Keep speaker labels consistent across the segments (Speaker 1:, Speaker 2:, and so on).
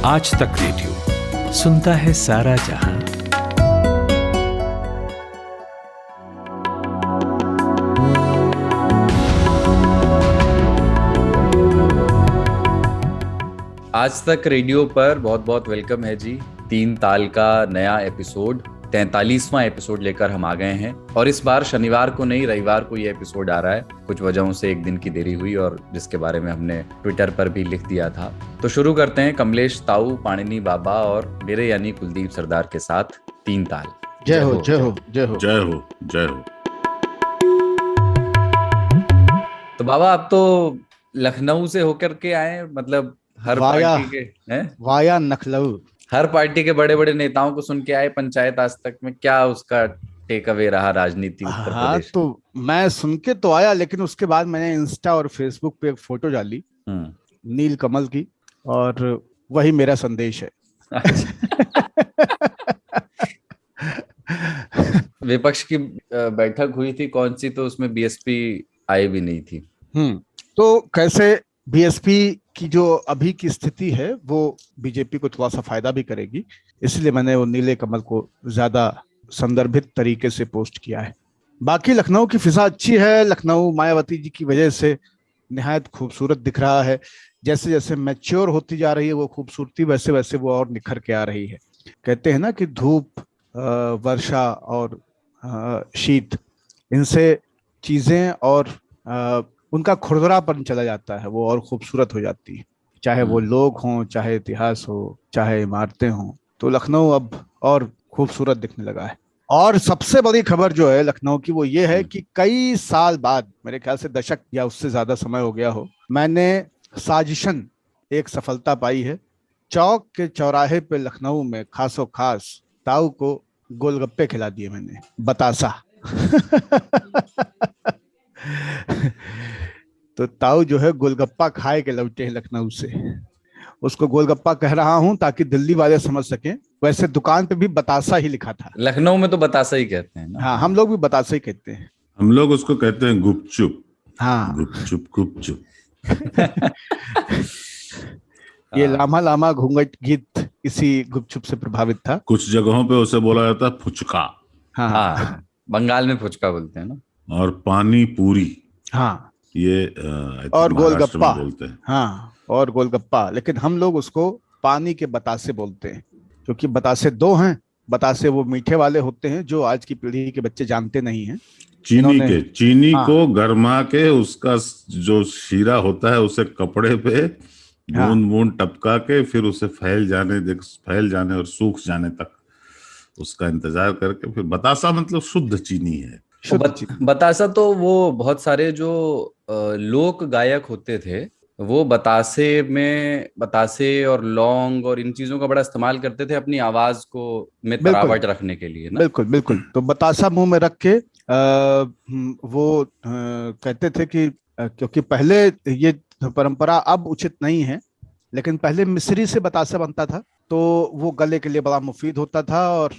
Speaker 1: आज तक रेडियो सुनता है सारा जहां।
Speaker 2: आज तक रेडियो पर बहुत बहुत वेलकम है जी। 3 ताल का नया एपिसोड, 43वां एपिसोड लेकर हम आ गए हैं। और इस बार शनिवार को नहीं, रविवार को ये एपिसोड आ रहा है। कुछ वजहों से एक दिन की देरी हुई और जिसके बारे में हमने ट्विटर पर भी लिख दिया था। तो शुरू करते हैं कमलेश ताऊ, पाणिनी बाबा और मेरे यानी कुलदीप सरदार के साथ 3 ताल।
Speaker 3: जय हो जय हो जय हो
Speaker 4: जय हो जय हो।
Speaker 2: तो बाबा, आप तो लखनऊ से होकर के आए, मतलब हर पार्टी के
Speaker 3: वाया लखनऊ,
Speaker 2: हर पार्टी के बड़े बड़े नेताओं को सुन के आए पंचायत आज तक में। क्या उसका टेक अवे रहा राजनीति उत्तर प्रदेश?
Speaker 3: तो मैं सुन के तो आया, लेकिन उसके बाद मैंने इंस्टा और फेसबुक पे एक फोटो डाली नील कमल की, और वही मेरा संदेश है।
Speaker 2: विपक्ष की बैठक हुई थी कौन सी, तो उसमें बीएसपी आई भी नहीं थी।
Speaker 3: तो कैसे बीएसपी की जो अभी की स्थिति है वो बीजेपी को थोड़ा सा फायदा भी करेगी, इसलिए मैंने वो नीले कमल को ज्यादा संदर्भित तरीके से पोस्ट किया है। बाकी लखनऊ की फिजा अच्छी है। लखनऊ मायावती जी की वजह से निहायत खूबसूरत दिख रहा है। जैसे जैसे मैच्योर होती जा रही है वो खूबसूरती, वैसे वैसे वो और निखर के आ रही है। कहते हैं ना कि धूप, वर्षा और शीत, इनसे चीजें और उनका खुरदरापन चला जाता है, वो और खूबसूरत हो जाती है। चाहे वो लोग हों, चाहे इतिहास हो, चाहे इमारतें हों। तो लखनऊ अब और खूबसूरत दिखने लगा है। और सबसे बड़ी खबर जो है लखनऊ की वो ये है कि कई साल बाद, मेरे ख्याल से दशक या उससे ज्यादा समय हो गया हो, मैंने साजिशन एक सफलता पाई है। चौक के चौराहे पे लखनऊ में खासो खास ताऊ को गोलगप्पे खिला दिए मैंने, बतासा। तो ताऊ जो है गोलगप्पा खाए के लौटे हैं लखनऊ से। उसको गोलगप्पा कह रहा हूं ताकि दिल्ली वाले समझ सकें। वैसे दुकान पे भी बतासा ही लिखा था।
Speaker 2: लखनऊ में तो बतासा ही कहते हैं ना?
Speaker 3: हाँ, हम लोग भी बतासा ही कहते हैं।
Speaker 4: हम लोग उसको कहते हैं गुपचुप।
Speaker 3: हाँ,
Speaker 4: गुपचुप गुपचुप।
Speaker 3: ये लामा लामा घूंघट गीत इसी गुपचुप से प्रभावित था।
Speaker 4: कुछ जगहों पे उसे बोला जाता है फुचका।
Speaker 2: हाँ, बंगाल में फुचका बोलते हैं ना।
Speaker 4: और पानी पूरी,
Speaker 3: हाँ,
Speaker 4: ये
Speaker 3: और गोलगप्पा
Speaker 4: बोलते हैं।
Speaker 3: हाँ, और गोलगप्पा, लेकिन हम लोग उसको पानी के बतासे बोलते हैं, क्योंकि बतासे दो हैं। बतासे वो मीठे वाले होते हैं जो आज की पीढ़ी के बच्चे जानते नहीं हैं।
Speaker 4: चीनी को गरमा के उसका जो शीरा होता है उसे कपड़े पे बूंद बूंद टपका के फिर उसे फैल जाने और सूख जाने तक उसका इंतजार करके फिर बतासा, मतलब शुद्ध चीनी है।
Speaker 2: बतासा तो वो बहुत सारे जो लोक गायक होते थे वो बतासे और लौंग और इन चीजों का बड़ा इस्तेमाल करते थे अपनी आवाज को में तरावट रखने के लिए ना।
Speaker 3: बिल्कुल बिल्कुल। तो बतासा मुंह में रख के वो कहते थे कि क्योंकि पहले ये परंपरा अब उचित नहीं है, लेकिन पहले मिश्री से बतासा बनता था, तो वो गले के लिए बड़ा मुफीद होता था। और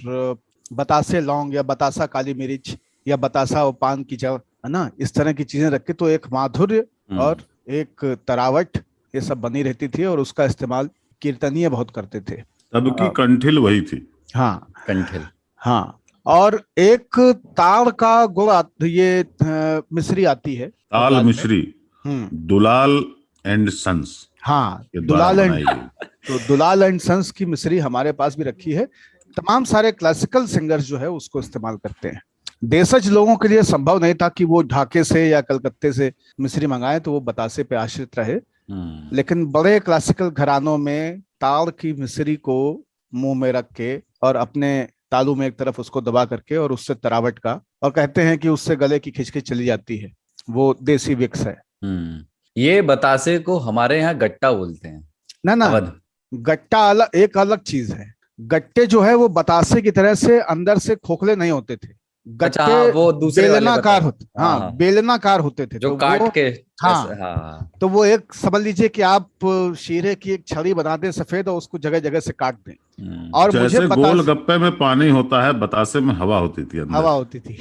Speaker 3: बतासे लौंग या बतासा काली मिर्च या बतासा और पान की जड़, है ना, इस तरह की चीजें रख के तो एक माधुर्य और एक तरावट ये सब बनी रहती थी। और उसका इस्तेमाल कीर्तनीय बहुत करते थे।
Speaker 4: तब की कंठिल वही थी।
Speaker 3: हाँ,
Speaker 2: कंठिल।
Speaker 3: हाँ, और एक ताड़ का गुड़, ये मिश्री आती है,
Speaker 4: ताल मिश्री, दुलाल एंड सन्स।
Speaker 3: हाँ, दुलाल एंड सन्स की मिश्री हमारे पास भी रखी है। तमाम सारे क्लासिकल सिंगर्स जो है उसको इस्तेमाल करते हैं। देशज लोगों के लिए संभव नहीं था कि वो ढाके से या कलकत्ते से मिश्री मंगाएं, तो वो बतासे पे आश्रित रहे। लेकिन बड़े क्लासिकल घरानों में ताड़ की मिश्री को मुंह में रख के और अपने तालू में एक तरफ उसको दबा करके और उससे तरावट का, और कहते हैं कि उससे गले की खिचखिच चली जाती है। वो देसी विक्स है।
Speaker 2: ये बतासे को हमारे यहाँ गट्टा बोलते हैं
Speaker 3: ना। गट्टा एक अलग चीज है। गट्टे जो है वो बतासे की तरह से अंदर से खोखले नहीं होते थे। गट्टे वो दूसरे बेलनाकार होते, हाँ, बेलनाकार होते थे,
Speaker 2: जो
Speaker 3: तो
Speaker 2: काट के।
Speaker 3: हाँ, तो वो एक समझ लीजिए कि आप शीरे की एक छड़ी बना दें सफेद और उसको जगह जगह से काट दें। और
Speaker 4: जैसे गोलगप्पे में पानी होता है, बतासे में हवा होती थी,
Speaker 3: हवा होती थी।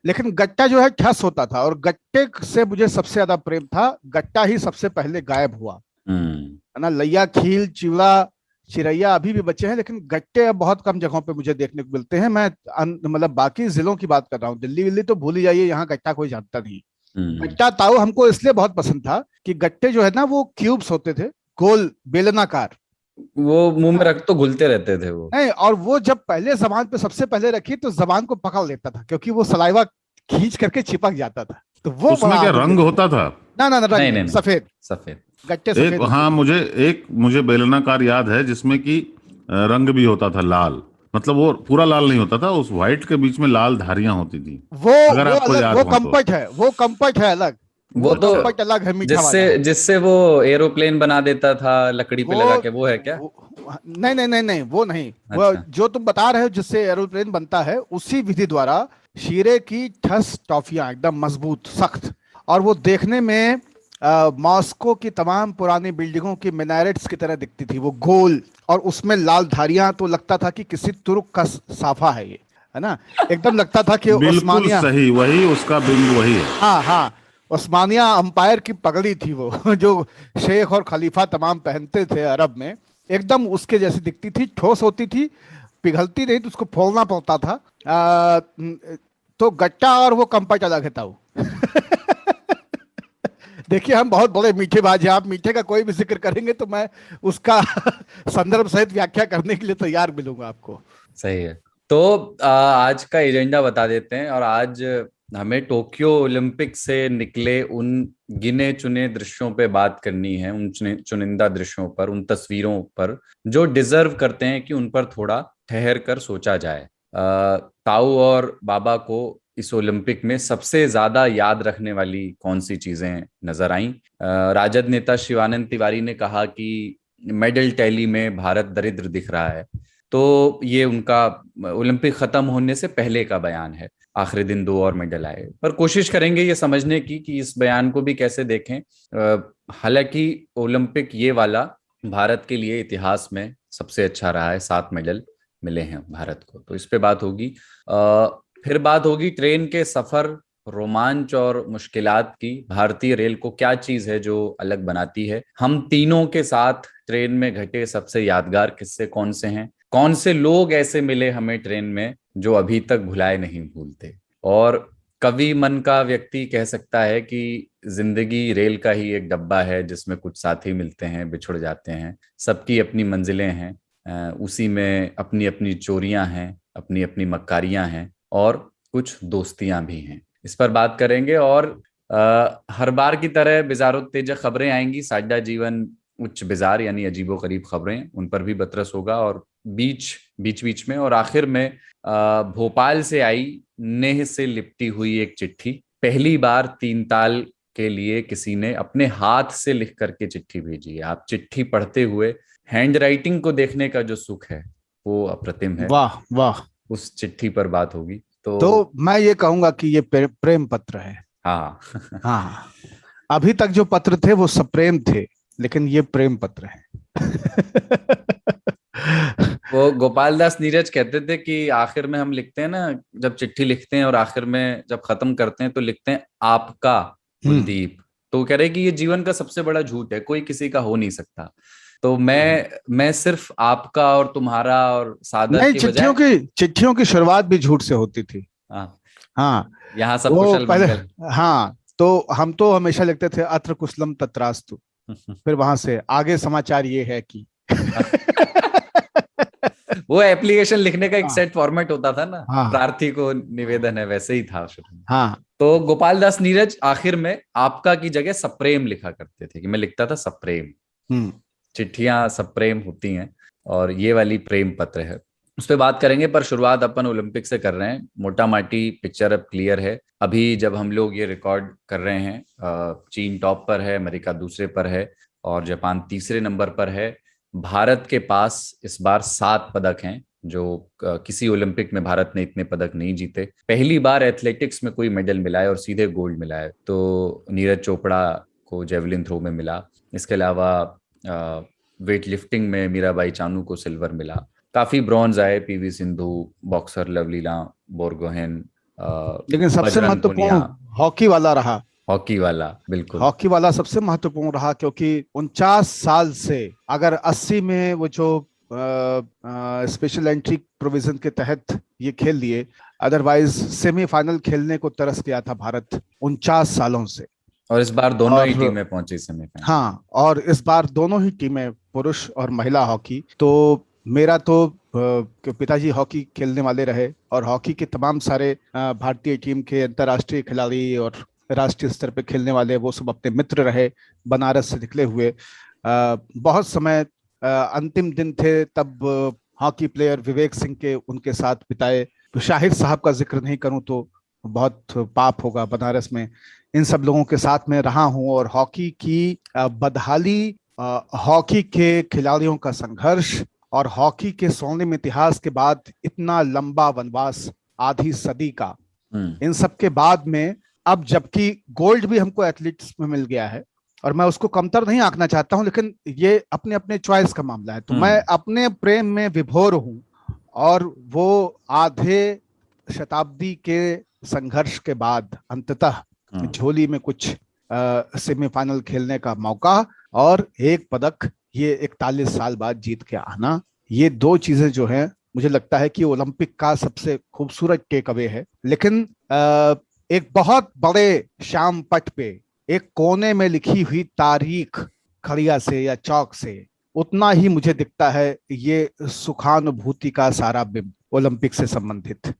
Speaker 3: लेकिन गट्टा जो है ठस होता था। और गट्टे से मुझे सबसे ज्यादा प्रेम था। गट्टा ही सबसे पहले गायब हुआ। है ना। लैया, खील, चिवड़ा, चिरैया अभी भी बचे हैं, लेकिन गट्टे अब बहुत कम जगहों पे मुझे देखने को मिलते हैं। मैं मतलब बाकी जिलों की बात कर रहा हूँ, दिल्ली विल्ली तो भूल ही जाइए, यहाँ गट्टा कोई जानता नहीं। गट्टा ताऊ हमको इसलिए बहुत पसंद था कि गट्टे जो है ना वो क्यूब्स होते थे, गोल बेलनाकार,
Speaker 2: वो मुंह में रख तो घुलते रहते थे वो।
Speaker 3: नहीं, और वो जब पहले जबान पे सबसे पहले रखी तो जबान को पकड़ लेता था, क्योंकि वो सलाइवा खींच करके चिपक जाता था। तो वो
Speaker 4: उसमें क्या रंग होता था?
Speaker 3: ना ना ना, रंग
Speaker 2: नहीं,
Speaker 3: सफेद,
Speaker 2: सफेद
Speaker 3: गट्टे
Speaker 4: एक
Speaker 3: सफेद।
Speaker 4: हाँ, मुझे बेलनाकार याद है जिसमें कि रंग भी होता था लाल। मतलब वो पूरा लाल नहीं होता था, उस व्हाइट के बीच में लाल धारियां होती थी,
Speaker 3: वो
Speaker 4: अगर
Speaker 3: वो
Speaker 4: आपको
Speaker 3: अलग,
Speaker 4: याद
Speaker 3: वो
Speaker 4: हो तो।
Speaker 3: कंपट है, वो कंपट है अलग,
Speaker 2: वो
Speaker 3: वो
Speaker 2: तो
Speaker 3: कंपट अलग है, मीठा वाला।
Speaker 2: जिससे वो एरोप्लेन बना देता था लकड़ी पे लगा के, वो है क्या?
Speaker 3: नहीं नहीं नहीं नहीं, वो नहीं। वो
Speaker 2: अच्छा।
Speaker 3: जो तुम बता रहे हो जिससे एरोप्लेन बनता है, उसी विधि द्वारा शीरे की ठस टॉफियां एकदम मजबूत सख्त, और वो देखने में मॉस्को की तमाम पुरानी बिल्डिंगों की मिनारेट्स की तरह दिखती थी, वो गोल, और उसमें लाल धारियां, तो लगता था कि किसी तुर्क का साफा है ये, है ना। एकदम लगता था कि
Speaker 4: बिल्कुल
Speaker 3: उस्मानिया,
Speaker 4: सही, वही उसका बिंदु वही है।
Speaker 3: हाँ हाँ, उस्मानिया अंपायर की पगड़ी थी वो जो शेख और खलीफा तमाम पहनते थे अरब में, एकदम उसके जैसी दिखती थी, ठोस होती थी, पिघलती नहीं, तो उसको फोड़ना पड़ता था। तो गट्टा और वो कंपट अलग है ताऊ। देखिए हम बहुत बड़े मीठे बाज हैं, आप मीठे का कोई भी जिक्र करेंगे तो मैं उसका संदर्भ सहित व्याख्या करने के लिए तैयार मिलूंगा आपको।
Speaker 2: सही है। तो आज का एजेंडा बता देते हैं। और आज हमें टोक्यो ओलंपिक से निकले उन गिने चुने दृश्यों पे बात करनी है, उन चुनिंदा दृश्यों पर, उन तस्वीरों पर जो डिजर्व करते हैं कि उन पर थोड़ा ठहर कर सोचा जाए। ताऊ और बाबा को इस ओलंपिक में सबसे ज्यादा याद रखने वाली कौन सी चीजें नजर आईं? राजद नेता शिवानंद तिवारी ने कहा कि मेडल टैली में भारत दरिद्र दिख रहा है। तो ये उनका ओलंपिक खत्म होने से पहले का बयान है, आखिरी दिन 2 और मेडल आए। पर कोशिश करेंगे ये समझने की कि इस बयान को भी कैसे देखें। हालांकि ओलंपिक ये वाला भारत के लिए इतिहास में सबसे अच्छा रहा है, 7 मेडल मिले हैं भारत को, तो इस पे बात होगी। फिर बात होगी ट्रेन के सफर, रोमांच और मुश्किलात की। भारतीय रेल को क्या चीज है जो अलग बनाती है? हम तीनों के साथ ट्रेन में घटे सबसे यादगार किस्से कौन से हैं? कौन से लोग ऐसे मिले हमें ट्रेन में जो अभी तक भुलाए नहीं भूलते? और कवि मन का व्यक्ति कह सकता है कि जिंदगी रेल का ही एक डब्बा है जिसमें कुछ साथी मिलते हैं, बिछुड़ जाते हैं, सबकी अपनी मंजिलें हैं, उसी में अपनी अपनी चोरियां हैं, अपनी अपनी मक्कारियां हैं, और कुछ दोस्तियां भी हैं। इस पर बात करेंगे। और हर बार की तरह बिजारोत्तेजक खबरें आएंगी, सादा जीवन उच्च बिजार यानी अजीबो गरीब खबरें, उन पर भी बतरस होगा। और बीच में और आखिर में भोपाल से आई नेह से लिपटी हुई एक चिट्ठी। पहली बार 3 ताल के लिए किसी ने अपने हाथ से लिख करके चिट्ठी भेजी है। आप चिट्ठी पढ़ते हुए हैंड राइटिंग को देखने का जो सुख है वो अप्रतिम है।
Speaker 3: वाह वाह।
Speaker 2: उस चिट्ठी पर बात होगी।
Speaker 3: तो मैं ये कहूंगा कि ये प्रेम पत्र है।
Speaker 2: हाँ।
Speaker 3: हाँ, अभी तक जो पत्र थे वो सप्रेम थे, लेकिन ये प्रेम पत्र है।
Speaker 2: वो गोपाल दास नीरज कहते थे कि आखिर में हम लिखते हैं ना, जब चिट्ठी लिखते हैं और आखिर में जब खत्म करते हैं तो लिखते हैं आपका कुलदीप। तो कह रहे कि ये जीवन का सबसे बड़ा झूठ है, कोई किसी का हो नहीं सकता। तो मैं सिर्फ आपका और तुम्हारा और सादर
Speaker 3: नहीं,
Speaker 2: के बजाय
Speaker 3: चिट्ठियों की शुरुआत भी झूठ से होती थी।
Speaker 2: हाँ,
Speaker 3: हाँ,
Speaker 2: यहाँ सब
Speaker 3: वो
Speaker 2: कुशल
Speaker 3: पहले,
Speaker 2: मंगल।
Speaker 3: हाँ, तो हम तो हमेशा लिखते थे अत्र कुशलम तत्रास्तु, फिर वहां से आगे समाचार ये है कि
Speaker 2: वो एप्लीकेशन लिखने का एक
Speaker 3: हाँ,
Speaker 2: सेट फॉर्मेट होता था ना,
Speaker 3: हाँ,
Speaker 2: प्रार्थी को निवेदन है, वैसे ही था शुरू में।
Speaker 3: हाँ।
Speaker 2: तो गोपाल दास नीरज आखिर में आपका की जगह सप्रेम लिखा करते थे, कि मैं लिखता था सप्रेम। चिट्ठियां सप्रेम होती हैं, और ये वाली प्रेम पत्र है। उस पर बात करेंगे, पर शुरुआत अपन ओलंपिक से कर रहे हैं। मोटा माटी पिक्चर अब क्लियर है। अभी जब हम लोग ये रिकॉर्ड कर रहे हैं, चीन टॉप पर है, अमेरिका दूसरे पर है, और जापान तीसरे नंबर पर है। भारत के पास इस बार 7 पदक हैं, जो किसी ओलंपिक में भारत ने इतने पदक नहीं जीते। पहली बार एथलेटिक्स में कोई मेडल मिला है और सीधे गोल्ड मिला है, तो नीरज चोपड़ा को जेवलिन थ्रो में मिला। इसके अलावा वेट लिफ्टिंग में मीराबाई चानू को सिल्वर मिला। काफी ब्रॉन्ज आए, पीवी सिंधु, बॉक्सर लवलीना बोरगोहेन,
Speaker 3: लेकिन सबसे
Speaker 2: बजरंग
Speaker 3: महत्वपूर्ण
Speaker 2: पुनिया।
Speaker 3: हॉकी वाला रहा।
Speaker 2: हॉकी वाला, बिल्कुल।
Speaker 3: हॉकी वाला सबसे महत्वपूर्ण रहा, क्योंकि 49 साल से अगर 80 में वो जो स्पेशल एंट्री प्रोविजन के तहत ये खेल लिए, अदरवाइज सेमीफाइनल खेलने को तरस गया था भारत 49 सालों से।
Speaker 2: और इस बार दोनों ही
Speaker 3: और
Speaker 2: टीमें पहुंची सेमीफाइनल।
Speaker 3: हाँ, और इस बार दोनों ही टीमें, पुरुष और महिला हॉकी। तो मेरा तो पिताजी हॉकी खेलने वाले रहे, और हॉकी के तमाम सारे भारतीय टीम के अंतर्राष्ट्रीय खिलाड़ी और राष्ट्रीय स्तर पे खेलने वाले वो सब अपने मित्र रहे, बनारस से निकले हुए। बहुत समय अंतिम दिन थे तब हॉकी प्लेयर विवेक सिंह के उनके साथ बिताए। तो शाहिद साहब का जिक्र नहीं करूं तो बहुत पाप होगा। बनारस में इन सब लोगों के साथ में रहा हूं, और हॉकी की बदहाली, हॉकी के खिलाड़ियों का संघर्ष, और हॉकी के स्वर्णिम इतिहास के बाद इतना लंबा वनवास, आधी सदी का, इन सब के बाद में अब जबकि गोल्ड भी हमको एथलीट्स में मिल गया है, और मैं उसको कमतर नहीं आंकना चाहता हूं, लेकिन ये अपने अपने चॉइस का मामला है। तो मैं अपने प्रेम में विभोर हूं, और वो आधे शताब्दी के संघर्ष के बाद अंततः झोली में कुछ सेमीफाइनल खेलने का मौका, और एक पदक ये 41 साल बाद जीत के आना, ये दो चीजें जो हैं, मुझे लगता है कि ओलंपिक का सबसे खूबसूरत टेक अवे है। लेकिन एक बहुत बड़े शाम पट पे एक कोने में लिखी हुई तारीख खड़िया से या चौक से, उतना ही मुझे दिखता है ये सुखानुभूति का सारा बिंब ओलंपिक से संबंधित।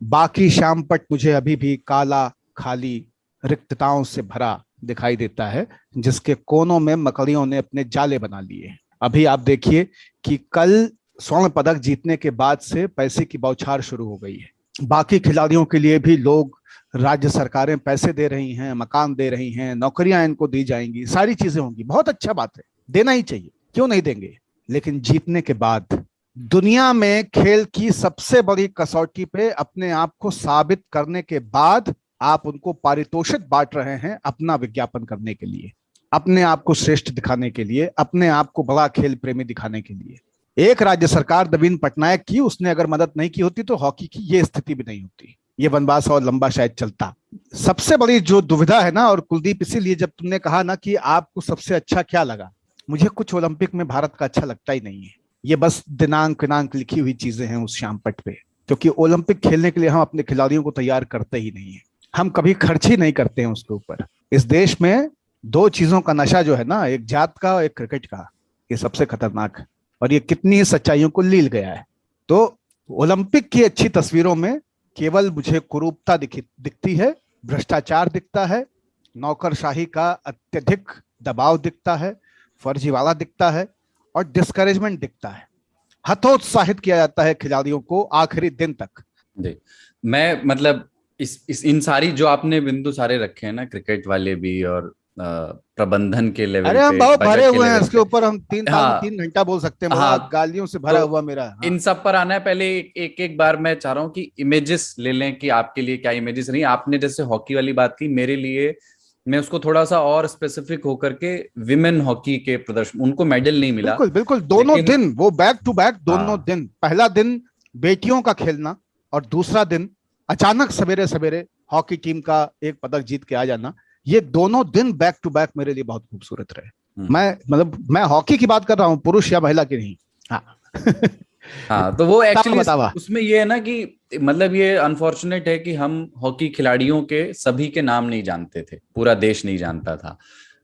Speaker 3: बाकी शाम पट मुझे अभी भी काला, खाली, रिक्तताओं से भरा दिखाई देता है, जिसके कोनों में मकड़ियों ने अपने जाले बना लिए। अभी आप देखिए कि कल स्वर्ण पदक जीतने के बाद से पैसे की बौछार शुरू हो गई है। बाकी खिलाड़ियों के लिए भी लोग, राज्य सरकारें पैसे दे रही हैं, मकान दे रही हैं, नौकरियां इनको दी जाएंगी, सारी चीजें होंगी। बहुत अच्छा बात है, देना ही चाहिए, क्यों नहीं देंगे। लेकिन जीतने के बाद दुनिया में खेल की सबसे बड़ी कसौटी पे अपने आप को साबित करने के बाद आप उनको पारितोषिक बांट रहे हैं अपना विज्ञापन करने के लिए, अपने आप को श्रेष्ठ दिखाने के लिए, अपने आप को बड़ा खेल प्रेमी दिखाने के लिए। एक राज्य सरकार नवीन पटनायक की, उसने अगर मदद नहीं की होती तो हॉकी की ये स्थिति भी नहीं होती, ये वनवास और लंबा शायद चलता। सबसे बड़ी जो दुविधा है ना, और कुलदीप, इसीलिए जब तुमने कहा ना कि आपको सबसे अच्छा क्या लगा, मुझे कुछ ओलंपिक में भारत का अच्छा लगता ही नहीं है। ये बस दिनांक लिखी हुई चीजें हैं उस श्याम पट पे, क्योंकि ओलंपिक खेलने के लिए हम अपने खिलाड़ियों को तैयार करते ही नहीं है, हम कभी खर्च ही नहीं करते हैं उसके ऊपर। इस देश में दो चीजों का नशा जो है ना, एक जात का और एक क्रिकेट का, ये सबसे खतरनाक है, और ये कितनी सच्चाइयों को लील गया है। तो ओलंपिक की अच्छी तस्वीरों में केवल मुझे कुरूपता दिखती है, भ्रष्टाचार दिखता है, नौकरशाही का अत्यधिक दबाव दिखता है, फर्जीवाड़ा दिखता है, और डिस्करेजमेंट दिखता है। हतोत्साहित किया जाता है खिलाड़ियों को आखिरी दिन तक।
Speaker 2: मैं मतलब इन सारी जो आपने बिंदु सारे रखे हैं ना, क्रिकेट वाले भी और प्रबंधन के लेवल
Speaker 3: अरे हम
Speaker 2: पे,
Speaker 3: बहुत
Speaker 2: बजट
Speaker 3: भरे
Speaker 2: के
Speaker 3: हुए हैं
Speaker 2: लेवल
Speaker 3: इसके
Speaker 2: पे।
Speaker 3: ऊपर, हम 3 घंटा बोल सकते हैं।
Speaker 2: हाँ,
Speaker 3: गालियों से भरा
Speaker 2: तो
Speaker 3: हुआ मेरा। हाँ।
Speaker 2: इन सब पर आना है। पहले एक बार मैं चाह रहा हूँ कि इमेजेस ले लें कि आपके लिए क्या इमेजेस नहीं। आपने जैसे हॉकी वाली बात की, मेरे लिए मैं उसको थोड़ा सा और स्पेसिफिक होकर के विमेन हॉकी के प्रदर्शन, उनको मेडल नहीं मिला।
Speaker 3: बिल्कुल बिल्कुल, दोनों दिन वो बैक टू बैक, दोनों
Speaker 2: हाँ।
Speaker 3: दिन, पहला दिन बेटियों का खेलना, और दूसरा दिन अचानक सवेरे सवेरे हॉकी टीम का एक पदक जीत के आ जाना, ये दोनों दिन बैक टू बैक मेरे लिए बहुत खूबसूरत रहे। मैं हॉकी की बात कर रहा हूँ, पुरुष या महिला की नहीं। हाँ।
Speaker 2: हाँ, तो वो एक्चुअली
Speaker 3: बतावा।
Speaker 2: उसमें ये है ना कि मतलब ये अनफॉर्चुनेट है कि हम हॉकी खिलाड़ियों के सभी के नाम नहीं जानते थे, पूरा देश नहीं जानता था।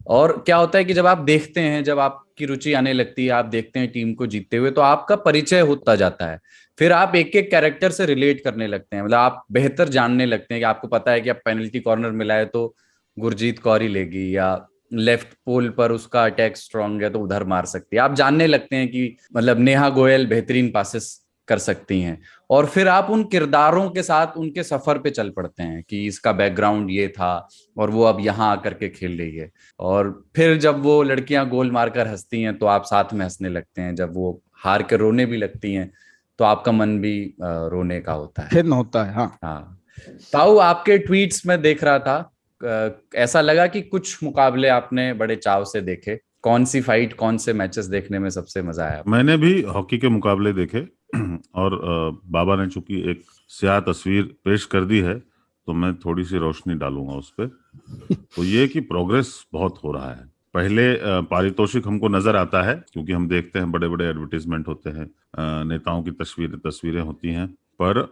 Speaker 2: और क्या होता है कि जब आप देखते हैं, जब आपकी रुचि आने लगती है, आप देखते हैं टीम को जीतते हुए, तो आपका परिचय होता जाता है। फिर आप एक एक कैरेक्टर से रिलेट करने लगते हैं, मतलब आप बेहतर जानने लगते हैं कि आपको पता है कि अब पेनल्टी कॉर्नर मिला है तो गुरजीत कौर ही लेगी, या लेफ्ट पोल पर उसका अटैक स्ट्रांग है तो उधर मार सकती है। आप जानने लगते हैं कि मतलब नेहा गोयल बेहतरीन पासेस कर सकती हैं, और फिर आप उन किरदारों के साथ उनके सफर पे चल पड़ते हैं कि इसका बैकग्राउंड ये था और वो अब यहाँ आकर के खेल रही है। और फिर जब वो लड़कियां गोल मारकर हंसती हैं तो आप साथ में हंसने लगते हैं, जब वो हार के रोने भी लगती हैं तो आपका मन भी रोने का होता है,
Speaker 3: खिन्न होता है। हाँ
Speaker 2: हाँ। ताऊ, आपके ट्वीट्स में देख रहा था, ऐसा लगा कि कुछ मुकाबले आपने बड़े चाव से देखे। कौन सी फाइट, कौन से मैचेस देखने में सबसे मजा आया?
Speaker 4: मैंने भी हॉकी के मुकाबले देखे और बाबा ने चूंकि एक स्याह तस्वीर पेश कर दी है, तो मैं थोड़ी सी रोशनी डालूंगा उस पर। तो ये कि प्रोग्रेस बहुत हो रहा है। पहले पारितोषिक हमको नजर आता है क्योंकि हम देखते हैं बड़े बड़े एडवर्टीजमेंट होते हैं, नेताओं की तस्वीरें होती हैं, पर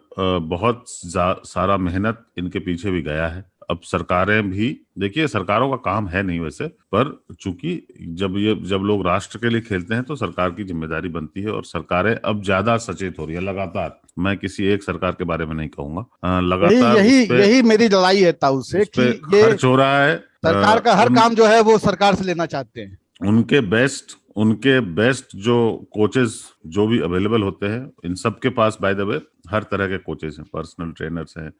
Speaker 4: बहुत सारा मेहनत इनके पीछे भी गया है। अब सरकारें भी, देखिए सरकारों का काम है नहीं वैसे, पर चूंकि जब लोग राष्ट्र के लिए खेलते हैं तो सरकार की जिम्मेदारी बनती है, और सरकारें अब ज्यादा सचेत हो रही है लगातार। मैं किसी एक सरकार के बारे में नहीं कहूंगा, लगातार
Speaker 3: यही मेरी लड़ाई है ताऊ से
Speaker 4: उस
Speaker 3: कि
Speaker 4: पे
Speaker 3: ये
Speaker 4: खर्च हो रहा है।
Speaker 3: सरकार का हर काम जो है वो सरकार से लेना चाहते हैं।
Speaker 4: उनके बेस्ट जो कोचेस जो भी अवेलेबल होते हैं, इन सब के पास बाय द वे हर तरह के कोचेस हैं, पर्सनल ट्रेनर्स हैं,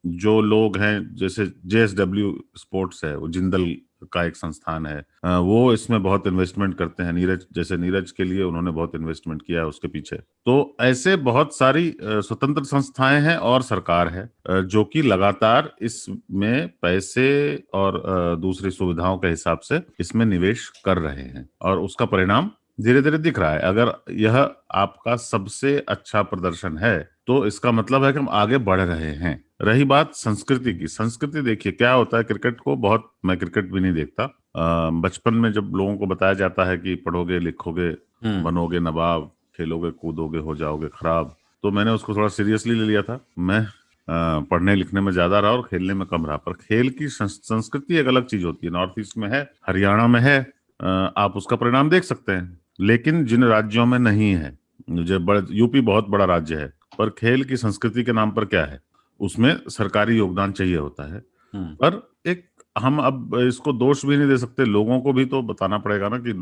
Speaker 4: जो लोग हैं जैसे JSW स्पोर्ट्स है, वो जिंदल का एक संस्थान है, वो इसमें बहुत इन्वेस्टमेंट करते हैं। नीरज के लिए उन्होंने बहुत इन्वेस्टमेंट किया है उसके पीछे। तो ऐसे बहुत सारी स्वतंत्र संस्थाएं हैं और सरकार है जो कि लगातार इसमें पैसे और दूसरी सुविधाओं के हिसाब से इसमें निवेश कर रहे हैं, और उसका परिणाम धीरे धीरे दिख रहा है। अगर यह आपका सबसे अच्छा प्रदर्शन है तो इसका मतलब है कि हम आगे बढ़ रहे हैं। रही बात संस्कृति की, संस्कृति देखिए क्या होता है, क्रिकेट को बहुत, मैं क्रिकेट भी नहीं देखता, बचपन में जब लोगों को बताया जाता है कि पढ़ोगे लिखोगे बनोगे नवाब, खेलोगे कूदोगे हो जाओगे खराब, तो मैंने उसको थोड़ा सीरियसली ले लिया था। मैं पढ़ने लिखने में ज्यादा रहा और खेलने में कम रहा। पर खेल की संस्कृति एक अलग चीज होती है, नॉर्थ ईस्ट में है, हरियाणा में है, आप उसका परिणाम देख सकते हैं। लेकिन जिन राज्यों में नहीं है, यूपी बहुत बड़ा राज्य है, पर खेल की संस्कृति के नाम पर क्या है, उसमें सरकारी योगदान चाहिए होता है। पर एक हम अब इसको दोष भी नहीं दे सकते, लोगों को भी तो बताना पड़ेगा ना कि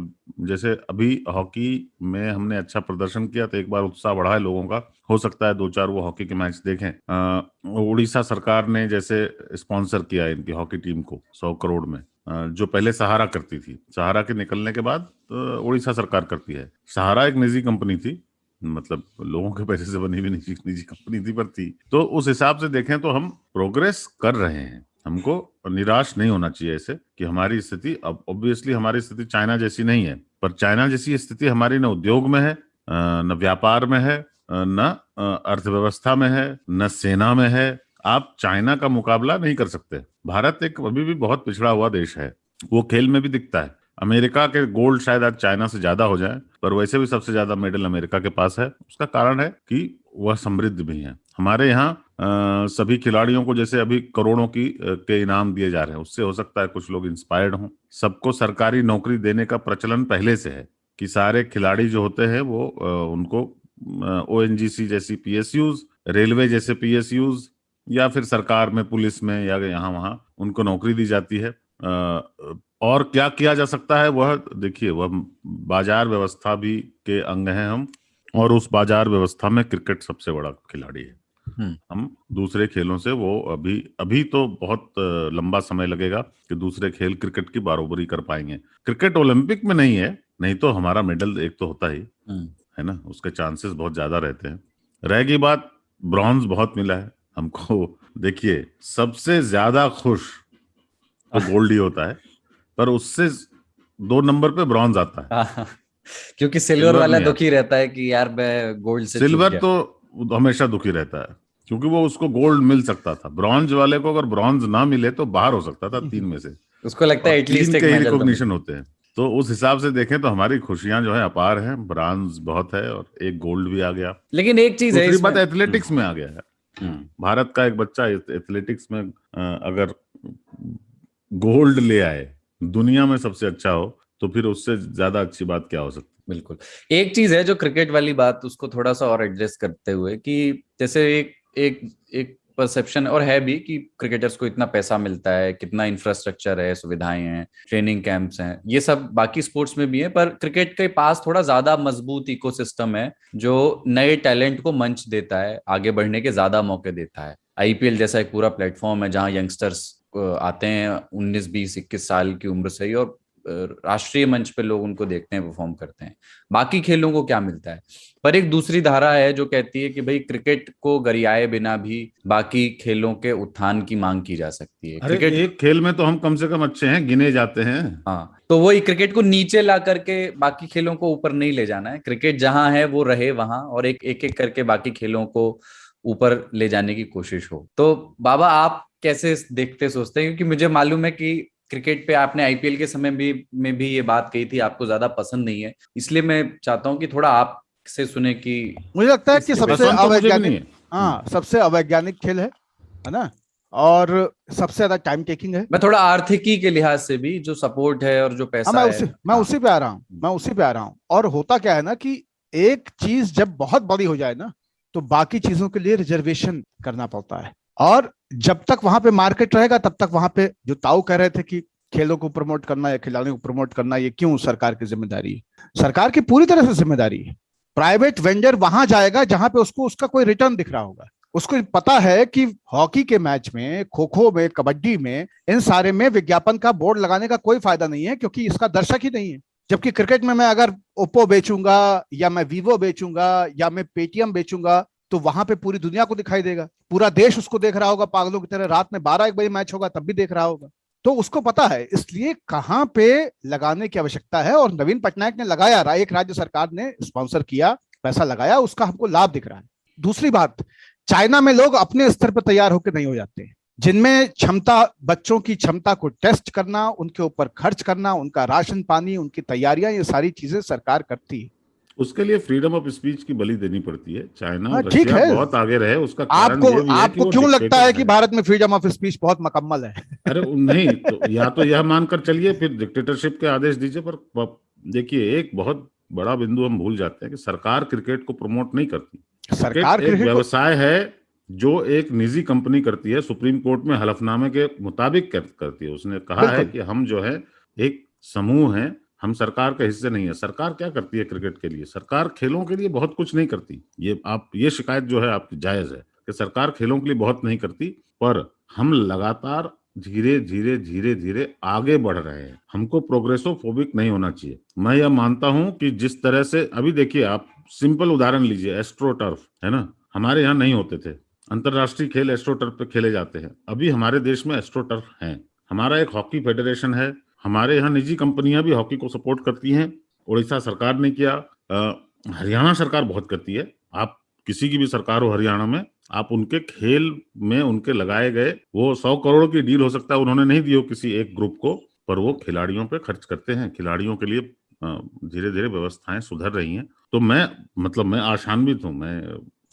Speaker 4: जैसे अभी हॉकी में हमने अच्छा प्रदर्शन किया तो एक बार उत्साह बढ़ा है लोगों का, हो सकता है 2-4 वो हॉकी के मैच देखें। उड़ीसा सरकार ने जैसे स्पॉन्सर किया इनकी हॉकी टीम को 100 करोड़ में, जो पहले सहारा करती थी, सहारा के निकलने के बाद उड़ीसा सरकार करती है। सहारा एक निजी कंपनी थी, मतलब लोगों के पैसे से बनी हुई निजी कंपनी थी, पर थी। तो उस हिसाब से देखें तो हम प्रोग्रेस कर रहे हैं। हमको निराश नहीं होना चाहिए ऐसे कि हमारी स्थिति, अब ऑब्वियसली हमारी स्थिति चाइना जैसी नहीं है, पर चाइना जैसी स्थिति हमारी न उद्योग में है, न व्यापार में है, न अर्थव्यवस्था में है, न सेना में है। आप चाइना का मुकाबला नहीं कर सकते। भारत एक अभी भी बहुत पिछड़ा हुआ देश है, वो खेल में भी दिखता है। अमेरिका के गोल्ड शायद आज चाइना से ज्यादा हो जाए, पर वैसे भी सबसे ज्यादा मेडल अमेरिका के पास है। उसका कारण है कि वह समृद्ध भी है। हमारे यहाँ सभी खिलाड़ियों को जैसे अभी करोड़ों के इनाम दिए जा रहे हैं, उससे हो सकता है कुछ लोग इंस्पायर्ड हों। सबको सरकारी नौकरी देने का प्रचलन पहले से है कि सारे खिलाड़ी जो होते हैं वो उनको ONGC जैसी PSUs, रेलवे जैसे PSUs, या फिर सरकार में पुलिस में या यहाँ वहाँ उनको नौकरी दी जाती है। और क्या किया जा सकता है, वह देखिए, वह बाजार व्यवस्था भी के अंग हैं हम, और उस बाजार व्यवस्था में क्रिकेट सबसे बड़ा खिलाड़ी है। हम दूसरे खेलों से वो अभी तो बहुत लंबा समय लगेगा कि दूसरे खेल क्रिकेट की बराबरी कर पाएंगे। क्रिकेट ओलंपिक में नहीं है, नहीं तो हमारा मेडल एक तो होता ही है ना, उसके चांसेस बहुत ज्यादा रहते हैं। रहेगी बात, ब्रॉन्ज बहुत मिला है हमको। देखिए सबसे ज्यादा खुश तो गोल्ड ही होता है, पर उससे 2 नंबर पे ब्रॉन्ज आता है।
Speaker 2: क्योंकि सिल्वर वाला दुखी रहता है कि यार मैं गोल्ड से
Speaker 4: सिल्वर तो हमेशा दुखी रहता है क्योंकि वो उसको गोल्ड मिल सकता था। ब्रॉन्ज वाले को अगर ब्रॉन्ज ना मिले तो बाहर हो सकता था 3 में से, उसको लगता है एटलीस्ट एक मेडल रिकॉग्निशन होते हैं। तो उस हिसाब से देखें तो हमारी खुशियां जो है अपार हैं। ब्रॉन्ज बहुत है और एक गोल्ड भी आ गया।
Speaker 2: लेकिन एक चीज है,
Speaker 4: बात एथलेटिक्स में आ गया है। भारत का एक बच्चा एथलेटिक्स में अगर गोल्ड ले आए, दुनिया में सबसे अच्छा हो, तो फिर उससे ज्यादा अच्छी बात क्या हो सकती है।
Speaker 2: बिल्कुल। एक चीज है जो क्रिकेट वाली बात, उसको थोड़ा सा और एडजस्ट करते हुए कि जैसे एक परसेप्शन और है भी कि क्रिकेटर्स को इतना पैसा मिलता है, कितना इंफ्रास्ट्रक्चर है, सुविधाएं हैं, ट्रेनिंग कैंप्स हैं, ये सब बाकी स्पोर्ट्स में भी है, पर क्रिकेट के पास थोड़ा ज्यादा मजबूत इकोसिस्टम है जो नए टैलेंट को मंच देता है, आगे बढ़ने के ज्यादा मौके देता है। IPL जैसा एक पूरा प्लेटफॉर्म है जहां यंगस्टर्स आते हैं 19, 20, 21 साल की उम्र से ही, और राष्ट्रीय मंच पे लोग उनको देखते हैं, परफॉर्म करते हैं। बाकी खेलों को क्या मिलता है? पर एक दूसरी धारा है जो कहती है कि भाई क्रिकेट को गरियाए बिना भी बाकी खेलों के उत्थान की मांग की जा सकती है।
Speaker 4: क्रिकेट एक खेल में तो हम कम से कम अच्छे हैं, गिने जाते हैं।
Speaker 2: हाँ, तो वही क्रिकेट को नीचे ला करके बाकी खेलों को ऊपर नहीं ले जाना है। क्रिकेट जहां है वो रहे वहां, और एक एक करके बाकी खेलों को ऊपर ले जाने की कोशिश हो। तो बाबा आप कैसे देखते सोचते हैं, क्योंकि मुझे मालूम है कि क्रिकेट पे आपने आईपीएल के समय में भी ये बात कही थी, आपको ज्यादा पसंद नहीं है, इसलिए मैं चाहता हूँ कि थोड़ा आप से सुने कि
Speaker 3: मुझे लगता है कि सबसे
Speaker 4: पसंद तो मुझे भी नहीं
Speaker 3: अवैज्ञानिक,
Speaker 4: है।
Speaker 3: हाँ, सबसे अवैज्ञानिक खेल है ना, और सबसे ज्यादा टाइम टेकिंग है।
Speaker 2: मैं थोड़ा आर्थिकी के लिहाज से भी, जो सपोर्ट है और जो
Speaker 3: हाँ,
Speaker 2: पैसा है।
Speaker 3: मैं
Speaker 2: हाँ।
Speaker 3: उसी पे आ रहा हूँ, और होता क्या है ना कि एक चीज जब बहुत बड़ी हो जाए ना, तो बाकी चीजों के लिए रिजर्वेशन करना पड़ता है, और जब तक वहां पे मार्केट रहेगा तब तक वहां पे, जो ताऊ कह रहे थे कि खेलों को प्रमोट करना या खिलाड़ियों को प्रमोट करना, ये क्यों सरकार की जिम्मेदारी है? सरकार की पूरी तरह से जिम्मेदारी है। प्राइवेट वेंडर वहां जाएगा जहां पे उसको उसका कोई रिटर्न दिख रहा होगा। उसको पता है कि हॉकी के मैच में, खो खो में, कबड्डी में, इन सारे में विज्ञापन का बोर्ड लगाने का कोई फायदा नहीं है, क्योंकि इसका दर्शक ही नहीं है। जबकि क्रिकेट में मैं अगर ओप्पो बेचूंगा, या मैं वीवो बेचूंगा, या मैं पेटीएम बेचूंगा, तो वहां पे पूरी दुनिया को दिखाई देगा, पूरा देश उसको देख रहा होगा पागलों की तरह। रात में 12-1 बजे मैच होगा तब भी देख रहा होगा। तो उसको पता है, इसलिए कहां पे लगाने की आवश्यकता है। और नवीन पटनायक ने लगाया, एक राज्य सरकार ने स्पॉन्सर किया, पैसा लगाया, उसका हमको लाभ दिख रहा है। दूसरी बात, चाइना में लोग अपने स्तर पर तैयार होकर नहीं हो जाते, जिनमें क्षमता, बच्चों की क्षमता को टेस्ट करना, उनके ऊपर खर्च करना, उनका राशन पानी, उनकी तैयारियां, ये सारी चीजें सरकार करती है।
Speaker 4: उसके लिए फ्रीडम ऑफ स्पीच की बलि देनी पड़ती है। चाइना,
Speaker 3: ठीक
Speaker 4: रशिया
Speaker 3: है।
Speaker 4: बहुत आगे रहे, उसका कारण ये भी है कि
Speaker 3: आपको
Speaker 4: वो
Speaker 3: क्यों लगता है कि
Speaker 4: डिक्टेटर
Speaker 3: भारत में फ्रीडम ऑफ स्पीच बहुत मुकम्मल है?
Speaker 4: अरे नहीं, तो या तो यह मानकर चलिए, फिर डिक्टेटरशिप के आदेश दीजिए। पर देखिए, एक बहुत बड़ा बिंदु हम भूल जाते हैं कि सरकार क्रिकेट को प्रमोट नहीं करती।
Speaker 3: सरकार
Speaker 4: क्रिकेट एक
Speaker 3: क्रिकेट
Speaker 4: व्यवसाय है जो एक निजी कंपनी करती है, सुप्रीम कोर्ट में हलफनामे के मुताबिक करती है। उसने कहा है कि हम जो है एक समूह है, हम सरकार के हिस्से नहीं है। सरकार क्या करती है क्रिकेट के लिए? सरकार खेलों के लिए बहुत कुछ नहीं करती। ये शिकायत जो है आपकी जायज है कि सरकार खेलों के लिए बहुत नहीं करती, पर हम लगातार धीरे धीरे धीरे धीरे आगे बढ़ रहे हैं। हमको प्रोग्रेसोफोबिक नहीं होना चाहिए। मैं यह मानता हूं कि जिस तरह से अभी देखिए, आप सिंपल उदाहरण लीजिए, एस्ट्रो टर्फ है ना, हमारे यहाँ नहीं होते थे। अंतरराष्ट्रीय खेल एस्ट्रो टर्फ पे खेले जाते हैं। अभी हमारे देश में एस्ट्रो टर्फ है। हमारा एक हॉकी फेडरेशन है। हमारे यहाँ निजी कंपनियां भी हॉकी को सपोर्ट करती हैं। उड़ीसा सरकार ने किया, हरियाणा सरकार बहुत करती है। आप किसी की भी सरकार हो हरियाणा में, आप उनके खेल में उनके लगाए गए, वो 100 करोड़ की डील हो सकता है उन्होंने नहीं दी हो किसी एक ग्रुप को, पर वो खिलाड़ियों पे खर्च करते हैं। खिलाड़ियों के लिए धीरे धीरे व्यवस्थाएं सुधर रही हैं। तो मैं आशान्वित हूँ।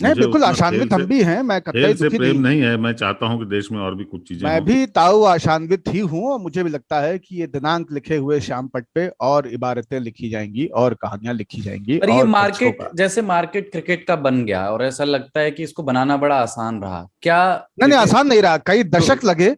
Speaker 3: नहीं, बिल्कुल आशान्वित हम भी हैं। मैं कतई दुखी
Speaker 4: प्रेम नहीं है। मैं चाहता हूं कि देश में और भी कुछ चीजें
Speaker 3: मैं भी ताऊ आशान्वित ही हूं, और मुझे भी लगता है कि ये दिनांक लिखे हुए श्याम पट पे और इबारतें लिखी जाएंगी और कहानियां लिखी जाएंगी।
Speaker 2: और ये मार्केट, जैसे मार्केट क्रिकेट का बन गया, और ऐसा लगता है कि इसको बनाना बड़ा आसान रहा क्या?
Speaker 3: नहीं, आसान नहीं रहा, कई दशक लगे।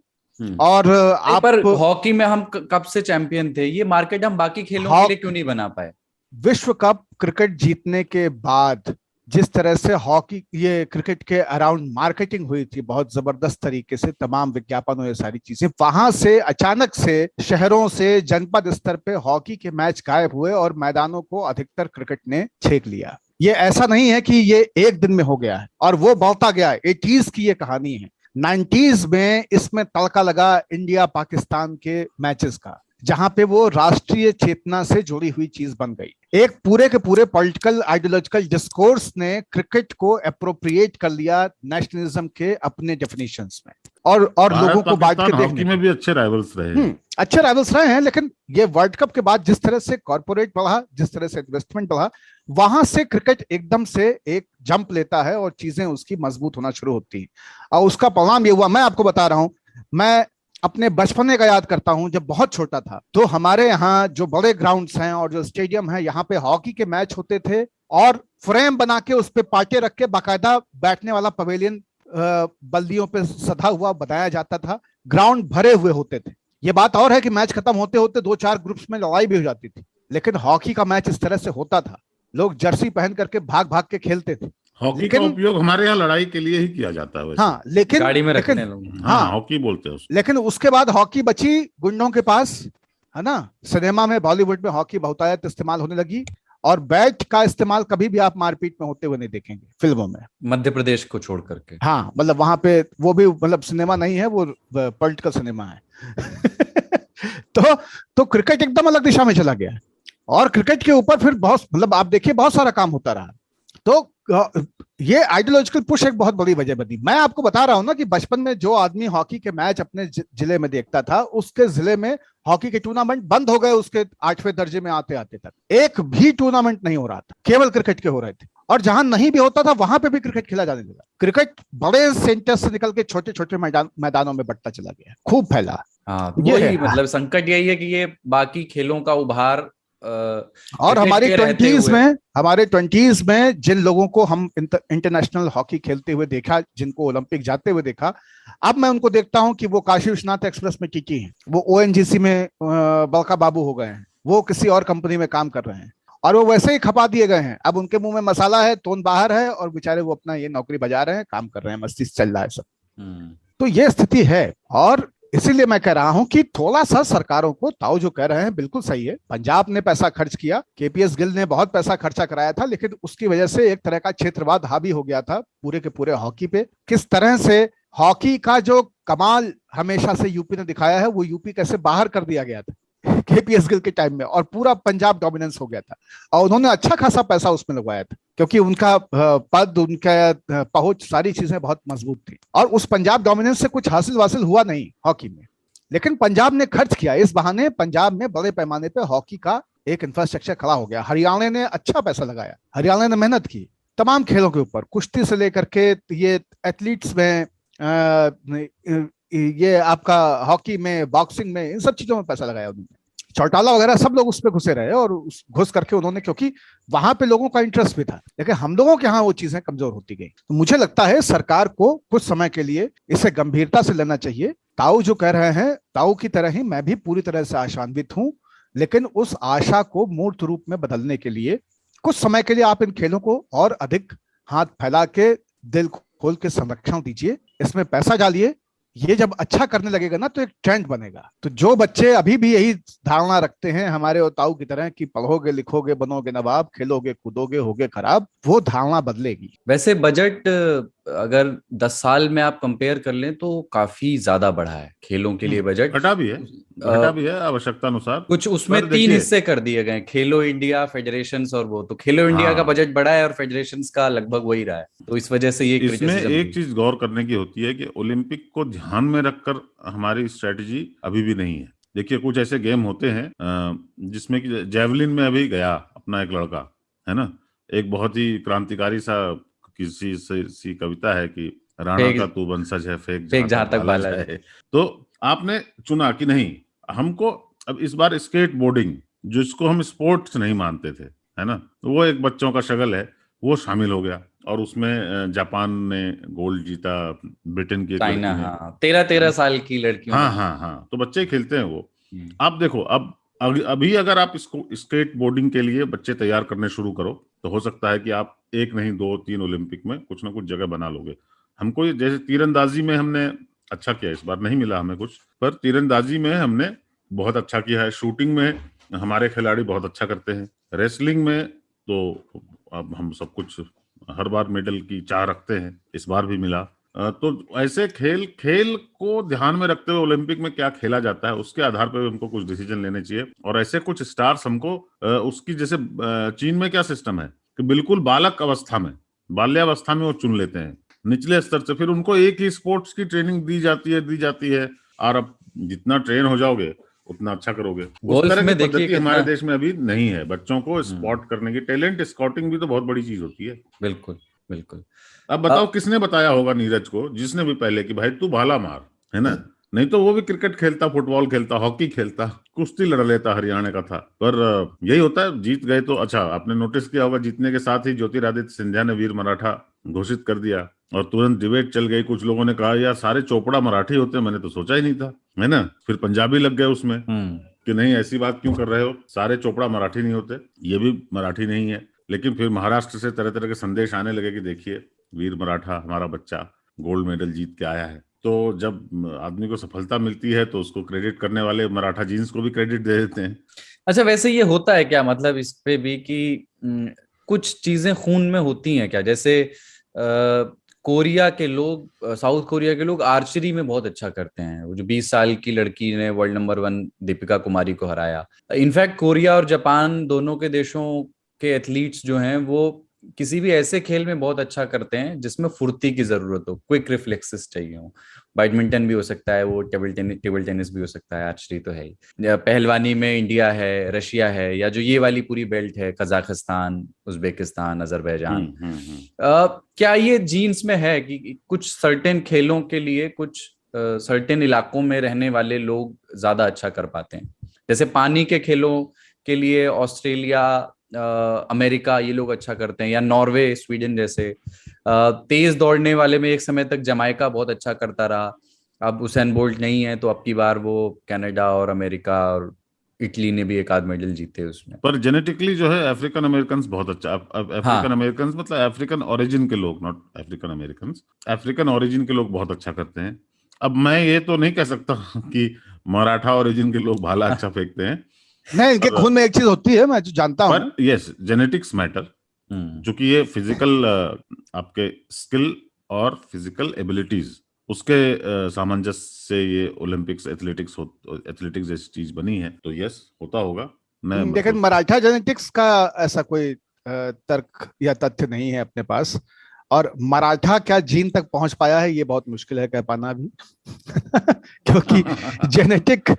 Speaker 3: और आप
Speaker 2: पर हॉकी में हम कब से चैंपियन थे, ये मार्केट हम बाकी खेलों के लिए क्यों नहीं बना पाए?
Speaker 3: विश्व कप क्रिकेट जीतने के बाद जिस तरह से हॉकी, ये क्रिकेट के अराउंड मार्केटिंग हुई थी बहुत जबरदस्त तरीके से, तमाम विज्ञापन और ये सारी चीजें, वहां से अचानक से शहरों से जनपद स्तर पे हॉकी के मैच गायब हुए और मैदानों को अधिकतर क्रिकेट ने छेक लिया। ये ऐसा नहीं है कि ये एक दिन में हो गया है, और वो बढ़ता गया है। 80s की ये कहानी है। 90s में इसमें तड़का लगा इंडिया पाकिस्तान के मैचेस का, जहां पे वो राष्ट्रीय चेतना से जुड़ी हुई चीज बन गई। एक पूरे के पूरे पॉलिटिकल आइडियोलॉजिकल डिस्कोर्स ने क्रिकेट को अप्रोप्रिएट कर लिया नेशनलिज्म के अपने डेफिनेशंस में, और लोगों को बांट के देखने
Speaker 4: में भी अच्छे राइवल्स
Speaker 3: रहे हैं। लेकिन ये वर्ल्ड कप के बाद जिस तरह से कॉर्पोरेट बढ़ा, जिस तरह से इन्वेस्टमेंट बढ़ा, वहां से क्रिकेट एकदम से एक जंप लेता है और चीजें उसकी मजबूत होना शुरू होती हैं। और उसका परिणाम ये हुआ, मैं आपको बता रहा हूं, मैं अपने बचपने का याद करता हूं। जब बहुत छोटा था तो हमारे यहाँ जो बड़े ग्राउंड्स हैं और जो स्टेडियम है, यहाँ पे हॉकी के मैच होते थे, और फ्रेम बना के उस पे पाटे रख के बाकायदा बैठने वाला पवेलियन बल्दियों पे सधा हुआ बनाया जाता था। ग्राउंड भरे हुए होते थे। ये बात और है कि मैच खत्म होते होते 2-4 ग्रुप्स में लड़ाई भी हो जाती थी, लेकिन हॉकी का मैच इस तरह से होता था। लोग जर्सी पहन करके भाग भाग के खेलते थे।
Speaker 4: हॉकी का उपयोग हमारे यहाँ लड़ाई के लिए ही किया जाता है वैसे।
Speaker 3: हाँ, लेकिन
Speaker 2: गाड़ी में रखने लोग,
Speaker 4: हाँ, हॉकी बोलते हैं उसको।
Speaker 3: लेकिन उसके बाद हॉकी बची गुंडों के पास, है ना। सिनेमा में, बॉलीवुड में हॉकी बहुतायत इस्तेमाल होने लगी, और बैट का इस्तेमाल कभी भी आप मारपीट में होते हुए नहीं देखेंगे फिल्मों में,
Speaker 2: मध्य प्रदेश को छोड़ करके।
Speaker 3: हाँ, मतलब वहां पे वो भी, मतलब सिनेमा नहीं है, वो पॉलिटिकल सिनेमा है। तो क्रिकेट एकदम अलग दिशा में चला गया। और क्रिकेट के ऊपर फिर बहुत, मतलब आप देखिए, बहुत सारा काम होता रहा। तो ये आइडियोलॉजिकल पुश एक बहुत बड़ी वजह बनी। मैं आपको बता रहा हूं ना कि बचपन में जो आदमी हॉकी के मैच अपने जिले में देखता था, उसके जिले में हॉकी के टूर्नामेंट बंद हो गए उसके 8वें दर्जे में आते आते तक। एक भी टूर्नामेंट नहीं हो रहा था, केवल क्रिकेट के हो रहे थे। और जहां नहीं भी होता था वहां पे भी क्रिकेट खेला जाने लगा। क्रिकेट बड़े सेंटर से निकल के छोटे छोटे मैदानों में बढ़ता चला गया, खूब फैला।
Speaker 2: हाँ,
Speaker 3: ये
Speaker 2: वही
Speaker 3: है।
Speaker 2: मतलब संकट यही है कि ये बाकी खेलों का उभार
Speaker 3: और हमारे 20s में जिन लोगों को हम इंटरनेशनल हॉकी खेलते हुए देखा, जिनको ओलंपिक जाते हुए देखा, अब मैं उनको देखता हूं कि वो काशी विश्वनाथ एक्सप्रेस में टीटी हैं, वो ओएनजीसी में बड़का बाबू हो गए हैं, वो किसी और कंपनी में काम कर रहे हैं, और वो वैसे ही खपा दिए गए हैं। अब उनके मुंह में मसाला है, तोन बाहर है, और बेचारे वो अपना ये नौकरी बजा रहे हैं, काम कर रहे हैं, मस्ती से चल रहा है सब। तो ये स्थिति है। और इसीलिए मैं कह रहा हूं कि थोड़ा सा सरकारों को, ताऊ जो कह रहे हैं बिल्कुल सही है, पंजाब ने पैसा खर्च किया, केपीएस गिल ने बहुत पैसा खर्चा कराया था, लेकिन उसकी वजह से एक तरह का क्षेत्रवाद हावी हो गया था पूरे के पूरे हॉकी पे। किस तरह से हॉकी का जो कमाल हमेशा से यूपी ने दिखाया है, वो यूपी कैसे बाहर कर दिया गया था केपीएस गिल के टाइम में, और पूरा पंजाब डोमिनेंस हो गया था। और उन्होंने अच्छा खासा पैसा उसमें लगवाया था, क्योंकि उनका पद, उनका पहुंच, सारी चीजें बहुत मजबूत थी। और उस पंजाब डोमिनेंस से कुछ हासिल हुआ नहीं हॉकी में, लेकिन पंजाब ने खर्च किया। इस बहाने पंजाब में बड़े पैमाने पे हॉकी का एक इंफ्रास्ट्रक्चर खड़ा हो गया। हरियाणा ने अच्छा पैसा लगाया, हरियाणा ने मेहनत की तमाम खेलों के ऊपर, कुश्ती से लेकर के ये एथलीट्स में, ये आपका हॉकी में, बॉक्सिंग में, इन सब चीजों में पैसा लगाया उन्होंने। चौटाला वगैरह सब लोग उस पर घुसे रहे, और घुस करके उन्होंने, क्योंकि वहां पे लोगों का इंटरेस्ट भी था, लेकिन हम लोगों के यहाँ वो चीजें कमजोर होती गई। तो मुझे लगता है सरकार को कुछ समय के लिए इसे गंभीरता से लेना चाहिए। ताऊ जो कह रहे हैं, ताऊ की तरह ही मैं भी पूरी तरह से आशान्वित हूं, लेकिन उस आशा को मूर्त रूप में बदलने के लिए कुछ समय के लिए आप इन खेलों को और अधिक हाथ फैला के, दिल खोल के संरक्षण दीजिए, इसमें पैसा डालिए। ये जब अच्छा करने लगेगा ना, तो एक ट्रेंड बनेगा। तो जो बच्चे अभी भी यही धारणा रखते हैं हमारे और ताऊ की तरह कि पढ़ोगे लिखोगे बनोगे नवाब, खेलोगे कूदोगे होगे खराब, वो धारणा बदलेगी।
Speaker 2: वैसे बजट अगर 10 साल में आप कंपेयर कर लें तो काफी ज्यादा बढ़ा है खेलों के लिए बजट।
Speaker 4: घटा भी है आवश्यकता अनुसार।
Speaker 2: कुछ उसमें 3 हिस्से कर दिए गए, खेलो इंडिया, फेडरेशंस और वो। तो खेलो इंडिया का बजट बढ़ा है और फेडरेशंस का लगभग वही रहा है, तो इस वजह से ये
Speaker 4: इसमें एक चीज गौर करने की होती है कि ओलंपिक को ध्यान में रखकर हमारी स्ट्रेटजी अभी भी नहीं है। देखिए, कुछ ऐसे गेम होते हैं जिसमें कि जेवलिन में अभी गया अपना एक लड़का, है ना, एक बहुत ही क्रांतिकारी सा किसी सी कविता है कि राणा का तू वंशज है, फेंक जहां तक बाला है। तो आपने चुना कि नहीं, हमको अब इस बार स्केट बोर्डिंग, जिसको हम स्पोर्ट्स नहीं मानते थे, है ना, तो वो एक बच्चों का शगल है, वो शामिल हो गया। और उसमें जापान ने गोल्ड जीता, ब्रिटेन की
Speaker 2: 13 साल की लड़की।
Speaker 4: हाँ, तो बच्चे खेलते हैं वो। आप देखो, अब अभी अगर आप इसको स्केट बोर्डिंग के लिए बच्चे तैयार करने शुरू करो, तो हो सकता है कि आप एक नहीं 2-3 ओलंपिक में कुछ ना कुछ जगह बना लोगे। हमको जैसे तीरंदाजी में हमने अच्छा किया, इस बार नहीं मिला हमें कुछ, पर तीरंदाजी में हमने बहुत अच्छा किया है। शूटिंग में हमारे खिलाड़ी बहुत अच्छा करते हैं। रेसलिंग में तो अब हम सब कुछ हर बार मेडल की चाह रखते हैं, इस बार भी मिला। तो ऐसे खेल को ध्यान में रखते हुए ओलंपिक में क्या खेला जाता है, उसके आधार पर हमको कुछ डिसीजन लेने चाहिए। और ऐसे कुछ स्टार्स हमको उसकी, जैसे चीन में क्या सिस्टम है कि बिल्कुल बालक अवस्था में, बाल्यावस्था में वो चुन लेते हैं निचले स्तर से, फिर उनको एक ही स्पोर्ट्स की ट्रेनिंग दी जाती है। और अब जितना ट्रेन हो जाओगे उतना अच्छा करोगे। उस तरह की पद्धति हमारे देश में अभी नहीं है। बच्चों को स्पॉट करने की, टैलेंट स्काउटिंग भी तो बहुत बड़ी चीज होती है।
Speaker 2: बिल्कुल।
Speaker 4: अब बताओ किसने बताया होगा नीरज को, जिसने भी पहले कि भाई तू भाला मार, है ना, नहीं तो वो भी क्रिकेट खेलता, फुटबॉल खेलता, हॉकी खेलता, कुश्ती लड़ लेता, हरियाणा का था। पर यही होता है, जीत गए तो अच्छा। आपने नोटिस किया होगा, जीतने के साथ ही ज्योतिरादित्य सिंधिया ने वीर मराठा घोषित कर दिया, और तुरंत डिबेट चल गई। कुछ लोगों ने कहा यार सारे चोपड़ा मराठी होते, मैंने तो सोचा ही नहीं था, है ना। फिर पंजाबी लग गए उसमें कि नहीं, ऐसी बात क्यों कर रहे हो, सारे चोपड़ा मराठी नहीं होते, ये भी मराठी नहीं है। लेकिन फिर महाराष्ट्र से तरह तरह के संदेश आने लगे कि देखिए वीर मराठा हमारा बच्चा गोल्ड मेडल जीत के आया है। तो जब आदमी को सफलता मिलती है तो उसको क्रेडिट करने वाले मराठा जीन्स को भी क्रेडिट दे देते हैं।
Speaker 2: अच्छा, वैसे ये होता है क्या, मतलब इस पे भी कि कुछ चीजें खून में होती हैं क्या? जैसे कोरिया के लोग, साउथ कोरिया के लोग आर्चरी में बहुत अच्छा करते हैं। वो जो 20 साल की लड़की ने वर्ल्ड नंबर 1 दीपिका कुमारी को हराया। इनफैक्ट कोरिया और जापान दोनों के देशों के एथलीट्स जो हैं वो किसी भी ऐसे खेल में बहुत अच्छा करते हैं जिसमें फुर्ती की जरूरत हो, क्विक रिफ्लेक्सेस चाहिए हो। बैडमिंटन भी हो सकता है, वो टेबल टेनिस भी हो सकता है, आर्चरी तो है ही, या पहलवानी में इंडिया है, रशिया है, या जो ये वाली पूरी बेल्ट है, कजाकिस्तान, उज्बेकिस्तान, अजरबैजान। क्या ये जीन्स में है कि कुछ सर्टेन खेलों के लिए कुछ सर्टेन इलाकों में रहने वाले लोग ज्यादा अच्छा कर पाते हैं? जैसे पानी के खेलों के लिए ऑस्ट्रेलिया, अमेरिका, ये लोग अच्छा करते हैं, या नॉर्वे, स्वीडन जैसे। तेज दौड़ने वाले में एक समय तक जमाइका बहुत अच्छा करता रहा, अब उसेन बोल्ट नहीं है, तो अब की बार वो कनाडा और अमेरिका और इटली ने भी एक आध मेडल जीते उसमें।
Speaker 4: पर जेनेटिकली जो है अफ्रीकन अमेरिकन बहुत अच्छा, अब अफ्रीकन
Speaker 2: हाँ।
Speaker 4: अमेरिकन मतलब अफ्रीकन ओरिजिन के लोग, not African American, African origin के लोग बहुत अच्छा करते हैं। अब मैं ये तो नहीं कह सकता कि मराठा ओरिजिन के लोग भाला अच्छा फेंकते हैं,
Speaker 3: नहीं, इनके खून में एक चीज होती है, मैं जो जानता हूँ।
Speaker 4: पर यस, जेनेटिक्स मैटर, चूंकि ये फिजिकल आपके स्किल और फिजिकल एबिलिटीज उसके सामंजस्य से ये ओलंपिक्स एथलेटिक्स जैसी चीज बनी है, तो यस होता होगा। मैं
Speaker 3: लेकिन मराठा जेनेटिक्स का ऐसा कोई तर्क या तथ्य नहीं है अपने पास, और मराठा क्या जीन तक पहुंच पाया है ये बहुत मुश्किल है कह पाना भी क्योंकि जेनेटिक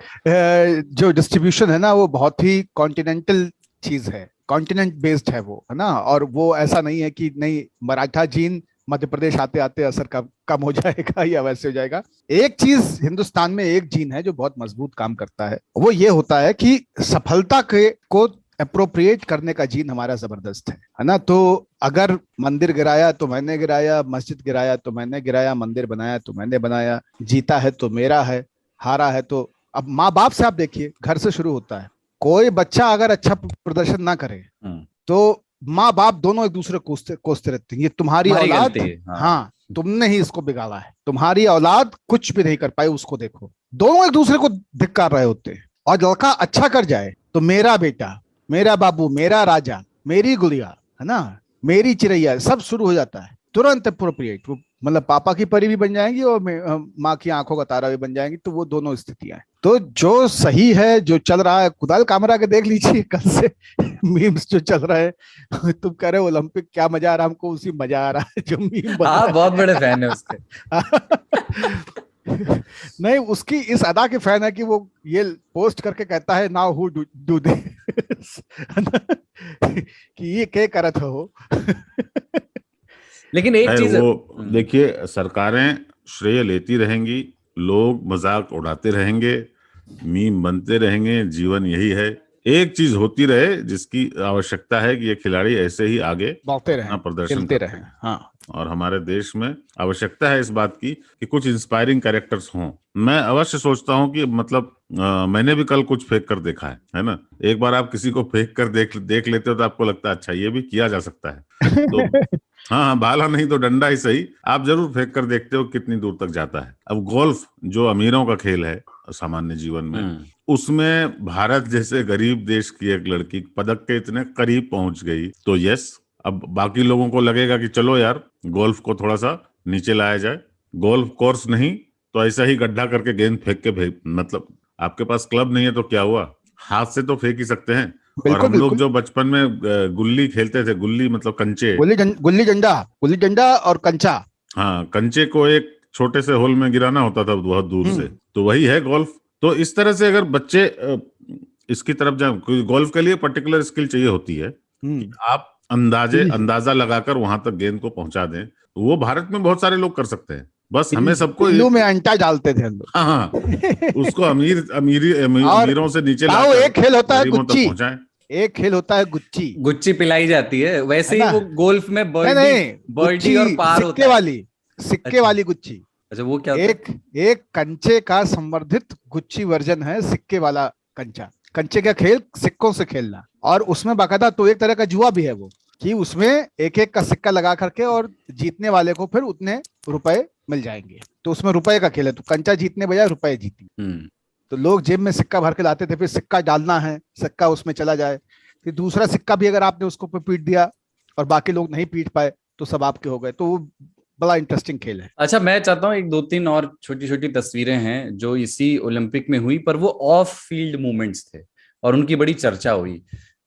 Speaker 3: जो डिस्ट्रीब्यूशन है ना, वो बहुत ही कॉन्टिनेंटल चीज है, कॉन्टिनेंट बेस्ड है वो, है ना। और वो ऐसा नहीं है कि नहीं मराठा जीन मध्य प्रदेश आते आते असर कम हो जाएगा या वैसे हो जाएगा। एक चीज हिंदुस्तान में, एक जीन है जो बहुत मजबूत काम करता है, वो ये होता है कि सफलता को अप्रोप्रिएट करने का जीन हमारा जबरदस्त है ना। तो अगर मंदिर गिराया तो मैंने गिराया, मस्जिद गिराया तो मैंने गिराया, मंदिर बनाया तो मैंने बनाया, जीता है तो मेरा है, हारा है तो। अब माँ बाप से आप देखिए, घर से शुरू होता है। कोई बच्चा अगर अच्छा प्रदर्शन ना करे तो माँ बाप दोनों एक दूसरे कोसते रहते हैं, ये तुम्हारी औलाद, हाँ तुमने ही इसको बिगाड़ा है, तुम्हारी औलाद कुछ भी नहीं कर पाई, उसको देखो। दोनों एक दूसरे को धिक्कार रहे होते हैं। और लड़का अच्छा कर जाए तो मेरा बेटा, मेरा बाबू, मेरा राजा, मेरी गुड़िया, है ना, मेरी चिड़ैया, सब शुरू हो जाता है तुरंत अप्रोप्रिएट। मतलब पापा की परी भी बन जाएंगी और माँ की आंखों का तारा भी बन जाएंगी। तो वो दोनों स्थितियां हैं। तो जो सही है, जो चल रहा है, कुदाल कामरा के देख लीजिए कल से मीम्स जो चल रहा है। तुम कह रहे हो ओलंपिक क्या मजा आ रहा है, हमको उसी मजा आ रहा है जो मीम बन रहा है।
Speaker 2: बहुत बड़े फैन है उसके।
Speaker 3: नहीं, उसकी इस अदा के फैन है कि वो ये पोस्ट करके कहता है नाउ हु डू दिस कि ये क्या करत हो।
Speaker 2: लेकिन एक चीज
Speaker 4: वो देखिए, सरकारें श्रेय लेती रहेंगी, लोग मजाक उड़ाते रहेंगे, मीम बनते रहेंगे, जीवन यही है। एक चीज होती रहे जिसकी आवश्यकता है कि ये खिलाड़ी ऐसे ही आगे
Speaker 3: बढ़ते रहे,
Speaker 4: प्रदर्शन
Speaker 3: करते रहे। हाँ,
Speaker 4: और हमारे देश में आवश्यकता है इस बात की कि कुछ इंस्पायरिंग कैरेक्टर्स हों। मैं अवश्य सोचता हूं कि मतलब मैंने भी कल कुछ फेंक कर देखा है ना। एक बार आप किसी को फेंक कर देख लेते हो तो आपको लगता है अच्छा ये भी किया जा सकता है। तो हाँ, भाला नहीं तो डंडा ही सही, आप जरूर फेंक कर देखते हो कितनी दूर तक जाता है। अब गोल्फ जो अमीरों का खेल है सामान्य जीवन में, उसमें भारत जैसे गरीब देश की एक लड़की पदक के इतने करीब पहुंच गई, तो यस, अब बाकी लोगों को लगेगा कि चलो यार गोल्फ को थोड़ा सा नीचे लाया जाए। गोल्फ कोर्स नहीं तो ऐसा ही गड्ढा करके गेंद फेंक के मतलब आपके पास क्लब नहीं है तो क्या हुआ, हाथ से तो फेंक ही सकते हैं। और हम लोग जो बचपन में गुल्ली खेलते थे, गुल्ली मतलब कंचे, गुल्ली डंडा और कंचा, हाँ, कंचे को एक छोटे से होल में गिराना होता था बहुत दूर से, तो वही है गोल्फ। तो इस तरह से अगर बच्चे इसकी तरफ जाए, गोल्फ के लिए पर्टिकुलर स्किल चाहिए होती है कि आप अंदाजा लगाकर वहां तक गेंद को पहुंचा दें। वो भारत में बहुत सारे लोग कर सकते हैं, बस हमें सबको
Speaker 3: में अंटा डालते थे हम लोग।
Speaker 4: हाँ, उसको अमीरों से नीचे लाकर
Speaker 3: एक खेल होता है गुच्ची,
Speaker 4: पहुंचाएं।
Speaker 3: एक खेल होता है गुच्ची
Speaker 2: पिलाई जाती है, वैसे ही वो गोल्फ में बर्डी और पार होता है,
Speaker 3: सिक्के वाली गुच्ची।
Speaker 2: अच्छा, वो क्या?
Speaker 3: एक कंचे का संवर्धित गुच्ची वर्जन है सिक्के वाला कंचा। कंचे का खेल सिक्कों से खेलना, और उसमें बाकायदा तो एक तरह का जुआ भी है वो, कि उसमें एक एक का सिक्का लगा करके और जीतने वाले को फिर उतने रुपए मिल जाएंगे। तो उसमें रुपए का खेल है, तो कंचा जीतने बजाय रुपए जीती। तो लोग जेब में सिक्का भर के लाते थे, फिर सिक्का डालना है, सिक्का उसमें चला जाए, फिर दूसरा सिक्का भी अगर आपने उसको पीट दिया और बाकी लोग नहीं पीट पाए तो सब आपके हो गए। तो वो बड़ा इंटरेस्टिंग खेल है।
Speaker 2: अच्छा, मैं चाहता हूँ एक दो तीन और छोटी छोटी तस्वीरें हैं जो इसी ओलंपिक में हुई, पर वो ऑफ फील्ड मूवमेंट्स थे और उनकी बड़ी चर्चा हुई,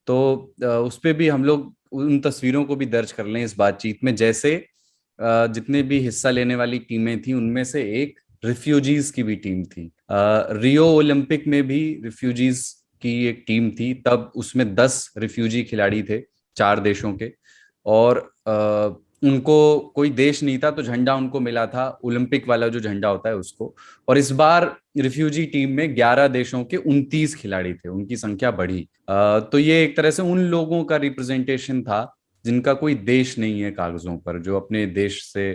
Speaker 2: तो उस पे भी हम लोग उन तस्वीरों को भी दर्ज कर लें इस बातचीत में। जैसे जितने भी हिस्सा लेने वाली टीमें थी उनमें से एक रिफ्यूजीज की भी टीम थी। रियो ओलंपिक में भी रिफ्यूजीज की एक टीम थी, तब उसमें 10 रिफ्यूजी खिलाड़ी थे 4 देशों के, और उनको कोई देश नहीं था तो झंडा उनको मिला था ओलंपिक वाला जो झंडा होता है उसको। और इस बार रिफ्यूजी टीम में 11 देशों के 29 खिलाड़ी थे, उनकी संख्या बढ़ी। तो ये एक तरह से उन लोगों का रिप्रेजेंटेशन था जिनका कोई देश नहीं है कागजों पर, जो अपने देश से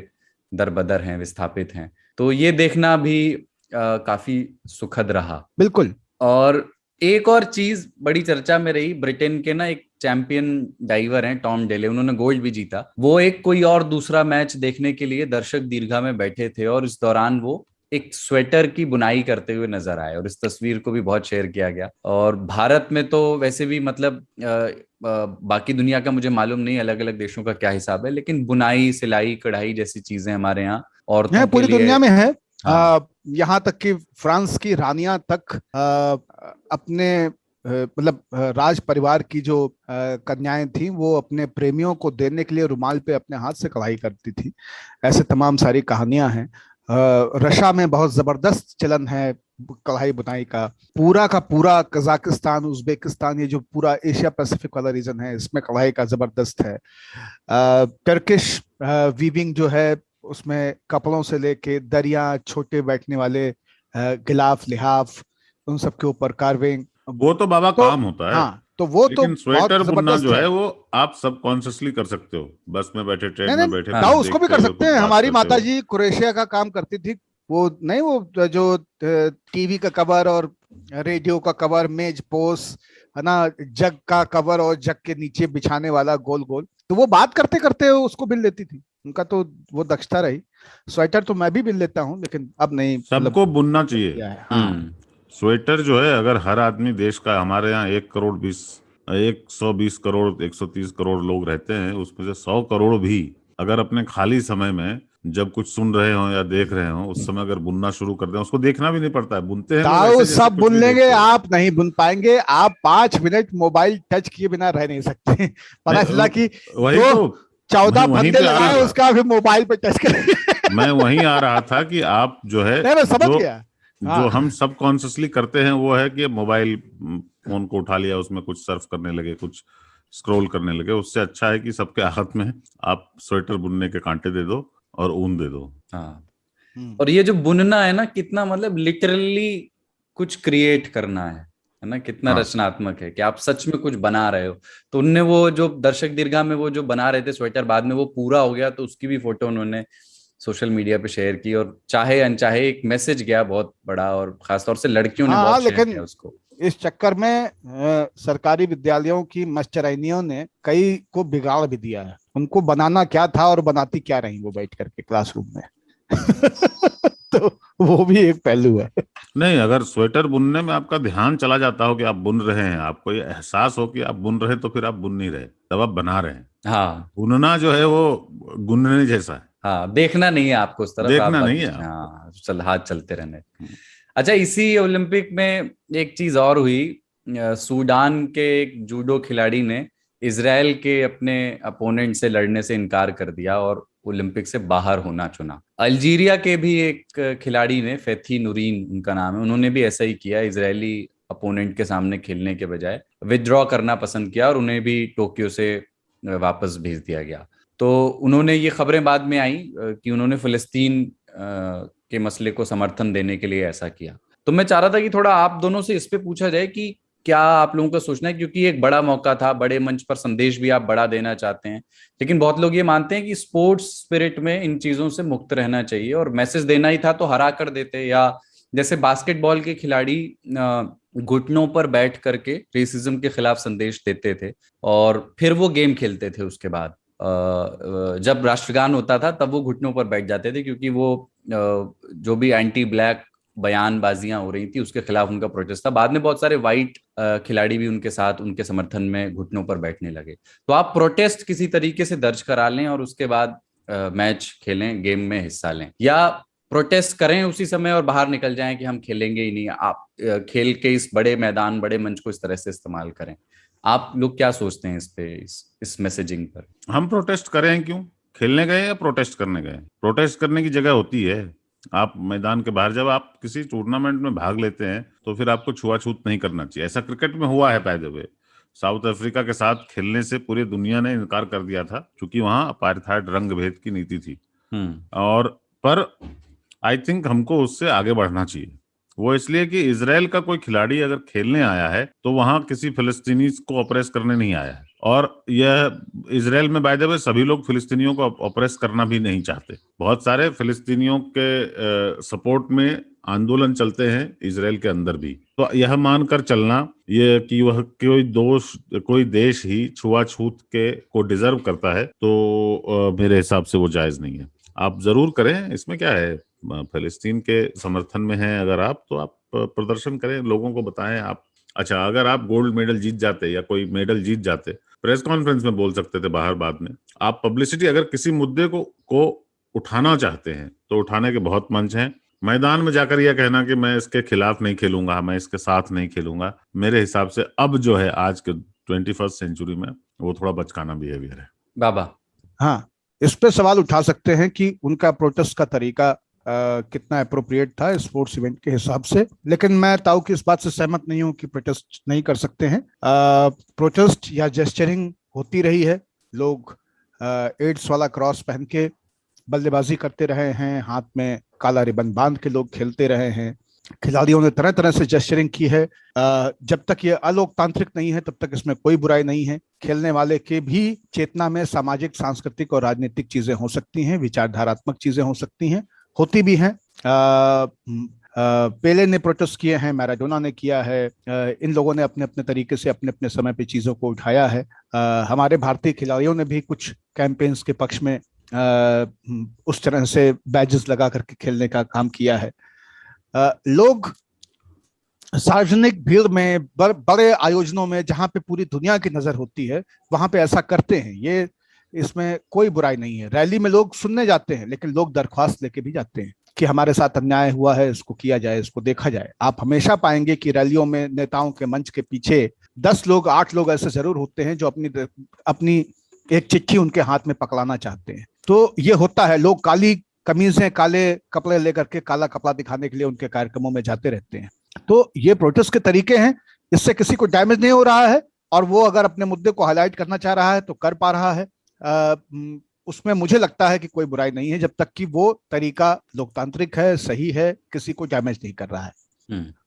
Speaker 2: दरबदर हैं, विस्थापित हैं। तो ये देखना भी काफी सुखद रहा।
Speaker 3: बिल्कुल।
Speaker 2: और एक और चीज बड़ी चर्चा में रही, ब्रिटेन के ना एक चैंपियन डाइवर हैं टॉम डेले, उन्होंने गोल्ड भी जीता। वो एक कोई और दूसरा मैच देखने के लिए दर्शक दीर्घा में बैठे थे और इस दौरान वो एक स्वेटर की बुनाई करते हुए नजर आए, और इस तस्वीर को भी बहुत शेयर किया गया। और भारत में तो वैसे भी मतलब बाकी दुनिया का मुझे मालूम नहीं अलग अलग देशों का क्या हिसाब है, लेकिन बुनाई, सिलाई, कढ़ाई जैसी चीजें हमारे यहाँ औरतों के
Speaker 3: पूरी
Speaker 2: लिए
Speaker 3: दुनिया में है।
Speaker 2: हाँ।
Speaker 3: यहाँ तक कि फ्रांस की रानियां तक अपने मतलब राज परिवार की जो कन्याएं थी वो अपने प्रेमियों को देने के लिए रुमाल पे अपने हाथ से कढ़ाई करती थी। ऐसे तमाम सारी कहानियां हैं। रशिया में बहुत जबरदस्त चलन है कढ़ाई बुनाई का। पूरा कजाकिस्तान, उज्बेकिस्तान, ये जो पूरा एशिया पैसिफिक वाला रीजन है इसमें कढ़ाई का जबरदस्त है। टर्किश वीविंग जो है उसमें कपड़ों से लेके दरिया, छोटे बैठने वाले गिलाफ, लिहाफ, उन सब के ऊपर कार्विंग,
Speaker 4: वो तो बाबा काम होता है।
Speaker 3: हाँ, तो वो
Speaker 4: लेकिन
Speaker 3: तो
Speaker 4: स्वेटर
Speaker 3: बहुत
Speaker 4: बुनना जो
Speaker 3: जबरदस्त
Speaker 4: है वो आप सब कॉन्शियसली कर सकते हो, बस में बैठे, ट्रेन
Speaker 3: नहीं
Speaker 4: में
Speaker 3: नहीं,
Speaker 4: बैठे,
Speaker 2: हाँ,
Speaker 3: ताऊ
Speaker 4: कुछ
Speaker 3: उसको भी
Speaker 4: देखते
Speaker 3: कर
Speaker 4: हो,
Speaker 3: सकते
Speaker 4: कुछ
Speaker 3: हैं।
Speaker 4: बात
Speaker 3: हमारी
Speaker 4: करते
Speaker 3: माता
Speaker 4: हो।
Speaker 3: जी क्रोएशिया का काम करती थी। वो नहीं, वो जो टीवी का कवर और रेडियो का कवर, मेज पोस है ना, जग का कवर और जग के नीचे बिछाने वाला गोल गोल, तो वो बात करते करते उसको बिल लेती थी। उनका तो वो दक्षता रही। स्वेटर तो मैं भी बिल लेता हूँ लेकिन अब नहीं, मतलब
Speaker 4: सबको बुनना चाहिए।
Speaker 3: हाँ।
Speaker 4: स्वेटर जो है, अगर हर आदमी देश का, हमारे यहाँ 1 करोड़ 130 करोड़ लोग रहते हैं, उसमें से 100 करोड़ भी अगर अपने खाली समय में जब कुछ सुन रहे हो या देख रहे हो उस समय अगर बुनना शुरू कर दें, उसको देखना भी नहीं पड़ता है, बुनते हैं लोग
Speaker 3: ताऊ
Speaker 4: ऐसे जैसे
Speaker 3: सब
Speaker 4: कुछ
Speaker 3: बुन
Speaker 4: भी
Speaker 3: लेंगे,
Speaker 4: देखते हो।
Speaker 3: आप नहीं बुन पाएंगे। आप 5 मिनट मोबाइल टच किए बिना रह नहीं सकते। पता चला कि
Speaker 4: वही
Speaker 3: जो
Speaker 4: तो
Speaker 3: 14
Speaker 4: वहीं
Speaker 3: फंदे
Speaker 4: पे आ रहा
Speaker 3: लगाए
Speaker 4: था।
Speaker 3: उसका भी मोबाइल पे टच कर।
Speaker 4: मैं वहीं आ रहा था कि आप जो है,
Speaker 3: नहीं, मैं समझ
Speaker 4: जो
Speaker 3: गया।
Speaker 4: जो
Speaker 3: हाँ,
Speaker 4: हम सब कॉन्शियसली करते हैं वो है कि मोबाइल फोन को उठा लिया, उसमें कुछ सर्फ करने लगे, कुछ स्क्रॉल करने लगे। उससे अच्छा है कि सबके हाथ में आप स्वेटर बुनने के कांटे दे दो और ऊन दे दो।
Speaker 2: हाँ। और ये जो बुनना है ना, कितना मतलब लिटरली कुछ क्रिएट करना है ना, कितना
Speaker 4: हाँ।
Speaker 2: रचनात्मक है कि आप सच में कुछ बना रहे हो। तो उनने वो जो दर्शक दीर्घा में वो जो बना रहे थे स्वेटर, बाद में वो पूरा हो गया तो उसकी भी फोटो उन्होंने सोशल मीडिया पे शेयर की, और चाहे अनचाहे एक मैसेज गया बहुत बड़ा, और खासतौर से लड़कियों ने
Speaker 3: हाँ,
Speaker 2: बहुत शेयर
Speaker 3: लेकिन
Speaker 2: किया उसको।
Speaker 3: इस चक्कर में सरकारी विद्यालयों की मास्टराइनियों ने कई को बिगाड़ भी दिया है। उनको बनाना क्या था और बनाती क्या रही वो बैठ करके क्लासरूम में। तो वो भी एक पहलू है।
Speaker 4: नहीं, अगर स्वेटर बुनने में आपका ध्यान चला जाता हो कि आप बुन रहे हैं, आपको ये एहसास हो कि आप बुन रहे हैं, तो फिर आप बुन नहीं रहे, तब आप बना रहे हैं।
Speaker 2: हाँ
Speaker 4: बुनना जो है वो गुनने जैसा है,
Speaker 2: हाँ, देखना नहीं है आपको उस तरफ, आप
Speaker 4: देखना नहीं
Speaker 2: बस
Speaker 4: है आपको।
Speaker 2: हाँ हाथ चलते रहने। अच्छा, इसी ओलंपिक में एक चीज और हुई। सूडान के एक जूडो खिलाड़ी ने इजराइल के अपने अपोनेंट से लड़ने से इनकार कर दिया और ओलंपिक से बाहर होना चुना। अल्जीरिया के भी एक खिलाड़ी ने, फैथी नूरीन उनका नाम है, उन्होंने भी ऐसा ही किया। इजरायली अपोनेंट के सामने खेलने के बजाय विथड्रॉ करना पसंद किया और उन्हें भी टोक्यो से वापस भेज दिया गया। तो उन्होंने, ये खबरें बाद में आई कि उन्होंने फिलिस्तीन के मसले को समर्थन देने के लिए ऐसा किया। तो मैं चाह रहा था कि थोड़ा आप दोनों से इस पे पूछा जाए कि क्या आप लोगों का सोचना है, क्योंकि एक बड़ा मौका था, बड़े मंच पर संदेश भी आप बड़ा देना चाहते हैं, लेकिन बहुत लोग ये मानते हैं कि स्पोर्ट्स स्पिरिट में इन चीजों से मुक्त रहना चाहिए, और मैसेज देना ही था तो हरा कर देते, या जैसे बास्केटबॉल के खिलाड़ी घुटनों पर बैठ करके रेसिज्म के खिलाफ संदेश देते थे और फिर वो गेम खेलते थे। उसके बाद जब राष्ट्रगान होता था तब वो घुटनों पर बैठ जाते थे, क्योंकि वो जो भी एंटी ब्लैक बयानबाजियां हो रही थी उसके खिलाफ उनका प्रोटेस्ट था। बाद में बहुत सारे वाइट खिलाड़ी भी उनके साथ, उनके समर्थन में घुटनों पर बैठने लगे। तो आप प्रोटेस्ट किसी तरीके से दर्ज करा लें और उसके बाद मैच खेलें, गेम में हिस्सा लें, या प्रोटेस्ट करें उसी समय और बाहर निकल जाएं कि हम खेलेंगे ही नहीं। आप खेल के इस बड़े मैदान, बड़े मंच को इस तरह से इस्तेमाल करें। आप लोग क्या सोचते हैं इस पे, इस मैसेजिंग पर?
Speaker 4: हम प्रोटेस्ट करें क्यों? खेलने गए या प्रोटेस्ट करने गए? प्रोटेस्ट करने की जगह होती है आप मैदान के बाहर। जब आप किसी टूर्नामेंट में भाग लेते हैं तो फिर आपको छुआछूत नहीं करना चाहिए। ऐसा क्रिकेट में हुआ है by the way. South Africa के साथ खेलने से पूरी दुनिया ने इनकार कर दिया था क्योंकि वहां अपार्थाइड रंग भेद की नीति थी। और पर आई थिंक हमको उससे आगे बढ़ना चाहिए। वो इसलिए कि इजराइल का कोई खिलाड़ी अगर खेलने आया है तो वहां किसी फिलिस्तीनी को ऑपरेस करने नहीं आया है। और यह इजराइल में बाय द वे सभी लोग फिलिस्तीनियों को ऑपरेस करना भी नहीं चाहते। बहुत सारे फिलिस्तीनियों के सपोर्ट में आंदोलन चलते हैं इजराइल के अंदर भी। तो यह मानकर चलना ये कि वह कोई देश ही छुआछूत के को डिजर्व करता है तो मेरे हिसाब से वो जायज नहीं है। आप जरूर करें, इसमें क्या है। फिलिस्तीन के समर्थन में हैं अगर आप, तो आप प्रदर्शन करें, लोगों को बताएं। आप अच्छा, अगर आप गोल्ड मेडल जीत जाते या कोई मेडल जीत जाते, प्रेस कॉन्फ्रेंस में बोल सकते थे बाहर बाद में। आप पब्लिसिटी, अगर किसी मुद्दे को उठाना चाहते हैं तो उठाने के बहुत मंच हैं। मैदान में जाकर यह कहना कि मैं इसके खिलाफ नहीं खेलूंगा, मैं इसके साथ नहीं खेलूंगा, मेरे हिसाब से अब जो है आज के 21st सेंचुरी में वो थोड़ा बचकाना बिहेवियर है।
Speaker 2: बाबा,
Speaker 3: हाँ, इस पे सवाल उठा सकते हैं कि उनका प्रोटेस्ट का तरीका कितना अप्रोप्रिएट था स्पोर्ट्स इवेंट के हिसाब से, लेकिन मैं ताऊ की इस बात से सहमत नहीं हूं कि प्रोटेस्ट नहीं कर सकते हैं। प्रोटेस्ट या जेस्चरिंग होती रही है। लोग एड्स वाला क्रॉस पहन के बल्लेबाजी करते रहे हैं, हाथ में काला रिबन बांध के लोग खेलते रहे हैं। खिलाड़ियों ने तरह तरह से जेस्चरिंग की है। जब तक ये अलोकतांत्रिक नहीं है तब तक इसमें कोई बुराई नहीं है। खेलने वाले के भी चेतना में सामाजिक, सांस्कृतिक और राजनीतिक चीजें हो सकती हैं, विचारधारात्मक चीजें हो सकती हैं, होती भी हैं। पेले ने प्रोटेस्ट किए हैं, मैराडोना ने किया है। इन लोगों ने अपने अपने तरीके से अपने अपने समय पे चीजों को उठाया है। हमारे भारतीय खिलाड़ियों ने भी कुछ कैंपेन्स के पक्ष में उस तरह से बैजेस लगा करके खेलने का काम किया है। लोग सार्वजनिक भीड़ में, बड़े आयोजनों में, जहां पे पूरी दुनिया की नजर होती है, वहां पे ऐसा करते हैं। ये इसमें कोई बुराई नहीं है। रैली में लोग सुनने जाते हैं, लेकिन लोग दरख्वास्त लेके भी जाते हैं कि हमारे साथ अन्याय हुआ है, इसको किया जाए, इसको देखा जाए। आप हमेशा पाएंगे कि रैलियों में नेताओं के मंच के पीछे 10 लोग, 8 लोग ऐसे जरूर होते हैं जो अपनी एक चिट्ठी उनके हाथ में पकड़ाना चाहते हैं। तो ये होता है। लोग काली कमीजें, काले कपड़े लेकर के काला कपड़ा दिखाने के लिए उनके कार्यक्रमों में जाते रहते हैं। तो ये प्रोटेस्ट के तरीके हैं। इससे किसी को डैमेज नहीं हो रहा है, और वो अगर अपने मुद्दे को हाईलाइट करना चाह रहा है तो कर पा रहा है। उसमें मुझे लगता है कि कोई बुराई नहीं है, जब तक कि वो तरीका लोकतांत्रिक है, सही है, किसी को डैमेज नहीं कर रहा है।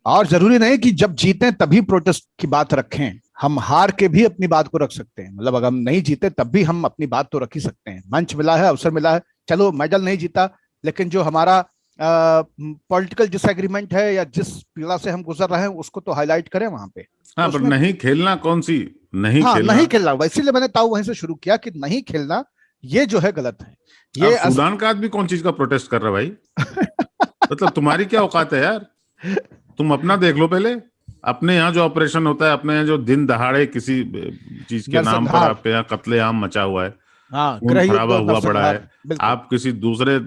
Speaker 3: और जरूरी नहीं कि जब जीतें तभी प्रोटेस्ट की बात रखें। हम हार के भी अपनी बात को रख सकते हैं। मतलब अगर हम नहीं जीते तब भी हम अपनी बात तो रख ही सकते हैं। मंच मिला है, अवसर मिला है, चलो मेडल नहीं जीता, लेकिन जो हमारा पॉलिटिकल डिसएग्रीमेंट है या जिस पीड़ा से हम गुजर रहे हैं उसको तो हाईलाइट करें वहां पे।
Speaker 4: हाँ, पर नहीं खेलना कौन सी नहीं खेलना?
Speaker 3: नहीं खेलना, इसीलिए मैंने ताऊ वहीं से शुरू किया कि नहीं खेलना ये जो है गलत है। ये
Speaker 4: सूडान का आदमी कौन चीज का प्रोटेस्ट कर रहा है भाई? मतलब तुम्हारी क्या औकात है यार? तुम अपना देख लो पहले। अपने यहाँ जो ऑपरेशन होता है, अपने यहाँ जो दिन दहाड़े किसी चीज के नाम पर आपके यहाँ कत्लेआम मचा हुआ है, खून खराबा हुआ पड़ा है, आप किसी दूसरे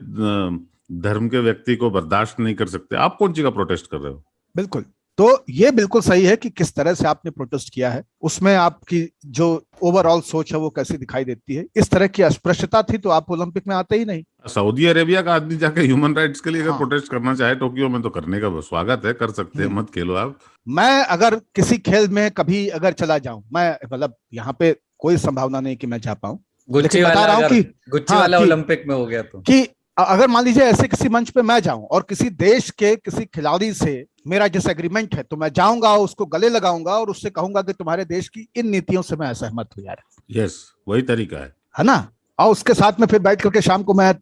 Speaker 4: धर्म के व्यक्ति को बर्दाश्त नहीं कर सकते, आप कौन सी का प्रोटेस्ट कर रहे हो?
Speaker 3: बिल्कुल। तो ये बिल्कुल सही है कि किस तरह से आपने प्रोटेस्ट किया है, उसमें आपकी जो ओवरऑल सोच है वो कैसी दिखाई देती है। इस तरह की अस्पृश्यता थी तो आप ओलंपिक में आते ही नहीं।
Speaker 4: सऊदी अरेबिया का आदमी जाके ह्यूमन राइट्स के लिए अगर प्रोटेस्ट करना चाहे टोक्यो में, तो करने का स्वागत है, कर सकते हैं, मत खेलो आप। मैं
Speaker 3: अगर किसी खेल में कभी अगर चला जाऊं, मैं मतलब यहाँ पे कोई संभावना नहीं कि मैं जा पाऊं,
Speaker 2: लेकिन बता रहा हूँ कि गुच्ची वाला ओलंपिक में हो गया तो कि
Speaker 3: अगर मान लीजिए ऐसे किसी मंच पे मैं जाऊं और किसी देश के किसी खिलाड़ी से मेरा डिसएग्रीमेंट है, तो मैं जाऊंगा, उसको गले लगाऊंगा और उससे कहूंगा कि तुम्हारे देश की इन नीतियों से मैं असहमत हूं यार।
Speaker 4: यस, वही तरीका है
Speaker 3: ना। और उसके साथ में फिर बैठ करके शाम को मैं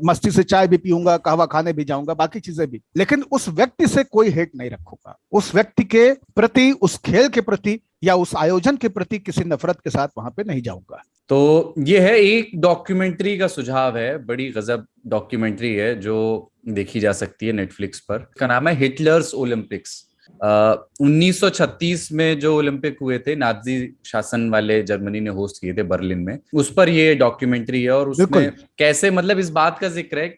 Speaker 3: मस्ती से चाय भी पीऊंगा, कहवा खाने भी जाऊंगा, बाकी चीजें भी, लेकिन उस व्यक्ति से कोई हेट नहीं रखूंगा। उस व्यक्ति के प्रति, उस खेल के प्रति या उस आयोजन के प्रति किसी नफरत के साथ वहां पे नहीं जाऊंगा।
Speaker 2: तो ये है एक डॉक्यूमेंट्री का सुझाव है, बड़ी गजब डॉक्यूमेंट्री है जो देखी जा सकती है नेटफ्लिक्स पर। इसका नाम है हिटलर्स ओलंपिक्स। 1936 में जो ओलंपिक हुए थे, नाजी शासन वाले जर्मनी ने होस्ट किए थे बर्लिन में, उस पर ये डॉक्यूमेंट्री है। और उसमें कैसे मतलब इस बात का जिक्र है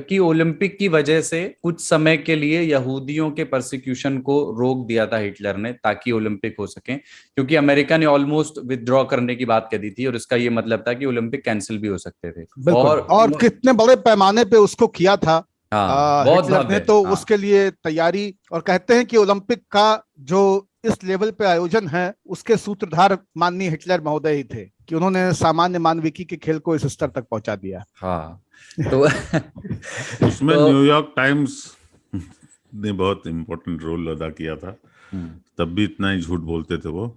Speaker 2: कि ओलंपिक की वजह से कुछ समय के लिए यहूदियों के परसिक्यूशन को रोक दिया था हिटलर ने, ताकि ओलंपिक हो सके, क्योंकि अमेरिका ने ऑलमोस्ट विथड्रॉ करने की बात कह दी थी और इसका ये मतलब था कि ओलंपिक कैंसिल भी हो सकते थे।
Speaker 3: और कितने बड़े पैमाने पे उसको किया था
Speaker 2: बहुत
Speaker 3: हिटलर ने, तो उसके लिए तैयारी। और कहते हैं कि ओलंपिक का जो इस लेवल पे आयोजन है उसके सूत्रधार माननीय हिटलर महोदय ही थे, कि उन्होंने सामान्य मानविकी के खेल को इस स्तर तक पहुंचा दिया।
Speaker 2: हाँ तो
Speaker 4: उसमें न्यूयॉर्क टाइम्स ने बहुत इम्पोर्टेंट रोल अदा किया था। तब भी इतना ही झूठ बोलते थे वो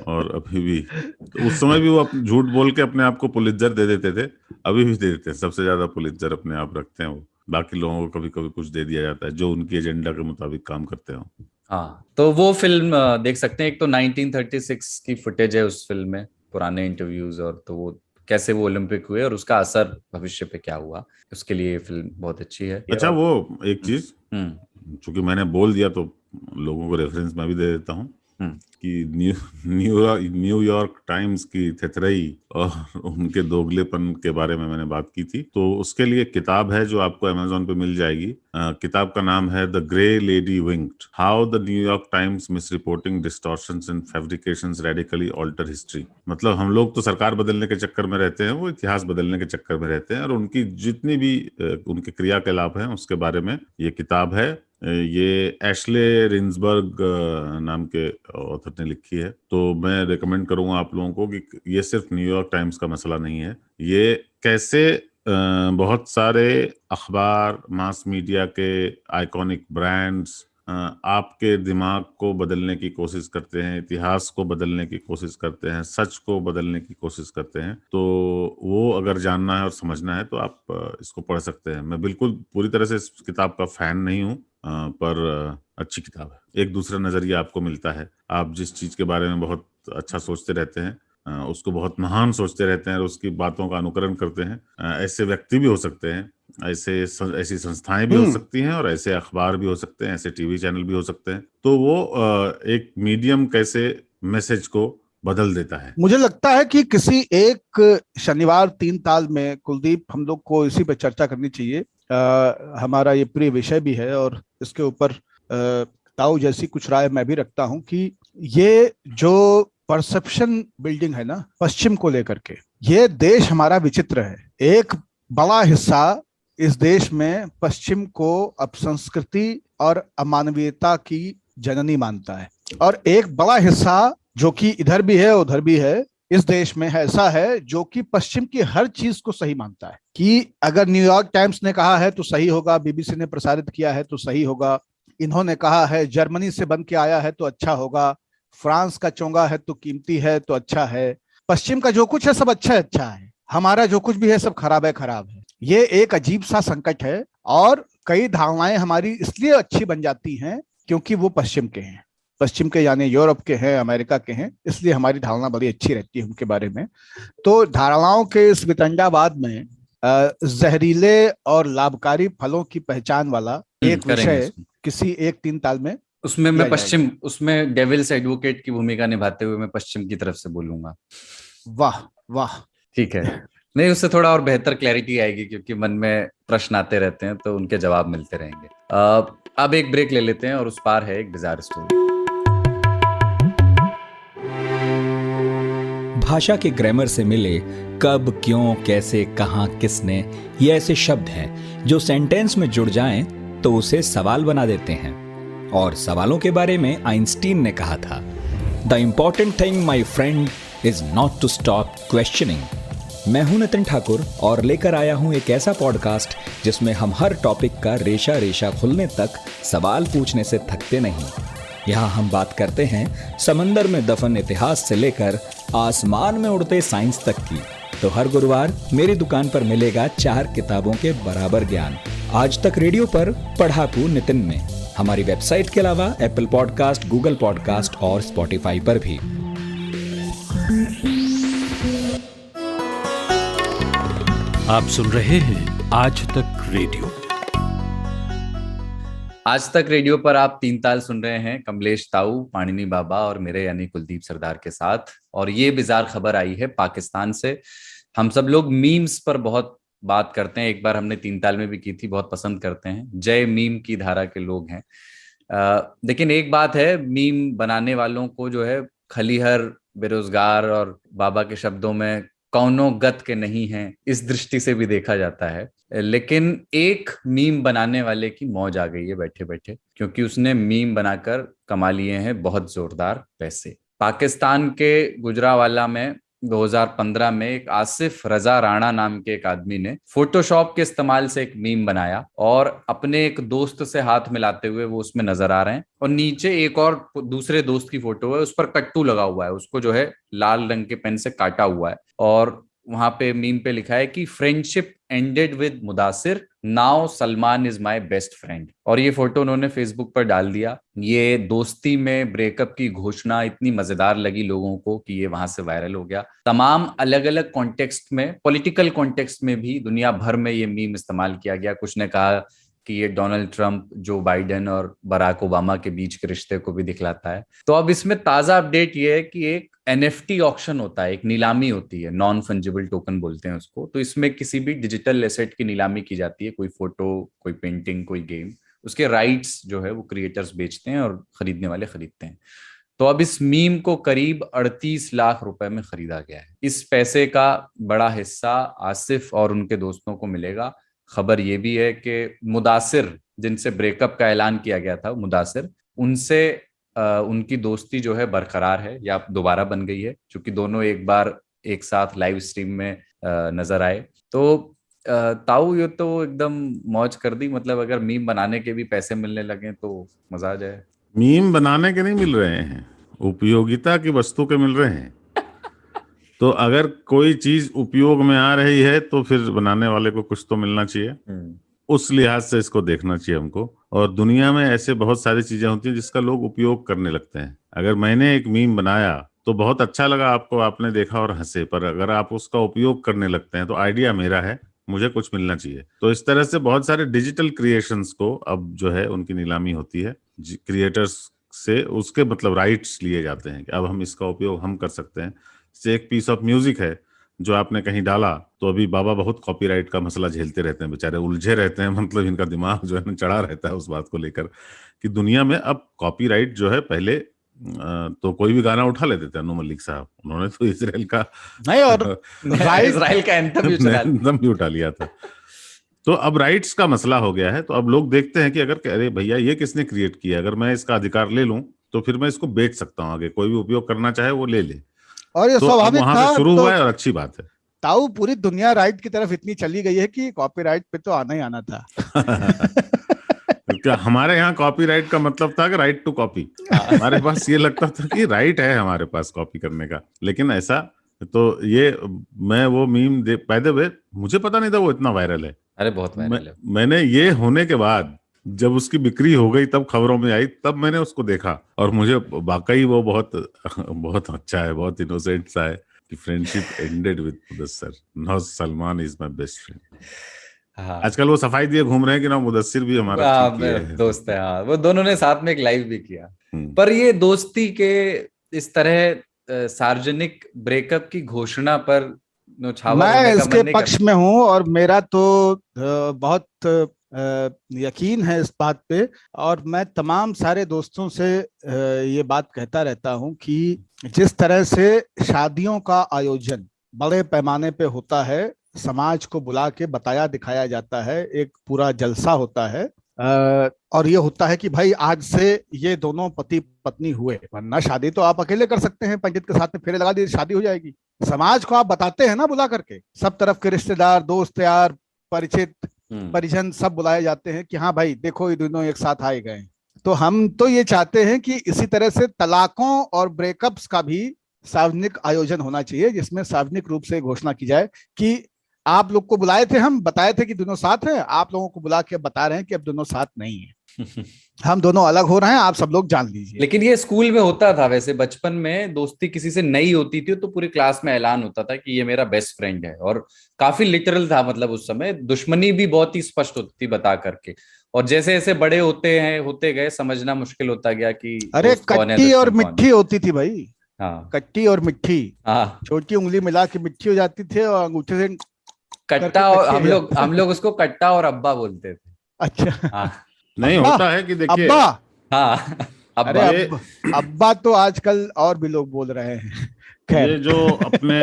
Speaker 4: और अभी भी, तो उस समय भी वो झूठ बोल के अपने आप को पुलित्जर दे देते थे, अभी भी दे देते हैं। सबसे ज्यादा पुलित्जर अपने आप रखते हैं वो, बाकी लोगों को कभी कभी कुछ दे दिया जाता है जो उनकी एजेंडा के मुताबिक काम करते हो।
Speaker 2: हाँ, तो वो फिल्म देख सकते हैं। एक तो 1936 की फुटेज है उस फिल्म में, पुराने इंटरव्यूज, और तो वो कैसे वो ओलंपिक हुए और उसका असर भविष्य पे क्या हुआ, उसके लिए ये फिल्म बहुत अच्छी है।
Speaker 4: अच्छा, वो एक चीज चूंकि मैंने बोल दिया तो लोगों को रेफरेंस मैं भी दे देता हूँ कि न्यूयॉर्क टाइम्स की थेथरई और उनके दोगलेपन के बारे में मैंने बात की थी। तो उसके लिए किताब है जो आपको अमेज़न पे मिल जाएगी। किताब का नाम है the Gray Lady winked, how the New York Times misreporting distortions and fabrications radically alter history. मतलब हम लोग तो सरकार बदलने के चक्कर में रहते हैं, वो इतिहास बदलने के चक्कर में रहते हैं, और उनकी जितनी भी उनके क्रियाकलाप हैं उसके बारे में ये किताब है। ये एशले रिंसबर्ग नाम के ऑथर ने लिखी है। तो मैं रेकमेंड करूंगा आप लोगों को कि ये सिर्फ न्यूयॉर्क टाइम्स का मसला नहीं है, ये कैसे बहुत सारे अखबार, मास मीडिया के आइकॉनिक ब्रांड्स आपके दिमाग को बदलने की कोशिश करते हैं, इतिहास को बदलने की कोशिश करते हैं, सच को बदलने की कोशिश करते हैं। तो वो अगर जानना है और समझना है तो आप इसको पढ़ सकते हैं। मैं बिल्कुल पूरी तरह से इस किताब का फैन नहीं हूँ, पर अच्छी किताब है। एक दूसरा नजरिया आपको मिलता है। आप जिस चीज के बारे में बहुत अच्छा सोचते रहते हैं, उसको बहुत महान सोचते रहते हैं और उसकी बातों का अनुकरण करते हैं। ऐसे व्यक्ति भी हो सकते हैं, ऐसी संस्थाएं भी हो सकती हैं, और ऐसे अखबार भी हो सकते हैं, ऐसे टीवी चैनल भी हो सकते हैं। तो वो एक मीडियम कैसे मैसेज को बदल देता है।
Speaker 3: मुझे लगता है कि किसी एक शनिवार 3 ताल में, कुलदीप, हम लोग को इसी पे चर्चा करनी चाहिए। हमारा ये प्रिय विषय भी है और इसके ऊपर ताऊ जैसी कुछ राय मैं भी रखता हूं कि ये जो परसेप्शन बिल्डिंग है ना पश्चिम को लेकर के, ये देश हमारा विचित्र है। एक बड़ा हिस्सा इस देश में पश्चिम को अपसंस्कृति और अमानवीयता की जननी मानता है, और एक बड़ा हिस्सा जो कि इधर भी है उधर भी है इस देश में ऐसा है जो कि पश्चिम की हर चीज को सही मानता है, कि अगर न्यूयॉर्क टाइम्स ने कहा है तो सही होगा, बीबीसी ने प्रसारित किया है तो सही होगा, इन्होंने कहा है जर्मनी से बन के आया है तो अच्छा होगा, फ्रांस का चोंगा है तो कीमती है तो अच्छा है, पश्चिम का जो कुछ है सब अच्छा है, हमारा जो कुछ भी है सब खराब है। ये एक अजीब सा संकट है, और कई धारणाएं हमारी इसलिए अच्छी बन जाती हैं क्योंकि वो पश्चिम के हैं, पश्चिम के यानी यूरोप के हैं, अमेरिका के हैं, इसलिए हमारी धारणा बड़ी अच्छी रहती है उनके बारे में। तो धारणाओं के इस वितंडावाद में जहरीले और लाभकारी फलों की पहचान वाला एक विषय किसी एक 3 ताल में,
Speaker 2: उसमें मैं पश्चिम, उसमें डेविल्स एडवोकेट की भूमिका निभाते हुए मैं पश्चिम की तरफ से बोलूंगा।
Speaker 3: वाह वाह,
Speaker 2: ठीक है। नहीं, उससे थोड़ा और बेहतर क्लैरिटी आएगी क्योंकि मन में प्रश्न आते रहते हैं तो उनके जवाब मिलते रहेंगे। अब एक ब्रेक ले लेते हैं और उस पार है एक बिजार स्टोरी।
Speaker 1: भाषा के ग्रामर से मिले कब, क्यों, कैसे, कहां, किसने, ये ऐसे शब्द हैं जो सेंटेंस में जुड़ जाएं तो उसे सवाल बना देते हैं। और सवालों के बारे में आइंस्टीन ने कहा था, the important thing my friend is not to stop questioning. मैं हूं नितिन ठाकुर और लेकर आया हूं एक ऐसा पॉडकास्ट जिसमें हम हर टॉपिक का रेशा रेशा खुलने तक सवाल पूछने से थकते नहीं। यहाँ हम बात करते हैं समंदर में दफन इतिहास से लेकर आसमान में उड़ते साइंस तक की। तो हर गुरुवार मेरी दुकान पर मिलेगा 4 किताबों के बराबर ज्ञान। आज तक रेडियो पर पढ़ाकू नितिन में, हमारी वेबसाइट के अलावा एप्पल पॉडकास्ट, गूगल पॉडकास्ट और स्पॉटिफाई पर भी। आप सुन रहे हैं आज तक रेडियो।
Speaker 2: आज तक रेडियो पर आप तीन ताल सुन रहे हैं कमलेश ताऊ, पाणिनी बाबा और मेरे यानी कुलदीप सरदार के साथ। और ये बिजार खबर आई है पाकिस्तान से। हम सब लोग मीम्स पर बहुत बात करते हैं, एक बार हमने तीन ताल में भी की थी, बहुत पसंद करते हैं, जय मीम की धारा के लोग हैं। लेकिन एक बात है, मीम बनाने वालों को जो है खलीहर, बेरोजगार और बाबा के शब्दों में कौनो गत के नहीं हैं, इस दृष्टि से भी देखा जाता है। लेकिन एक मीम बनाने वाले की मौज आ गई है बैठे बैठे, क्योंकि उसने मीम बनाकर कमा लिए हैं बहुत जोरदार पैसे। पाकिस्तान के गुजरावाला में 2015 में एक आसिफ रजा राणा नाम के एक आदमी ने फोटोशॉप के इस्तेमाल से एक मीम बनाया और अपने एक दोस्त से हाथ मिलाते हुए वो उसमें नजर आ रहे हैं, और नीचे एक और दूसरे दोस्त की फोटो है, उस पर कट्टू लगा हुआ है, उसको जो है लाल रंग के पेन से काटा हुआ है, और वहां पे मीम पे लिखा है कि friendship ended with Mudassir, now Salman is my best friend. और ये फोटो उन्होंने फेसबुक पर डाल दिया। ये दोस्ती में ब्रेकअप की घोषणा इतनी मजेदार लगी लोगों को कि ये वहां से वायरल हो गया। तमाम अलग अलग कॉन्टेक्स्ट में, पॉलिटिकल कॉन्टेक्स्ट में भी दुनिया भर में ये मीम इस्तेमाल किया गया। कुछ ने कहा कि ये डोनाल्ड ट्रंप, जो बाइडेन और बराक ओबामा के बीच के रिश्ते को भी दिखलाता है। तो अब इसमें ताजा अपडेट ये है कि एक NFT ऑक्शन होता है, एक नीलामी होती है, नॉन फंजिबल टोकन बोलते हैं उसको। तो इसमें किसी भी डिजिटल एसेट की नीलामी की जाती है, कोई फोटो, कोई पेंटिंग, कोई गेम, उसके राइट्स जो है वो क्रिएटर्स बेचते हैं और खरीदने वाले खरीदते हैं। तो अब इस मीम को करीब 38 लाख रुपए में खरीदा गया है। इस पैसे का बड़ा हिस्सा आसिफ और उनके दोस्तों को मिलेगा। खबर ये भी है कि मुदासिर, जिनसे ब्रेकअप का ऐलान किया गया था, मुदासिर, उनसे उनकी दोस्ती जो है बरकरार है या दोबारा बन गई है, क्योंकि दोनों एक बार एक साथ लाइव स्ट्रीम में नजर आए। तो ताऊ, ये तो एकदम मौज कर दी। मतलब अगर मीम बनाने के भी पैसे मिलने लगे तो मजा आ जाए।
Speaker 4: मीम बनाने के नहीं मिल रहे हैं, उपयोगिता की वस्तु के मिल रहे हैं। तो अगर कोई चीज उपयोग में आ रही है तो फिर बनाने वाले को कुछ तो मिलना चाहिए। उस लिहाज से इसको देखना चाहिए हमको। और दुनिया में ऐसे बहुत सारी चीजें होती हैं जिसका लोग उपयोग करने लगते हैं। अगर मैंने एक मीम बनाया तो बहुत अच्छा लगा आपको, आपने देखा और हंसे, पर अगर आप उसका उपयोग करने लगते हैं तो आइडिया मेरा है, मुझे कुछ मिलना चाहिए। तो इस तरह से बहुत सारे डिजिटल क्रिएशंस को अब जो है उनकी नीलामी होती है, क्रिएटर्स से उसके मतलब राइट्स लिए जाते हैं कि अब हम इसका उपयोग हम कर सकते हैं। से एक पीस ऑफ म्यूजिक है जो आपने कहीं डाला, तो अभी बाबा बहुत कॉपीराइट का मसला झेलते रहते हैं, बेचारे उलझे रहते हैं। मतलब इनका दिमाग जो है ना चढ़ा रहता है उस बात को लेकर कि दुनिया में अब कॉपीराइट जो है, पहले तो कोई भी गाना उठा लेते थे, अनु मलिक साहब, उन्होंने तो इसराइल का
Speaker 3: नहीं, और
Speaker 2: इसराइल का एंथम
Speaker 4: भी उठा लिया था। तो अब राइट्स का मसला हो गया है। तो अब लोग देखते हैं कि अगर अरे भैया ये किसने क्रिएट किया, अगर मैं इसका अधिकार ले लूं तो फिर मैं इसको बेच सकता हूं, आगे कोई भी उपयोग करना चाहे वो ले ले।
Speaker 3: और ये
Speaker 4: तो
Speaker 3: स्वाभाविक
Speaker 4: वहां
Speaker 3: था।
Speaker 4: से शुरू
Speaker 3: तो
Speaker 4: हुआ है और अच्छी बात है।
Speaker 3: ताऊ, पूरी दुनिया राइट की तरफ इतनी चली गई है कि कॉपीराइट पे तो आना ही आना था।
Speaker 4: क्या हमारे यहाँ कॉपीराइट का मतलब था कि राइट टू कॉपी। हमारे पास ये लगता था कि राइट है हमारे पास कॉपी करने का, लेकिन ऐसा तो ये मैं वो मीम पैदे हुए, मुझे पता नहीं था वो इतना वायरल है।
Speaker 2: अरे बहुत वायरल है।
Speaker 4: मैंने ये होने के बाद जब उसकी बिक्री हो गई, तब खबरों में आई, तब मैंने उसको देखा और मुझे वाकई वो बहुत बहुत अच्छा है, बहुत इनोसेंट सा है कि friendship ended with Mudassir, now Salman is my best friend. आजकल वो सफाई दिए घूम रहे हैं कि ना मुदस्सिर भी हमारा
Speaker 2: दोस्त है। हाँ, वो दोनों ने साथ में एक लाइव भी किया। पर ये दोस्ती के इस तरह सार्वजनिक ब्रेकअप की घोषणा पर
Speaker 3: मैं इसके पक्ष में हूं, और मेरा तो बहुत यकीन है इस बात पे। और मैं तमाम सारे दोस्तों से ये बात कहता रहता हूं कि जिस तरह से शादियों का आयोजन बड़े पैमाने पे होता है, समाज को बुला के बताया दिखाया जाता है, एक पूरा जलसा होता है, और ये होता है कि भाई आज से ये दोनों पति पत्नी हुए, वरना शादी तो आप अकेले कर सकते हैं, पंडित के साथ में फेरे लगा दिए, शादी हो जाएगी। समाज को आप बताते हैं ना बुला करके, सब तरफ के रिश्तेदार, दोस्त यार, परिचित, परिजन सब बुलाए जाते हैं कि हाँ भाई देखो ये दोनों एक साथ आए गए। तो हम तो ये चाहते हैं कि इसी तरह से तलाकों और ब्रेकअप्स का भी सार्वजनिक आयोजन होना चाहिए, जिसमें सार्वजनिक रूप से घोषणा की जाए कि आप लोग को बुलाए थे, हम बताए थे कि दोनों साथ हैं, आप लोगों को बुला के बता रहे हैं कि अब दोनों साथ नहीं है। हम दोनों अलग हो रहे हैं, आप सब लोग जान लीजिए।
Speaker 2: लेकिन ये स्कूल में होता था वैसे, बचपन में दोस्ती किसी से नई होती थी तो पूरी क्लास में ऐलान होता था कि ये मेरा बेस्ट फ्रेंड है, और काफी लिटरल था, मतलब उस समय दुश्मनी भी बहुत ही स्पष्ट होती थी बता करके। और जैसे जैसे बड़े होते गए, समझना मुश्किल होता गया कि
Speaker 3: अरे
Speaker 2: दोस्त कौन है
Speaker 3: कट्टी और
Speaker 2: दुश्मन कौन है।
Speaker 3: मिट्ठी होती थी भाई,
Speaker 2: हाँ
Speaker 3: कट्टी और मिट्ठी।
Speaker 2: हाँ।
Speaker 3: छोटी उंगली मिला के मिट्ठी हो जाती थी और अंगूठे से करके
Speaker 2: कट्टा, और
Speaker 3: कट्टी
Speaker 2: हम
Speaker 3: हो
Speaker 2: लोग
Speaker 3: जाती।
Speaker 2: हम लोग उसको कट्टा और अब्बा बोलते थे।
Speaker 3: अच्छा।
Speaker 2: हाँ।
Speaker 4: नहीं
Speaker 3: अब्बा,
Speaker 4: होता है कि देखिए,
Speaker 3: अब्बा।
Speaker 2: हाँ
Speaker 3: अरे
Speaker 2: अब्बा।
Speaker 4: ये
Speaker 3: अब्बा तो आजकल और भी लोग बोल रहे हैं। खैर।
Speaker 4: ये जो अपने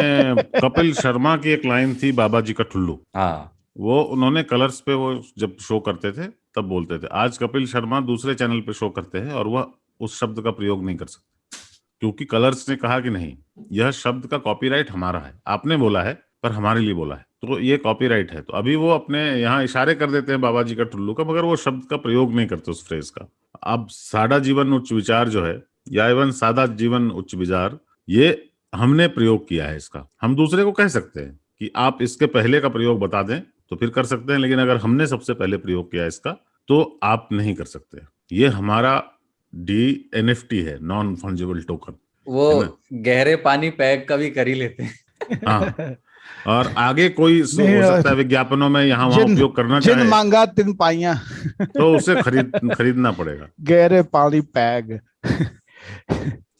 Speaker 4: कपिल शर्मा की एक लाइन थी, बाबा जी का ठुल्लू,
Speaker 2: हाँ
Speaker 4: वो उन्होंने कलर्स पे वो जब शो करते थे तब बोलते थे। आज कपिल शर्मा दूसरे चैनल पे शो करते हैं और वह उस शब्द का प्रयोग नहीं कर सकते, क्योंकि कलर्स ने कहा कि नहीं, यह शब्द का कॉपीराइट हमारा है, आपने बोला है पर हमारे लिए बोला है, तो ये कॉपीराइट है। तो अभी वो अपने यहाँ इशारे कर देते हैं बाबा जी का टुल्लू का, मगर वो शब्द का प्रयोग नहीं करते उस फ्रेज का। अब सादा जीवन उच्च विचार जो है, या एवं सादा जीवन उच्च विचार, ये हमने प्रयोग किया है इसका। हम दूसरे को कह सकते हैं कि आप इसके पहले का प्रयोग बता दें तो फिर कर सकते हैं, लेकिन अगर हमने सबसे पहले प्रयोग किया इसका तो आप नहीं कर सकते। ये हमारा DNFT है, नॉन फंजिबल टोकन,
Speaker 2: वो
Speaker 4: है ना।
Speaker 2: गहरे पानी पैक का भी कर ही लेते हैं।
Speaker 4: हाँ, और आगे कोई हो सकता है
Speaker 3: नहीं,
Speaker 4: विज्ञापनों में यहाँ वहां
Speaker 3: जिन
Speaker 4: उपयोग करना
Speaker 3: जिन
Speaker 4: चाहे
Speaker 3: मांगा तिन पाइया।
Speaker 4: तो उसे खरीदना पड़ेगा।
Speaker 3: गहरे पानी पैग।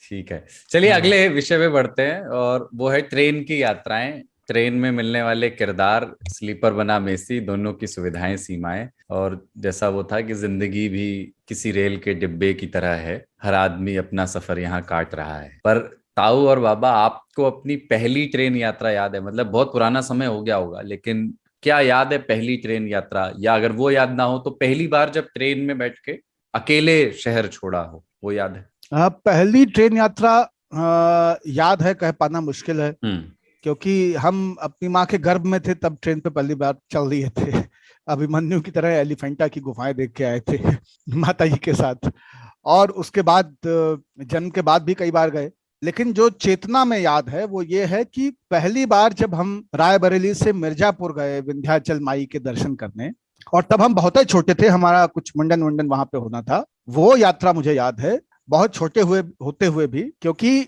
Speaker 2: ठीक है, चलिए
Speaker 3: हाँ।
Speaker 2: अगले विषय पे बढ़ते हैं, और वो है ट्रेन की यात्राएं, ट्रेन में मिलने वाले किरदार, स्लीपर बना मेसी, दोनों की सुविधाएं सीमाएं। और जैसा वो था कि जिंदगी भी किसी रेल के डिब्बे की तरह है, हर आदमी अपना सफर यहाँ काट रहा है। पर ताऊ और बाबा, आपको अपनी पहली ट्रेन यात्रा याद है? मतलब बहुत पुराना समय हो गया होगा, लेकिन क्या याद है पहली ट्रेन यात्रा? या अगर वो याद ना हो तो पहली बार जब ट्रेन में बैठ के अकेले शहर छोड़ा हो, वो याद है?
Speaker 3: पहली ट्रेन यात्रा याद है, कह पाना मुश्किल है,
Speaker 2: हम्म।
Speaker 3: क्योंकि हम अपनी माँ के गर्भ में थे तब ट्रेन पे पहली बार चल रहे थे। अभिमन्यु की तरह एलिफेंटा की गुफाएं देख के आए थे माता जी के साथ। और उसके बाद जन्म के बाद भी कई बार गए। लेकिन जो चेतना में याद है वो ये है कि पहली बार जब हम रायबरेली से मिर्जापुर गए विंध्याचल माई के दर्शन करने, और तब हम बहुत ही छोटे थे, हमारा कुछ मुंडन वुंडन वहां पे होना था, वो यात्रा मुझे याद है, बहुत छोटे हुए होते हुए भी, क्योंकि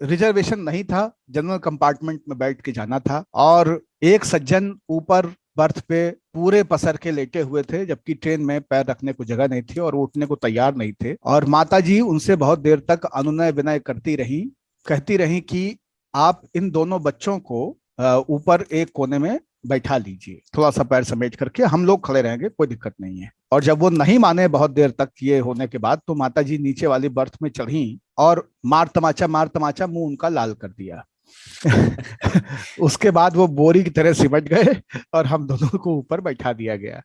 Speaker 3: रिजर्वेशन नहीं था, जनरल कंपार्टमेंट में बैठ के जाना था, और एक सज्जन ऊपर बर्थ पे पूरे पसर के लेटे हुए थे, जबकि ट्रेन में पैर रखने को जगह नहीं थी और उठने को तैयार नहीं थे। और माता जी उनसे बहुत देर तक अनुनय विनय करती रही, कहती रही कि आप इन दोनों बच्चों को ऊपर एक कोने में बैठा लीजिए, थोड़ा सा पैर समेट करके, हम लोग खड़े रहेंगे, कोई दिक्कत नहीं है। और जब वो नहीं माने बहुत देर तक ये होने के बाद, तो माता जी नीचे वाली बर्थ में चढ़ी और मार तमाचा मुंह उनका लाल कर दिया। उसके बाद वो बोरी की तरह सिमट गए और हम दोनों को ऊपर बैठा दिया गया।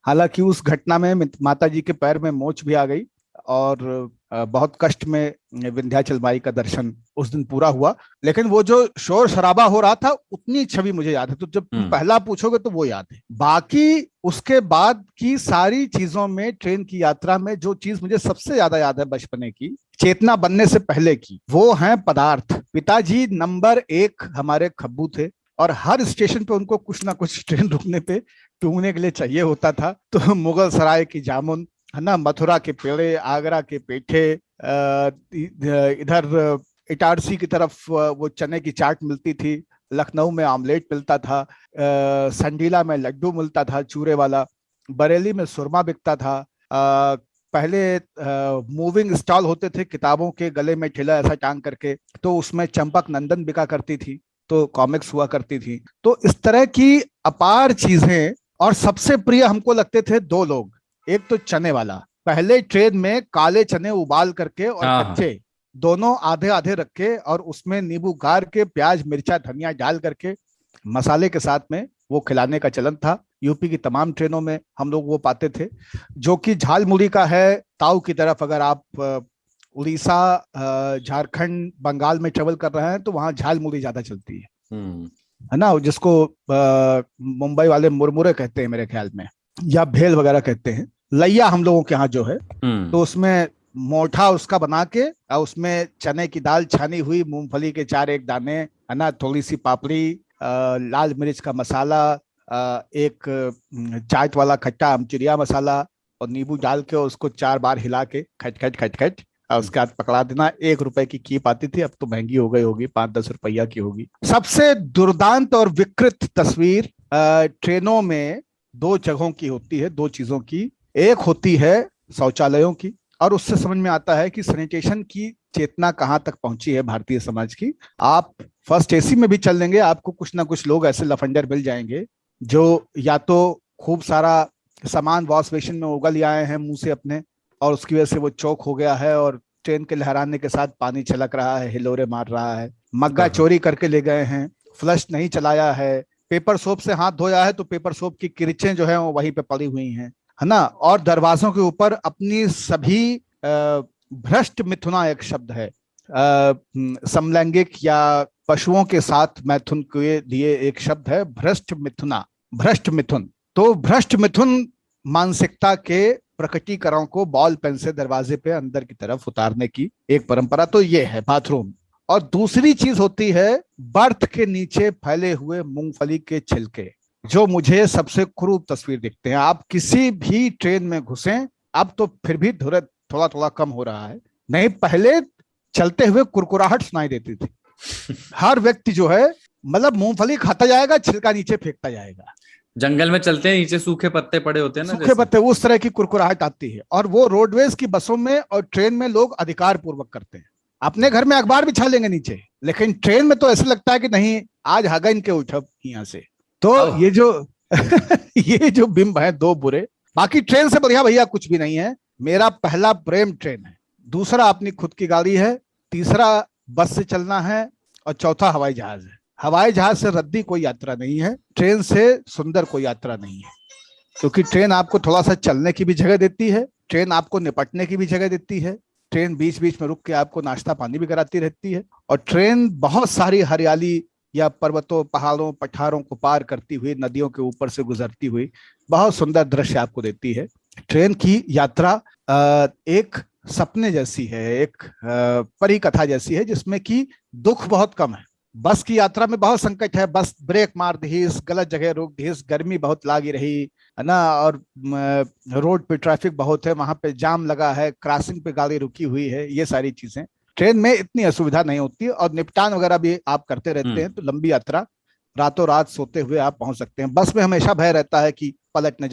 Speaker 3: हालांकि उस घटना में माता जी के पैर में मोच भी आ गई और बहुत कष्ट में विंध्याचल माई का दर्शन उस दिन पूरा हुआ। लेकिन वो जो शोर शराबा हो रहा था, उतनी छवि मुझे याद है। तो जब तुम पहला पूछोगे तो वो याद है। बाकी उसके बाद की सारी चीजों में, ट्रेन की यात्रा में जो चीज मुझे सबसे ज्यादा याद है बचपने की, चेतना बनने से पहले की, वो है पदार्थ। पिताजी नंबर 1 हमारे खब्बू थे, और हर स्टेशन पे उनको कुछ ना कुछ ट्रेन रुकने पे टूंगने के लिए चाहिए होता था। तो मुगल सराय की जामुन, है ना, मथुरा के पेड़े, आगरा के पेठे, इधर इटारसी की तरफ वो चने की चाट मिलती थी, लखनऊ में आमलेट मिलता था, संडीला में लड्डू मिलता था चूरे वाला, बरेली में सुरमा बिकता था, पहले मूविंग स्टॉल होते थे किताबों के, गले में ठेला ऐसा टांग करके, तो उसमें चंपक नंदन बिका करती थी, तो कॉमिक्स हुआ करती थी। तो इस तरह की अपार चीजें। और सबसे प्रिय हमको लगते थे 2 लोग, एक तो चने वाला, पहले ट्रेन में काले चने उबाल करके और कच्चे दोनों आधे आधे रखे, और उसमें नींबू गार के, प्याज मिर्चा धनिया डाल करके मसाले के साथ में वो खिलाने का चलन था। यूपी की तमाम ट्रेनों में हम लोग वो पाते थे, जो कि झाल मुड़ी का है। ताऊ की तरफ अगर आप उड़ीसा, झारखंड, बंगाल में ट्रेवल कर रहे हैं तो वहां झाल मुड़ी ज्यादा चलती है ना, जिसको मुंबई वाले मुरमुरे कहते हैं मेरे ख्याल में, या भेल वगैरह कहते हैं। लैया हम लोगों के यहाँ जो है, तो उसमें मोटा उसका बना के, और उसमें चने की दाल छानी हुई, मूंगफली के 4-1 दाने, है ना, थोड़ी सी पापड़ी, लाल मिर्च का मसाला, एक चाट वाला खट्टा अमचूरिया मसाला, और नींबू डाल के उसको 4 बार हिला के खट खट खट खट और उसके बाद पकड़ा देना। 1 रुपए की कीप आती थी, अब तो महंगी हो गई होगी, 5-10 रुपया की होगी। सबसे दुर्दांत और विकृत तस्वीर ट्रेनों में 2 जगहों की होती है, 2 चीजों की। एक होती है शौचालयों की, और उससे समझ में आता है कि सैनिटेशन की चेतना कहां तक पहुंची है भारतीय समाज की। आप फर्स्ट एसी में भी चल लेंगे, आपको कुछ ना कुछ लोग ऐसे लफंडर मिल जाएंगे जो या तो खूब सारा सामान वॉश बेसिन में उगल आए हैं मुंह से अपने, और उसकी वजह से वो चौक हो गया है और ट्रेन के लहराने के साथ पानी छलक रहा है, हिलोरे मार रहा है। मग्गा चोरी करके ले गए हैं, फ्लश नहीं चलाया है, पेपर सोप से हाथ धोया है तो पेपर सोप की किरचें जो है वो वहीं पे पड़ी हुई हैं, है ना। और दरवाजों के ऊपर अपनी सभी भ्रष्ट मिथुना एक शब्द है, समलैंगिक या पशुओं के साथ मैथुन के लिए एक शब्द है भ्रष्ट मिथुना, भ्रष्ट मिथुन। तो भ्रष्ट मिथुन मानसिकता के प्रकटीकरण को बॉल पेन से दरवाजे पे अंदर की तरफ उतारने की एक परंपरा तो ये है बाथरूम। और दूसरी चीज होती है बर्थ के नीचे फैले हुए मूंगफली के छिलके, जो मुझे सबसे क्रूर तस्वीर दिखते हैं। आप किसी भी ट्रेन में घुसें, अब तो फिर भी थोड़ा थोड़ा कम हो रहा है, नहीं पहले चलते हुए कुरकुराहट सुनाई देती थी। हर व्यक्ति जो है मतलब मूंगफली खाता जाएगा, छिलका नीचे फेंकता जाएगा।
Speaker 2: जंगल में चलते हैं, नीचे सूखे पत्ते पड़े होते हैं ना,
Speaker 3: सूखे पत्ते, उस तरह की कुरकुराहट आती है। और वो रोडवेज की बसों में और ट्रेन में लोग अधिकार पूर्वक करते हैं। अपने घर में अखबार बिछा लेंगे नीचे, लेकिन ट्रेन में तो ऐसा लगता है कि नहीं आज हगन के उठब यहाँ से। तो ये जो ये जो बिंब है 2 बुरे, बाकी ट्रेन से बढ़िया भैया कुछ भी नहीं है। मेरा पहला प्रेम ट्रेन है, दूसरा अपनी खुद की गाड़ी है, तीसरा बस से चलना है, और चौथा हवाई जहाज है। हवाई जहाज से रद्दी कोई यात्रा नहीं है, ट्रेन से सुंदर कोई यात्रा नहीं है, क्योंकि ट्रेन आपको थोड़ा सा चलने की भी जगह देती है, ट्रेन आपको निपटने की भी जगह देती है, ट्रेन बीच बीच में रुक के आपको नाश्ता पानी भी कराती रहती है, और ट्रेन बहुत सारी हरियाली या पर्वतों पहाड़ों पठारों को पार करती हुई, नदियों के ऊपर से गुजरती हुई बहुत सुंदर दृश्य आपको देती है। ट्रेन की यात्रा एक सपने जैसी है, एक परी कथा जैसी है, जिसमें कि दुख बहुत कम है। बस की यात्रा में बहुत संकट है, बस ब्रेक मार दीस, गलत जगह रोक दीस, गर्मी बहुत लागी रही है ना, और रोड पे ट्रैफिक बहुत है, वहां पे जाम लगा है, क्रॉसिंग पे गाड़ी रुकी हुई है, ये सारी चीजें ट्रेन में इतनी असुविधा नहीं होती। और निपटान वगैरह भी आप करते रहते हैं, तो लंबी यात्रा रातों रात सोते हुए आप पहुंच सकते हैं। बस में हमेशा भय रहता है कि पलट न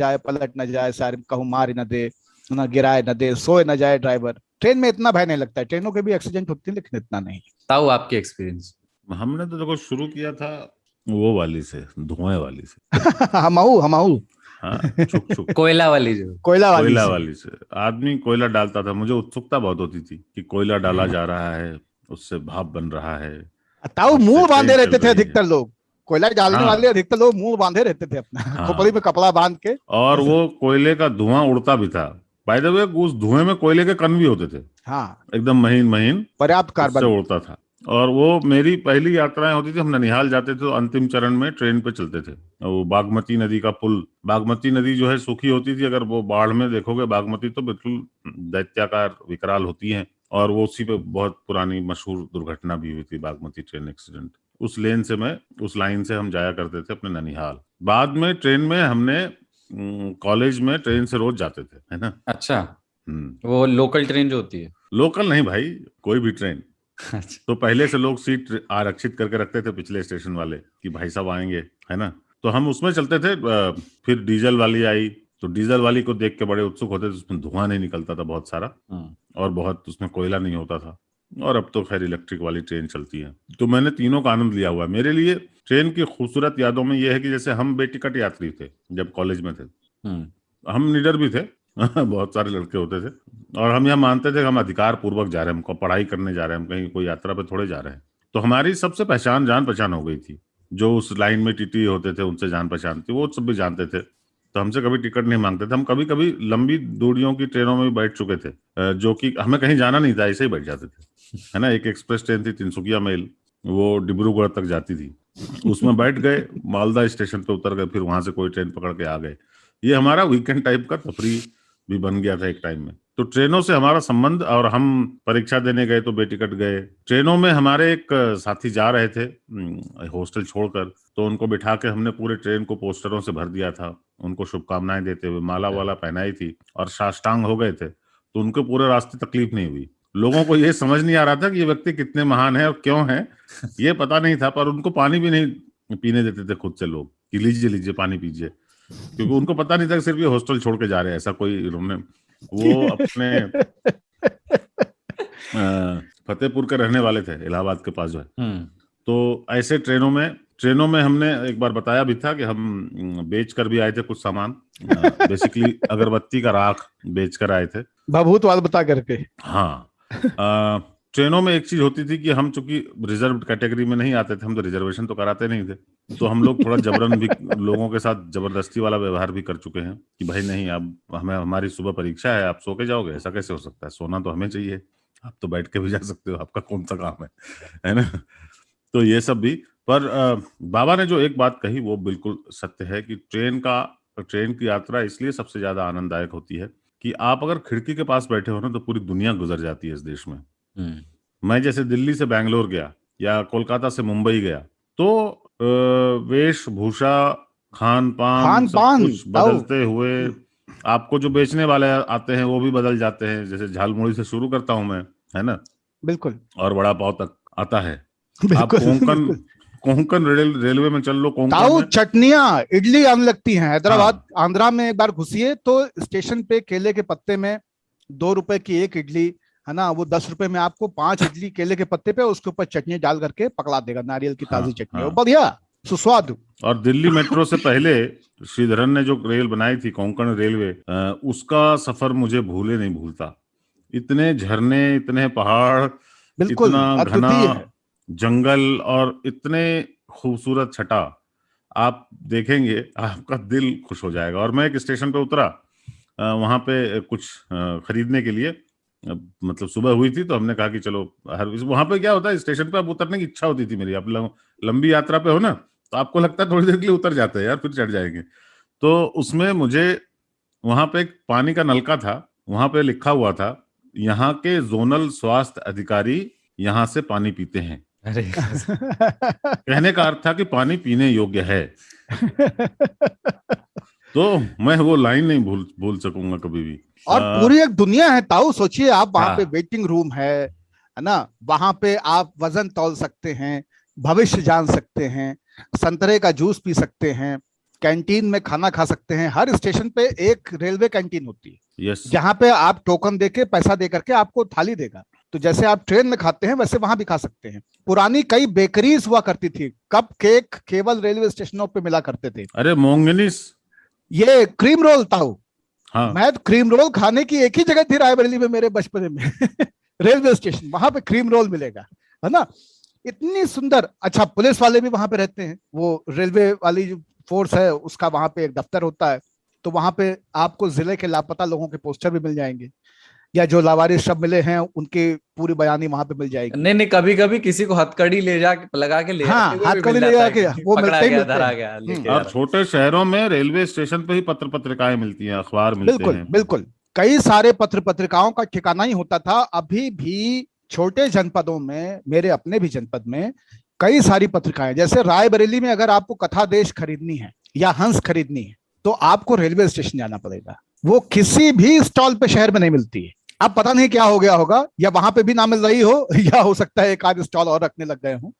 Speaker 3: जाए, सारे कहूँ मार न दे, ना गिराए न दे, सोए न जाए ड्राइवर। ट्रेन में इतना भय नहीं लगता है, ट्रेनों के भी एक्सीडेंट होते हैं लेकिन इतना नहीं।
Speaker 2: ताऊ आपके एक्सपीरियंस?
Speaker 4: हमने तो देखो शुरू किया था वो वाली से, धुएं वाली से।
Speaker 3: हमाऊ
Speaker 4: हाँ, छुक छुक
Speaker 2: कोयला वाली जो
Speaker 3: कोयला
Speaker 4: वाली से आदमी कोयला डालता था। मुझे उत्सुकता बहुत होती थी कि कोयला डाला जा रहा है, उससे भाप बन रहा है।
Speaker 3: ताऊ मुंह बांधे रहते थे
Speaker 4: चल रही है।
Speaker 3: अधिकतर लोग, कोयला डालने वाले अधिकतर लोग मुंह बांधे रहते थे अपना, खोपड़ी में कपड़ा बांध के।
Speaker 4: और वो कोयले का धुआं उड़ता भी था। बाय द वे उस धुएं में कोयले के कण भी होते थे,
Speaker 3: हाँ,
Speaker 4: एकदम महीन महीन,
Speaker 3: पर्याप्त कार्बन
Speaker 4: उससे उड़ता था। और वो मेरी पहली यात्राएं होती थी। हम ननिहाल जाते थे तो अंतिम चरण में ट्रेन पे चलते थे। वो बागमती नदी का पुल, बागमती नदी जो है सूखी होती थी, अगर वो बाढ़ में देखोगे बागमती तो बिल्कुल दैत्याकार विकराल होती है। और वो उसी पे बहुत पुरानी मशहूर दुर्घटना भी हुई थी, बागमती ट्रेन एक्सीडेंट। उस लेन से उस लाइन से हम जाया करते थे अपने ननिहाल। बाद में ट्रेन में हमने कॉलेज में ट्रेन से रोज जाते थे, है ना।
Speaker 2: अच्छा, वो लोकल ट्रेन जो होती है?
Speaker 4: लोकल नहीं भाई, कोई भी ट्रेन। तो पहले से लोग सीट आरक्षित करके रखते थे पिछले स्टेशन वाले कि भाई साहब आएंगे, है ना। तो हम उसमें चलते थे। फिर डीजल वाली आई, तो डीजल वाली को देख के बड़े उत्सुक होते थे। उसमें धुआं नहीं निकलता था बहुत सारा, और बहुत उसमें कोयला नहीं होता था। और अब तो खैर इलेक्ट्रिक वाली ट्रेन चलती है। तो मैंने तीनों का आनंद लिया हुआ है। मेरे लिए ट्रेन की खूबसूरत यादों में यह है कि जैसे हम बेटिकट यात्री थे जब कॉलेज में थे, हम निडर भी थे बहुत सारे लड़के होते थे, और हम यह मानते थे कि हम अधिकार पूर्वक जा रहे हैं, हमको पढ़ाई करने जा रहे हैं, हम कहीं कोई यात्रा पे थोड़े जा रहे हैं। तो हमारी सबसे जान पहचान हो गई थी। जो उस लाइन में टीटी होते थे उनसे जान पहचान थी, वो सब भी जानते थे। तो हमसे कभी टिकट नहीं मांगते थे। हम कभी कभी लंबी दूरियों की ट्रेनों में भी बैठ चुके थे, जो कि हमें कहीं जाना नहीं था, ऐसे ही बैठ जाते थे, है ना। एक एक्सप्रेस ट्रेन थी तिनसुकिया मेल, वो डिब्रूगढ़ तक जाती थी। उसमें बैठ गए, मालदा स्टेशन पे उतर गए, फिर वहां से कोई ट्रेन पकड़ के आ गए। ये हमारा वीकेंड टाइप का तफरी भी बन गया था एक टाइम में। तो ट्रेनों से हमारा संबंध, और हम परीक्षा देने गए तो बेटिकट गए। ट्रेनों में हमारे एक साथी जा रहे थे हॉस्टल छोड़कर, तो उनको बिठा के हमने पूरे ट्रेन को पोस्टरों से भर दिया था, उनको शुभकामनाएं देते हुए, माला वाला पहनाई थी और साष्टांग हो गए थे। तो उनको पूरे रास्ते तकलीफ नहीं हुई। लोगों को ये समझ नहीं आ रहा था कि ये व्यक्ति कितने महान है और क्यों है, ये पता नहीं था। पर उनको पानी भी नहीं पीने देते थे खुद से लोग, कि लीजिए लीजिए पानी पीजिए, क्योंकि उनको पता नहीं था कि सिर्फ ये हॉस्टल छोड़ के जा रहे हैं, ऐसा कोई उन्होंने, वो अपने फतेहपुर के रहने वाले थे, इलाहाबाद के पास जो है। तो ऐसे ट्रेनों में हमने एक बार बताया भी था कि हम बेच कर भी आए थे कुछ सामान, बेसिकली अगरबत्ती का राख बेच कर आए थे,
Speaker 3: भभूत वाल बता करके।
Speaker 4: हाँ। ट्रेनों में एक चीज होती थी कि हम चूंकि रिजर्व कैटेगरी में नहीं आते थे, हम तो रिजर्वेशन तो कराते नहीं थे, तो हम लोग थोड़ा जबरन भी लोगों के साथ जबरदस्ती वाला व्यवहार भी कर चुके हैं कि भाई नहीं, अब हमें, हमारी सुबह परीक्षा है, आप सो के जाओगे, ऐसा कैसे हो सकता है, सोना तो हमें चाहिए, आप तो बैठ के भी जा सकते हो, आपका कौन सा काम है ना। तो ये सब भी, पर बाबा ने जो एक बात कही वो बिल्कुल सत्य है कि ट्रेन की यात्रा इसलिए सबसे ज्यादा आनंददायक होती है कि आप अगर खिड़की के पास बैठे हो ना, तो पूरी दुनिया गुजर जाती है इस देश में। मैं जैसे दिल्ली से बैंगलोर गया या कोलकाता से मुंबई गया, तो वेशभूषा, खान पान सब कुछ बदलते हुए, आपको जो बेचने वाले आते हैं वो भी बदल जाते हैं। जैसे झालमुड़ी से शुरू करता हूं मैं, है ना,
Speaker 3: बिल्कुल,
Speaker 4: और वड़ा पाव तक आता है। आप
Speaker 3: बिल्कुल,
Speaker 4: कोंकण रेलवे में चल लो,
Speaker 3: ताऊ चटनियां इडली आने लगती हैं हैदराबाद, आंध्रा में एक बार घुसिए तो स्टेशन पे केले के पत्ते में 2 रुपए की एक इडली, है ना, वो 10 रुपए में आपको 5 इडली केले के पत्ते पे, उसके ऊपर चटनी डाल करके पकड़ा देगा, नारियल की ताजी चटनी, बढ़िया सुस्वादु।
Speaker 4: और दिल्ली मेट्रो से पहले श्रीधरन ने जो रेल बनाई थी, कोंकण रेलवे, उसका सफर मुझे भूले नहीं भूलता। इतने झरने, इतने पहाड़, इतना घना जंगल और इतने खूबसूरत छटा, आप देखेंगे आपका दिल खुश हो जाएगा। और मैं एक स्टेशन पे उतरा, वहां पे कुछ खरीदने के लिए, मतलब सुबह हुई थी, तो हमने कहा कि चलो, वहां पे क्या होता है, स्टेशन पे अब उतरने की इच्छा होती थी मेरी। आप लंबी यात्रा पे हो ना, तो आपको लगता है थोड़ी देर के लिए उतर जाते हैं यार, फिर चढ़ जाएंगे। तो उसमें मुझे वहां पे एक पानी का नलका था, वहां पे लिखा हुआ था, यहाँ के जोनल स्वास्थ्य अधिकारी यहाँ से पानी पीते हैं।
Speaker 2: अरे
Speaker 4: कहने का अर्थ था कि पानी पीने योग्य है। तो मैं वो लाइन नहीं भूल सकूंगा कभी भी।
Speaker 3: और पूरी एक दुनिया है ताऊ, सोचिए आप, वहां पे वेटिंग रूम है ना, वहां पे आप वजन तौल सकते हैं, भविष्य जान सकते हैं, संतरे का जूस पी सकते हैं, कैंटीन में खाना खा सकते हैं। हर स्टेशन पे एक रेलवे कैंटीन होती है, जहां पे आप टोकन देके, पैसा दे करके आपको थाली देगा। तो जैसे आप ट्रेन में खाते हैं वैसे वहां भी खा सकते हैं। पुरानी कई बेकरीज हुआ करती थी, कप केक केवल रेलवे स्टेशनों पे मिला करते थे।
Speaker 4: अरे मोंगनीस,
Speaker 3: ये क्रीम रोल ताऊ,
Speaker 4: हाँ।
Speaker 3: मैं तो क्रीम रोल खाने की एक ही जगह थी रायबरेली में मेरे बचपन में रेलवे स्टेशन, वहां पे क्रीम रोल मिलेगा, है ना, इतनी सुंदर। अच्छा, पुलिस वाले भी वहां पे रहते हैं, वो रेलवे वाली जो फोर्स है उसका वहां पे एक दफ्तर होता है, तो वहां पे आपको जिले के लापता लोगों के पोस्टर भी मिल जाएंगे, या जो लावारिस शब मिले हैं उनके पूरी बयानी वहां पे मिल जाएगी।
Speaker 2: नहीं, कभी कभी किसी को हथकड़ी ले जाके लगा के ले,
Speaker 3: हाँ, हथकड़ी ले जाके वो मिलते ही मिलते हैं।
Speaker 4: और छोटे शहरों में रेलवे स्टेशन पे ही पत्र पत्रिकाएं मिलती हैं, अखबार मिलते हैं।
Speaker 3: बिल्कुल, कई सारे पत्र पत्रिकाओं का ठिकाना ही होता था। अभी भी छोटे जनपदों में, मेरे अपने भी जनपद में कई सारी पत्रिकाएं, जैसे रायबरेली में अगर आपको कथा देश खरीदनी है या हंस खरीदनी है तो आपको रेलवे स्टेशन जाना पड़ेगा, वो किसी भी स्टॉल पे शहर में नहीं मिलती है। अब पता नहीं क्या हो गया होगा, या वहां पे भी ना मिल रही हो, या हो सकता है एक आध स्टॉल और रखने लग गए हों।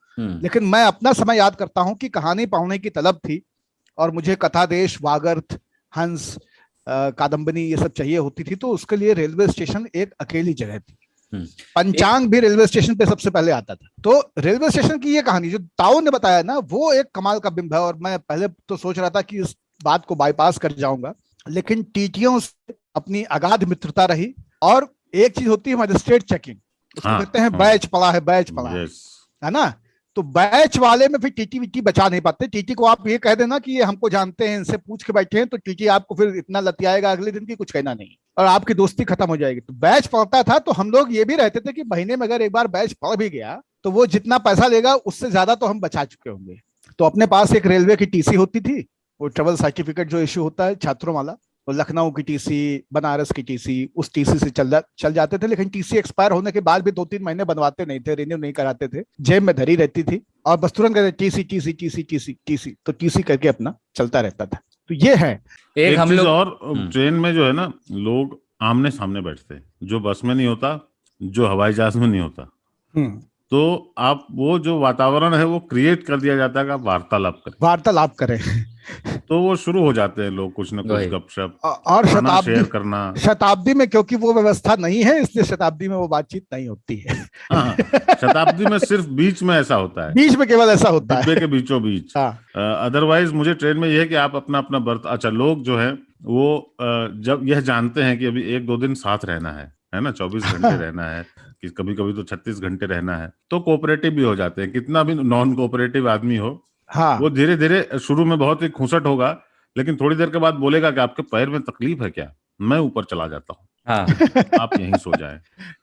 Speaker 3: लेकिन मैं अपना समय याद करता हूं कि कहानी पढ़ने की तलब थी और मुझे कथा देश, वागर्थ, हंस, कादम्बनी ये सब चाहिए होती थी, तो उसके लिए रेलवे स्टेशन एक अकेली जगह थी। पंचांग भी रेलवे स्टेशन पे सबसे पहले आता था। तो रेलवे स्टेशन की ये कहानी जो ताऊ ने बताया ना, वो एक कमाल का बिंब है। और मैं पहले तो सोच रहा था कि इस बात को बाईपास कर जाऊंगा, लेकिन टीटीओं से अपनी अगाध मित्रता रही। और एक चीज होती है मजिस्ट्रेट चेकिंग, उसको कहते हैं बैच पड़ा है ना। तो बैच वाले में फिर टीटी विटी बचा नहीं पाते। टीटी को आप ये कह देना कि ये हमको जानते हैं, इनसे पूछ के बैठे हैं, तो टीटी आपको फिर इतना लतियाएगा अगले दिन की कुछ कहना नहीं, और आपकी दोस्ती खत्म हो जाएगी। तो बैच पड़ता था, तो हम लोग ये भी रहते थे कि महीने में अगर एक बार बैच पड़ भी गया तो वो जितना पैसा लेगा उससे ज्यादा तो हम बचा चुके होंगे। तो अपने पास एक रेलवे की टीसी होती थी, वो ट्रेवल सर्टिफिकेट जो इश्यू होता है छात्रों वाला, तो लखनऊ की टीसी, बनारस की टीसी, उस टीसी से चल जाते थे, लेकिन टीसी एक्सपायर होने के बाद भी 2-3 महीने बनवाते नहीं थे, रिन्यू नहीं कराते थे, जेब में धरी रहती थी और बस तुरंत कहते TC TC TC TC TC, तो टीसी करके अपना चलता रहता था। तो ये है
Speaker 2: एक हम लोग
Speaker 4: और ट्रेन में जो है ना, लोग आमने सामने बैठते हैं, जो बस में नहीं होता, जो हवाई जहाज में नहीं होता। तो आप वो जो वातावरण है वो क्रिएट कर दिया जाता है कि आप वार्तालाप करें तो वो शुरू हो जाते हैं लोग कुछ ना कुछ गपशप
Speaker 3: और
Speaker 4: शेयर करना।
Speaker 3: शताब्दी में क्योंकि वो व्यवस्था नहीं है, इसलिए शताब्दी में वो बातचीत नहीं होती है।
Speaker 4: शताब्दी में सिर्फ बीच में ऐसा होता है,
Speaker 3: बीच में केवल ऐसा होता है,
Speaker 4: डिब्बे के बीचों बीच। अदरवाइज मुझे ट्रेन में यह है कि आप अपना अपना बर्थ, अच्छा लोग जो है वो जब यह जानते हैं कि अभी 1-2 दिन साथ रहना है ना, 24 घंटे रहना है, कि कभी कभी तो 36 घंटे रहना है, तो कोऑपरेटिव भी हो जाते हैं। कितना भी नॉन कोऑपरेटिव आदमी हो, वो धीरे धीरे शुरू में बहुत ही खुसट होगा, लेकिन थोड़ी देर के बाद बोलेगा कि आपके पैर में तकलीफ है क्या, मैं ऊपर चला जाता हूँ, आप यहीं सो जाएं।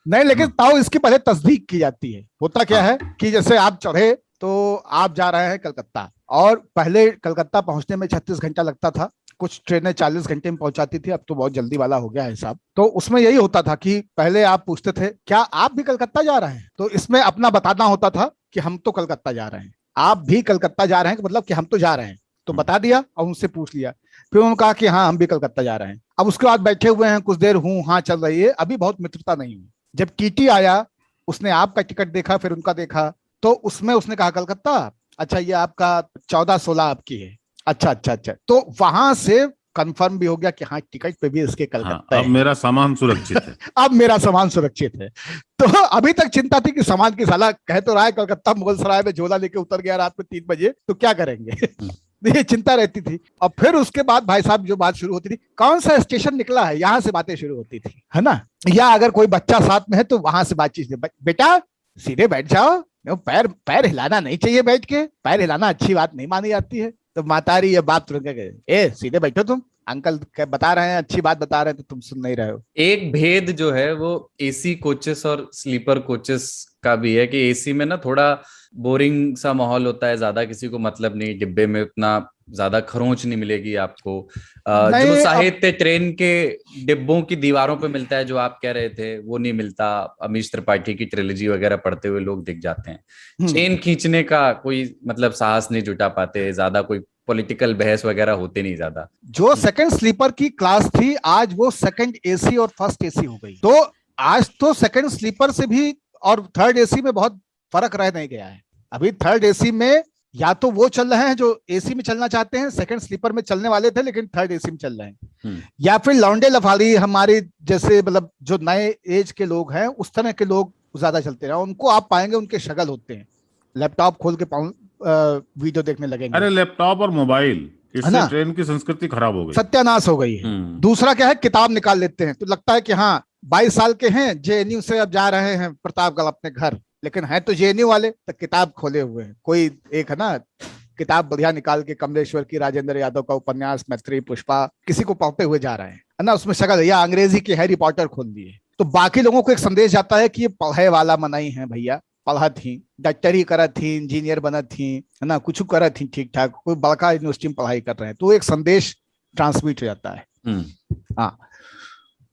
Speaker 3: नहीं, लेकिन ताऊ इसकी पहले तस्दीक की जाती है। होता क्या है कि जैसे आप चढ़े तो आप जा रहे हैं कलकत्ता, और पहले कलकत्ता पहुंचने में 36 घंटा लगता था, कुछ ट्रेनें 40 घंटे में पहुंचाती थी, अब तो बहुत जल्दी वाला हो गया है साहब। तो उसमें यही होता था कि पहले आप पूछते थे क्या आप भी कलकत्ता जा रहे हैं, तो इसमें अपना बताना होता था कि हम तो कलकत्ता जा रहे हैं। आप भी कलकत्ता जा रहे हैं मतलब कि हम तो जा रहे हैं, तो बता दिया और उनसे पूछ लिया, फिर उन्होंने कहा कि हाँ हम भी कलकत्ता जा रहे हैं। अब उसके बाद बैठे हुए हैं कुछ देर, हूँ हाँ चल रही है, अभी बहुत मित्रता नहीं हुई। जब टीटी आया, उसने आपका टिकट देखा, फिर उनका देखा, तो उसमें उसने कहा कलकत्ता, अच्छा ये आपका 14-16 आपकी है, अच्छा अच्छा अच्छा, तो वहां से कंफर्म भी हो गया कि हाँ टिकट पे भी इसके कलकत्ता
Speaker 4: अब मेरा सामान सुरक्षित है।
Speaker 3: अब मेरा सामान सुरक्षित है। तो अभी तक चिंता थी कि सामान की साला कह तो रहा है कलकत्ता, मुगल सराय में झोला लेके उतर गया रात में 3 बजे, तो क्या करेंगे। ये चिंता रहती थी। और फिर उसके बाद भाई साहब जो बात शुरू होती थी, कौन सा स्टेशन निकला है, यहाँ से बातें शुरू होती थी, है ना। या अगर कोई बच्चा साथ में है तो वहां से बातचीत, बेटा सीधे बैठ जाओ, पैर हिलाना नहीं चाहिए, बैठ के पैर हिलाना अच्छी बात नहीं मानी जाती है। तो मातारी ये बात तुरंत ए सीधे बैठो, तुम अंकल बता रहे हैं, अच्छी बात बता रहे हैं, तो तुम सुन नहीं रहे हो।
Speaker 2: एक भेद जो है वो एसी कोचेस और स्लीपर कोचेस का भी है कि एसी में ना थोड़ा बोरिंग सा माहौल होता है, ज्यादा किसी को मतलब नहीं, डिब्बे में उतना ज्यादा खरोंच नहीं मिलेगी आपको। जो साहित्य ट्रेन के डिब्बों की दीवारों पे मिलता है, जो आप कह रहे थे, वो नहीं मिलता। अमीश त्रिपाठी की ट्रिलॉजी वगैरह पढ़ते हुए लोग दिख जाते हैं। चेन खींचने का कोई मतलब साहस नहीं जुटा पाते, ज्यादा कोई पॉलिटिकल बहस वगैरह होते नहीं ज्यादा।
Speaker 3: जो सेकंड स्लीपर की क्लास थी, आज वो सेकंड एसी और फर्स्ट एसी हो गई। तो आज तो सेकंड स्लीपर से भी और थर्ड एसी में बहुत फर्क रह नहीं गया है। अभी थर्ड एसी में या तो वो चल रहे हैं जो एसी में चलना चाहते हैं, सेकंड स्लीपर में चलने वाले थे लेकिन थर्ड एसी में चल रहे हैं, या फिर लौंडे लफाड़ी हमारे जैसे, मतलब जो नए एज के लोग हैं, उस तरह के लोग ज्यादा चलते रहे। उनको आप पाएंगे, उनके शगल होते हैं, लैपटॉप खोल के वीडियो देखने लगेंगे।
Speaker 4: अरे लैपटॉप और मोबाइल, इससे ट्रेन की संस्कृति खराब हो गई,
Speaker 3: सत्यानाश हो गई है। दूसरा क्या है, किताब निकाल लेते हैं तो लगता है कि हाँ 22 साल के हैं, जेएनयू से अब जा रहे हैं प्रतापगढ़ अपने घर, लेकिन है तो जेएनयू वाले, तो किताब खोले हुए हैं। कोई एक है ना किताब बढ़िया निकाल के, कमलेश्वर की, राजेंद्र यादव का उपन्यास मैत्री पुष्पा, किसी को पढ़ते हुए जा रहे हैं, है ना, उसमें शगल, या अंग्रेजी की हैरी पॉटर खोल दिए। तो बाकी लोगों को एक संदेश जाता है कि ये पढ़े वाला मनाई है भैया, पढ़ा थी, डॉक्टरी करत थी, इंजीनियर बनत थी, है ना, कुछ करत थी ठीक ठाक, कोई बड़का यूनिवर्सिटी में पढ़ाई कर रहे हैं, तो एक संदेश ट्रांसमिट हो जाता है। हाँ,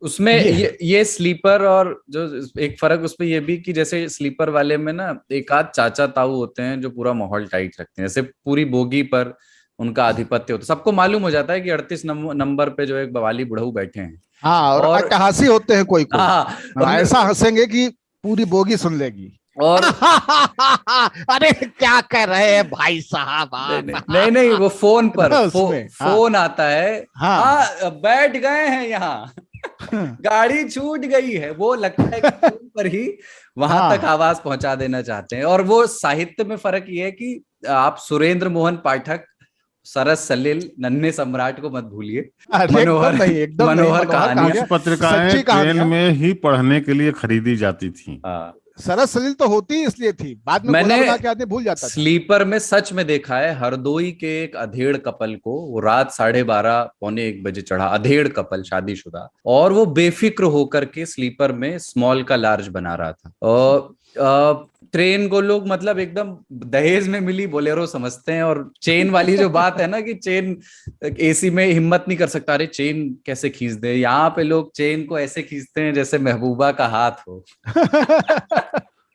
Speaker 2: उसमें ये स्लीपर और जो एक फर्क उसमें ये भी कि जैसे स्लीपर वाले में ना एक आध चाचा ताऊ होते हैं जो पूरा माहौल टाइट रखते हैं, जैसे पूरी बोगी पर उनका आधिपत्य होता है, सबको मालूम हो जाता है कि 38 नंबर पे जो एक बवाली बुढ़ऊ बैठे हैं।
Speaker 3: हाँ, और अट्टहासी होते हैं कोई ऐसा हंसेंगे कि पूरी बोगी सुन लेगी। और अरे क्या कर रहे हैं भाई साहब आप?
Speaker 2: नहीं वो फोन पर फोन आता है, हाँ बैठ गए हैं यहाँ, गाड़ी छूट गई है, वो लगता है कि फोन पर ही वहां तक आवाज पहुंचा देना चाहते हैं। और वो साहित्य में फर्क ये है कि आप सुरेंद्र मोहन पाठक, सरस सलील, नन्हे सम्राट को मत भूलिए, मनोहर कहानियां,
Speaker 4: पत्रिकाएं ट्रेन में ही पढ़ने के लिए खरीदी जाती थी।
Speaker 3: सरस सलील तो होती इसलिए थी, बाद में मैंने भूल जाता था।
Speaker 2: स्लीपर में सच में देखा है, हरदोई के एक अधेड़ कपल को, वो रात 12:30 पौने 1 बजे चढ़ा, अधेड़ कपल शादीशुदा, और वो बेफिक्र होकर के स्लीपर में स्मॉल का लार्ज बना रहा था। और ट्रेन को लोग मतलब एकदम दहेज में मिली बोलेरो समझते हैं, और चेन वाली जो बात है ना कि चेन एसी में हिम्मत नहीं कर सकता, अरे चेन कैसे खींच दे, यहाँ पे लोग चेन को ऐसे खींचते हैं जैसे महबूबा का हाथ हो।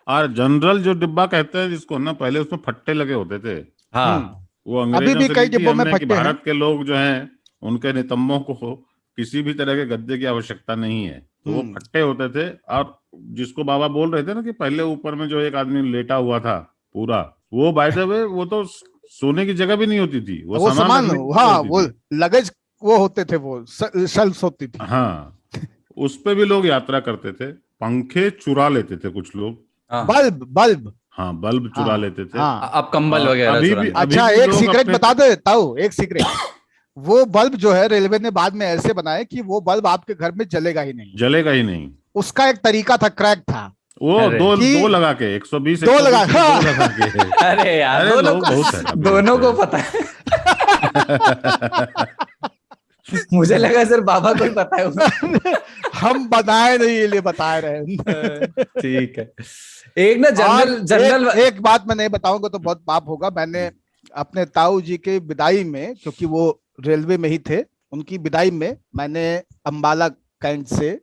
Speaker 4: और जनरल जो डिब्बा कहते हैं जिसको ना, पहले उसमें फट्टे लगे होते थे।
Speaker 2: हाँ,
Speaker 4: वो
Speaker 3: अभी
Speaker 4: अंग्रेजों
Speaker 3: भी
Speaker 4: से
Speaker 3: कई
Speaker 4: ली थी
Speaker 3: डिब्बों में
Speaker 4: हमने कि
Speaker 3: फट्टे हैं।
Speaker 4: भारत के लोग जो हैं उनके नितंबों को किसी भी तरह के गद्दे की आवश्यकता नहीं है, तो वो फट्टे होते थे। और जिसको बाबा बोल रहे थे ना कि पहले ऊपर में जो एक आदमी लेटा हुआ था पूरा, वो बाय द वे वो तो सोने की जगह भी नहीं होती थी, वो सामान रखने की जगह
Speaker 3: हाँ,
Speaker 4: होती
Speaker 3: वो
Speaker 4: थी।
Speaker 3: लगेज वो होते थे, वो शेल्फ्स होती थी।
Speaker 4: हाँ, उस पे भी लोग यात्रा करते थे। पंखे चुरा लेते थे कुछ लोग।
Speaker 2: हाँ,
Speaker 3: बल्ब बल्ब।
Speaker 4: हाँ, बल्ब चुरा
Speaker 3: हाँ
Speaker 4: लेते थे।
Speaker 3: हाँ।
Speaker 2: अब कंबल
Speaker 4: और
Speaker 2: वगैरह
Speaker 4: अभी
Speaker 2: चुराने।
Speaker 3: अच्छा,
Speaker 4: भी
Speaker 3: एक
Speaker 4: लोग
Speaker 3: सीक्रेट
Speaker 4: अपने
Speaker 3: बता देता हूँ, एक सीक्रेट। वो बल्ब जो है रेलवे ने बाद में ऐसे बनाए कि वो बल्ब आपके घर में जलेगा ही नहीं।
Speaker 4: जलेगा ही नहीं।
Speaker 3: उसका एक तरीका था, क्रैक था,
Speaker 4: वो
Speaker 2: अरे,
Speaker 4: दो लगा के 120
Speaker 3: दो लगा,
Speaker 4: 120 में
Speaker 3: हाँ।
Speaker 4: दो लगा के।
Speaker 2: अरे यार,
Speaker 4: अरे
Speaker 2: दोनों
Speaker 4: लोग बहुत है
Speaker 2: को
Speaker 4: अभी
Speaker 2: दोनों को
Speaker 4: ऐसे।
Speaker 2: पता है। मुझे लगा सिर्फ बाबा को ही पता है वो।
Speaker 3: हम बताए नहीं, ये लिए बता रहे हैं।
Speaker 2: ठीक है। एक ना
Speaker 3: और
Speaker 2: जनरल
Speaker 3: एक बात मैं नहीं बताऊंगा तो बहुत पाप होगा। मैंने अपने ताऊ जी के विदाई में, क्योंकि वो रेलवे में ही थे, उनकी विदाई में मैंने अंबाला कैंट से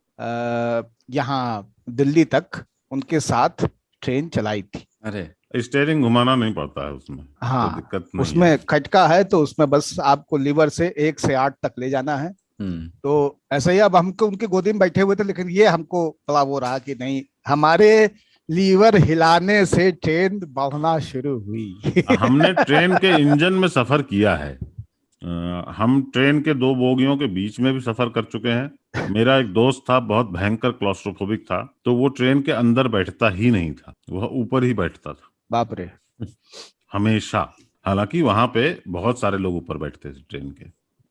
Speaker 3: यहाँ दिल्ली तक उनके साथ ट्रेन चलाई थी।
Speaker 2: अरे,
Speaker 4: स्टेयरिंग घुमाना नहीं पड़ता है उसमें,
Speaker 3: हाँ,
Speaker 4: तो दिक्कत नहीं
Speaker 3: उसमें
Speaker 4: है।
Speaker 3: खटका है, तो उसमें बस आपको लीवर से 1 से 8 तक ले जाना है। तो ऐसा ही, अब हमको उनके गोदी में बैठे हुए थे, लेकिन ये हमको बड़ा वो रहा कि नहीं, हमारे लीवर हिलाने से ट्रेन बढ़ना शुरू हुई।
Speaker 4: हमने ट्रेन के इंजन में सफर किया है। हम ट्रेन के 2 बोगियों के बीच में भी सफर कर चुके हैं। मेरा एक दोस्त था, बहुत भयंकर क्लॉस्ट्रोफोबिक था, तो वो ट्रेन के अंदर बैठता ही नहीं था, वह ऊपर ही बैठता था
Speaker 3: बाप रे।
Speaker 4: हमेशा। हालांकि वहां पे बहुत सारे लोग ऊपर बैठते थे ट्रेन के,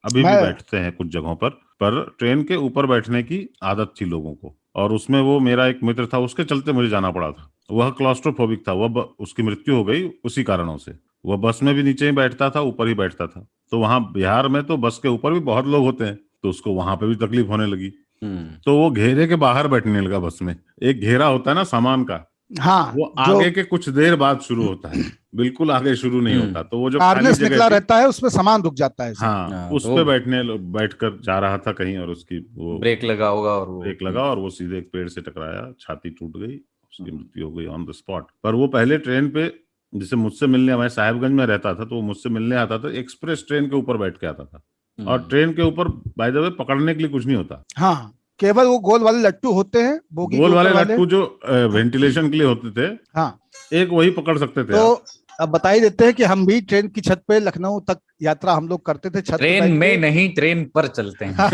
Speaker 4: अभी भी
Speaker 3: मैं
Speaker 4: बैठते हैं कुछ जगहों पर ट्रेन के ऊपर बैठने की आदत थी लोगों को। और उसमें वो मेरा एक मित्र था, उसके चलते मुझे जाना पड़ा था। वह क्लॉस्ट्रोफोबिक था, उसकी मृत्यु हो गई उसी कारणों से। वह बस में भी नीचे ही बैठता था, ऊपर ही बैठता था। तो वहां बिहार में तो बस के ऊपर भी बहुत लोग होते हैं, तो उसको वहां पे भी तकलीफ होने लगी। तो वो घेरे के बाहर बैठने लगा बस में। एक घेरा होता है ना सामान का,
Speaker 3: हाँ,
Speaker 4: वो आगे के कुछ देर बाद शुरू होता है, बिल्कुल आगे शुरू नहीं होता। तो वो जो खाली
Speaker 3: कार्नेस
Speaker 4: जगह
Speaker 3: निकला
Speaker 4: थी,
Speaker 3: रहता है, उसमें सामान रुक जाता है।
Speaker 4: हाँ, उस
Speaker 2: तो
Speaker 4: पे बैठकर जा रहा था कहीं, और उसकी वो
Speaker 2: ब्रेक लगा होगा, और वो
Speaker 4: ब्रेक लगा और वो सीधे एक पेड़ से टकराया, छाती टूट गई, उसकी मृत्यु हो गई ऑन द स्पॉट। पर वो पहले ट्रेन पे, जैसे मुझसे मिलने, मैं साहिबगंज में रहता था, तो वो मुझसे मिलने आता था, एक्सप्रेस ट्रेन के ऊपर बैठ के आता था। और ट्रेन के ऊपर बाय द वे पकड़ने के लिए कुछ नहीं होता।
Speaker 3: हाँ, केवल वो गोल वाले लट्टू होते हैं, बोगी
Speaker 4: गोल
Speaker 3: के
Speaker 4: वाले
Speaker 3: ऊपर वाले।
Speaker 4: लट्टू जो वेंटिलेशन के लिए होते थे,
Speaker 3: हाँ,
Speaker 4: एक वही पकड़ सकते थे
Speaker 3: तो
Speaker 4: आप।
Speaker 3: अब बता ही देते हैं कि हम भी ट्रेन की छत पे लखनऊ तक यात्रा हम लोग करते थे, छत पे
Speaker 2: ट्रेन
Speaker 3: बैठ
Speaker 2: में
Speaker 3: के।
Speaker 2: नहीं, ट्रेन पर चलते हैं।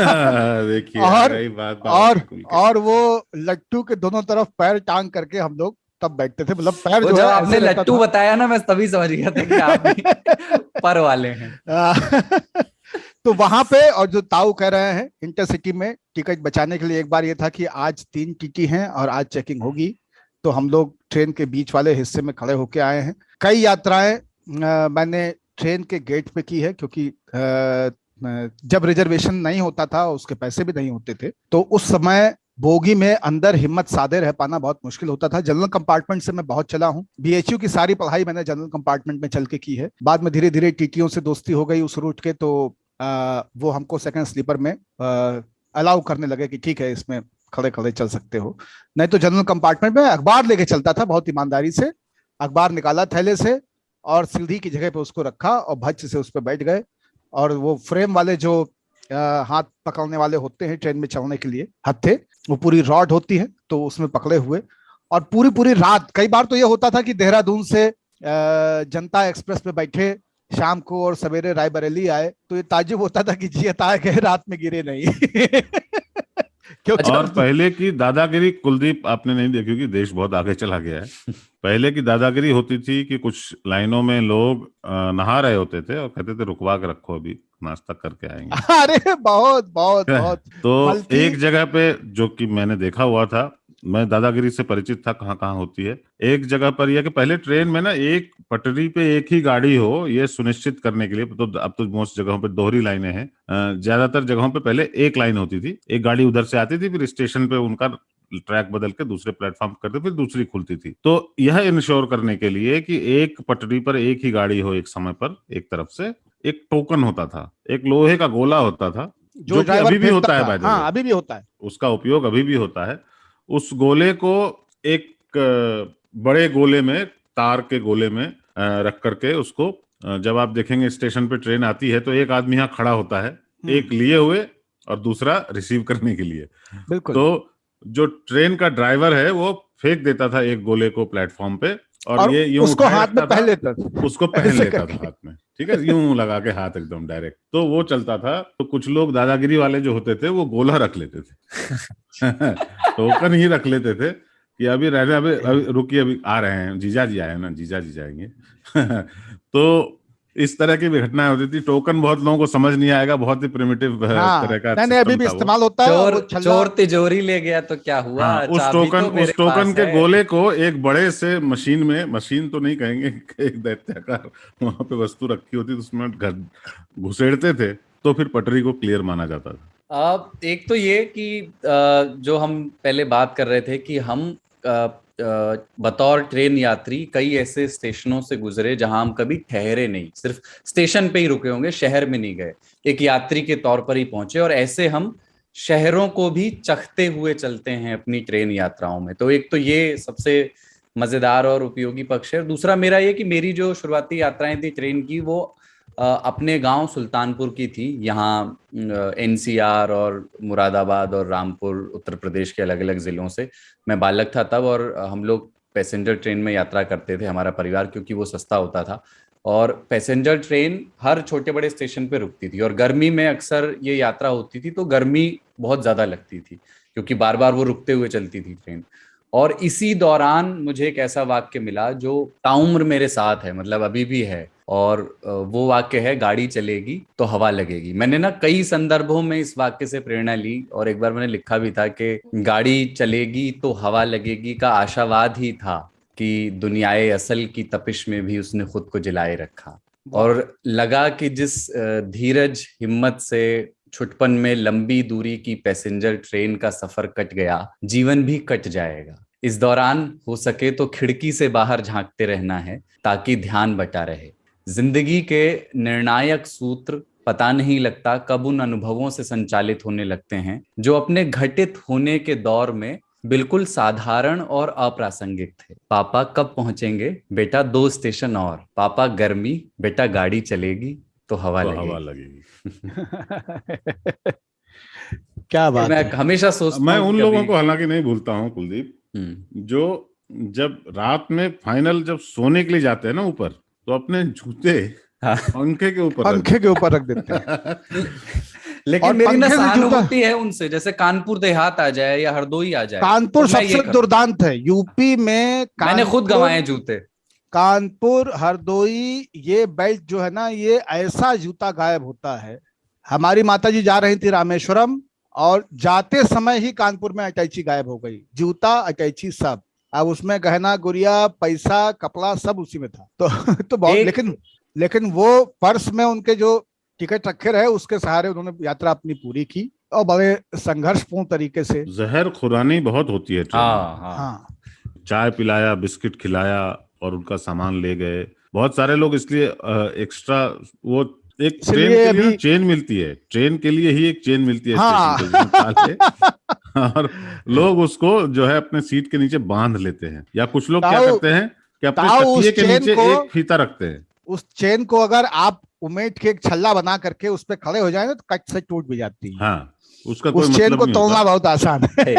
Speaker 4: देखिए,
Speaker 3: और
Speaker 4: आ गई बात बाबा की खुल के।
Speaker 3: और वो लट्टू के दोनों तरफ पैर टांग करके हम लोग तब बैठते थे। मतलब पैर
Speaker 2: वो
Speaker 3: जो
Speaker 2: जब
Speaker 3: है
Speaker 2: आपने
Speaker 3: ऐसे रहता
Speaker 2: लट्टू
Speaker 3: था।
Speaker 2: बताया ना, मैं तभी समझ गया था कि आप भी पर वाले हैं।
Speaker 3: तो वहां पे, और जो ताऊ कह रहे हैं, इंटरसिटी में टिकट बचाने के लिए एक बार ये था कि आज 3 टीटी हैं और आज चेकिंग होगी, तो हम लोग ट्रेन के बीच वाले हिस्से में खड़े होके आए हैं। कई यात्राएं मैंने ट्रेन के गेट पे की है, क्योंकि जब रिजर्वेशन नहीं होता था, उसके पैसे भी नहीं होते थे, तो उस समय बोगी में अंदर हिम्मत साधे रह पाना बहुत मुश्किल होता था। जनरल कंपार्टमेंट से मैं बहुत चला हूँ, बीएचयू की सारी पढ़ाई मैंने जनरल कंपार्टमेंट में चल के की है। बाद में धीरे धीरे टीटीओ से दोस्ती हो गई उस रूट के, तो वो हमको सेकंड स्लीपर में अलाउ करने लगे कि ठीक है, इसमें खड़े खड़े चल सकते हो। नहीं तो जनरल कंपार्टमेंट में अखबार लेके चलता था, बहुत ईमानदारी से अखबार निकाला थैले से और सीढ़ी की जगह पे उसको रखा और भज्ज से उस पर बैठ गए। और वो फ्रेम वाले जो हाथ पकड़ने वाले होते हैं ट्रेन में चढ़ने के लिए, हत्थे, वो पूरी रॉड होती है, तो उसमें पकड़े हुए। और पूरी पूरी रात, कई बार तो ये होता था कि देहरादून से जनता एक्सप्रेस पे बैठे शाम को और सवेरे रायबरेली आए, तो ये ताज्जुब होता था कि जियता गए रात में गिरे नहीं।
Speaker 4: और पहले की दादागिरी, कुलदीप, आपने नहीं देखी कि देश बहुत आगे चला गया है। पहले की दादागिरी होती थी कि कुछ लाइनों में लोग नहा रहे होते थे और कहते थे रुकवा के रखो, अभी नाश्ता करके आएंगे।
Speaker 3: अरे बहुत बहुत बहुत।
Speaker 4: तो एक जगह पे, जो कि मैंने देखा हुआ था, मैं दादागिरी से परिचित था कहाँ कहाँ होती है। एक जगह पर यह कि पहले ट्रेन में ना एक पटरी पे एक ही गाड़ी हो, ये सुनिश्चित करने के लिए, तो अब तो मोस्ट जगहों पे दोहरी लाइनें हैं, ज्यादातर जगहों पे पहले एक लाइन होती थी, एक गाड़ी उधर से आती थी, फिर स्टेशन पे उनका ट्रैक बदल के दूसरे प्लेटफॉर्म करते, फिर दूसरी खुलती थी। तो यह इंश्योर करने के लिए कि एक पटरी पर एक ही गाड़ी हो एक समय पर, एक तरफ से एक टोकन होता था, एक लोहे का गोला होता था, जो कि
Speaker 3: ड्राइवर
Speaker 4: अभी भी होता है,
Speaker 3: फेंकता था। हाँ, अभी भी होता है।
Speaker 4: उसका उपयोग अभी भी होता है। उस गोले को एक बड़े गोले में, तार के गोले में रख करके उसको, जब आप देखेंगे स्टेशन पे ट्रेन आती है तो एक आदमी यहाँ खड़ा होता है, एक लिए हुए और दूसरा रिसीव करने के लिए।
Speaker 3: बिल्कुल।
Speaker 4: तो जो ट्रेन का ड्राइवर है वो फेंक देता था एक गोले को प्लेटफॉर्म पे, और ये यूं
Speaker 3: उसको हाथ में पहन लेता था,
Speaker 4: उसको पहन लेता था हाथ में, ठीक है, यूं लगा के हाथ एकदम डायरेक्ट, तो वो चलता था। तो कुछ लोग दादागिरी वाले जो होते थे वो गोला रख लेते थे टोकन ही रख लेते थे कि अभी रहने, अभी रुकिए, अभी आ रहे हैं, जीजा जी आए ना, जीजा जी जाएंगे तो इस तरह की भी घटनाएं होती थी। टोकन बहुत लोगों को समझ नहीं आएगा, बहुत ही प्रिमिटिव तरह का
Speaker 3: नहीं, अभी भी इस्तेमाल होता है।
Speaker 2: चोर तिजोरी ले गया तो क्या हुआ,
Speaker 4: हाँ, उस टोकन के गोले को एक बड़े से मशीन में, मशीन तो नहीं कहेंगे, एक दैत्याकार वहां पे वस्तु रखी होती, तो उसमें घुसेड़ते थे, तो फिर पटरी को क्लियर माना जाता था।
Speaker 2: एक तो ये कि जो हम पहले बात कर रहे थे कि हम बतौर ट्रेन यात्री कई ऐसे स्टेशनों से गुजरे जहां हम कभी ठहरे नहीं, सिर्फ स्टेशन पे ही रुके होंगे, शहर में नहीं गए, एक यात्री के तौर पर ही पहुंचे, और ऐसे हम शहरों को भी चखते हुए चलते हैं अपनी ट्रेन यात्राओं में। तो एक तो ये सबसे मजेदार और उपयोगी पक्ष है। दूसरा मेरा ये कि मेरी जो शुरुआती यात्राएं थी ट्रेन की, वो अपने गांव सुल्तानपुर की थी। यहाँ एनसीआर और मुरादाबाद और रामपुर, उत्तर प्रदेश के अलग अलग जिलों से मैं बालक था तब, और हम लोग पैसेंजर ट्रेन में यात्रा करते थे, हमारा परिवार, क्योंकि वो सस्ता होता था। और पैसेंजर ट्रेन हर छोटे बड़े स्टेशन पे रुकती थी, और गर्मी में अक्सर ये यात्रा होती थी तो गर्मी बहुत ज्यादा लगती थी, क्योंकि बार बार वो रुकते हुए चलती थी ट्रेन। और इसी दौरान मुझे एक ऐसा वाक्य मिला जो ताउम्र मेरे साथ है, मतलब अभी भी है, और वो वाक्य है, गाड़ी चलेगी तो हवा लगेगी। मैंने ना कई संदर्भों में इस वाक्य से प्रेरणा ली, और एक बार मैंने लिखा भी था कि गाड़ी चलेगी तो हवा लगेगी का आशावाद ही था कि दुनियाए असल की तपिश में भी उसने खुद को जलाए रखा। और लगा कि जिस धीरज हिम्मत से छुटपन में लंबी दूरी की पैसेंजर ट्रेन का सफर कट गया, जीवन भी कट जाएगा। इस दौरान हो सके तो खिड़की से बाहर झांकते रहना है ताकि ध्यान बटा रहे। जिंदगी के निर्णायक सूत्र पता नहीं लगता कब उन अनुभवों से संचालित होने लगते हैं जो अपने घटित होने के दौर में बिल्कुल साधारण और अप्रासंगिक थे। पापा कब पहुंचेंगे? बेटा 2 स्टेशन और। पापा गर्मी? बेटा गाड़ी चलेगी तो हवा लगेगी।
Speaker 3: क्या बात
Speaker 2: मैं
Speaker 3: है।
Speaker 2: हमेशा सोचता हूं,
Speaker 4: मैं उन लोगों को हालांकि नहीं भूलता हूँ कुलदीप, जो जब रात में फाइनल जब सोने के लिए जाते हैं ना ऊपर, तो अपने जूते पंखे के ऊपर रख देते हैं
Speaker 2: लेकिन मेरी ना सहानुभूति है उनसे, जैसे कानपुर देहात आ जाए या हरदोई आ जाए।
Speaker 3: कानपुर सबसे दुर्दांत है यूपी में।
Speaker 2: मैंने खुद गंवाए जूते।
Speaker 3: कानपुर, हरदोई, ये बेल्ट जो है ना, ये ऐसा जूता गायब होता है। हमारी माताजी जा रही थी रामेश्वरम, और जाते समय ही कानपुर में अटैची गायब हो गई, जूता अटैची सब। अब उसमें गहना गुड़िया पैसा कपड़ा सब उसी में था। तो बहुत, लेकिन वो पर्स में उनके जो टिकट रखे रहे, उसके सहारे उन्होंने यात्रा अपनी पूरी की, और बड़े संघर्षपूर्ण तरीके से।
Speaker 4: जहर खुरानी बहुत होती है।
Speaker 3: हाँ।
Speaker 4: चाय पिलाया, बिस्किट खिलाया, और उनका सामान ले गए। बहुत सारे लोग इसलिए एक्स्ट्रा, वो एक ट्रेन के लिए चेन मिलती है, ट्रेन के लिए ही एक चेन मिलती है स्टेशन पे, और लोग उसको जो है अपने सीट के नीचे बांध लेते हैं। या कुछ लोग क्या करते हैं कि अपने तकिए के नीचे एक फीता रखते हैं। उस
Speaker 3: चेन को अगर आप उमेट के एक छल्ला बना करके उस पे खड़े हो जाए ना, तो कट से टूट भी जाती है।
Speaker 4: हाँ, उसका कोई
Speaker 3: उस चेन को तोड़ना बहुत आसान है।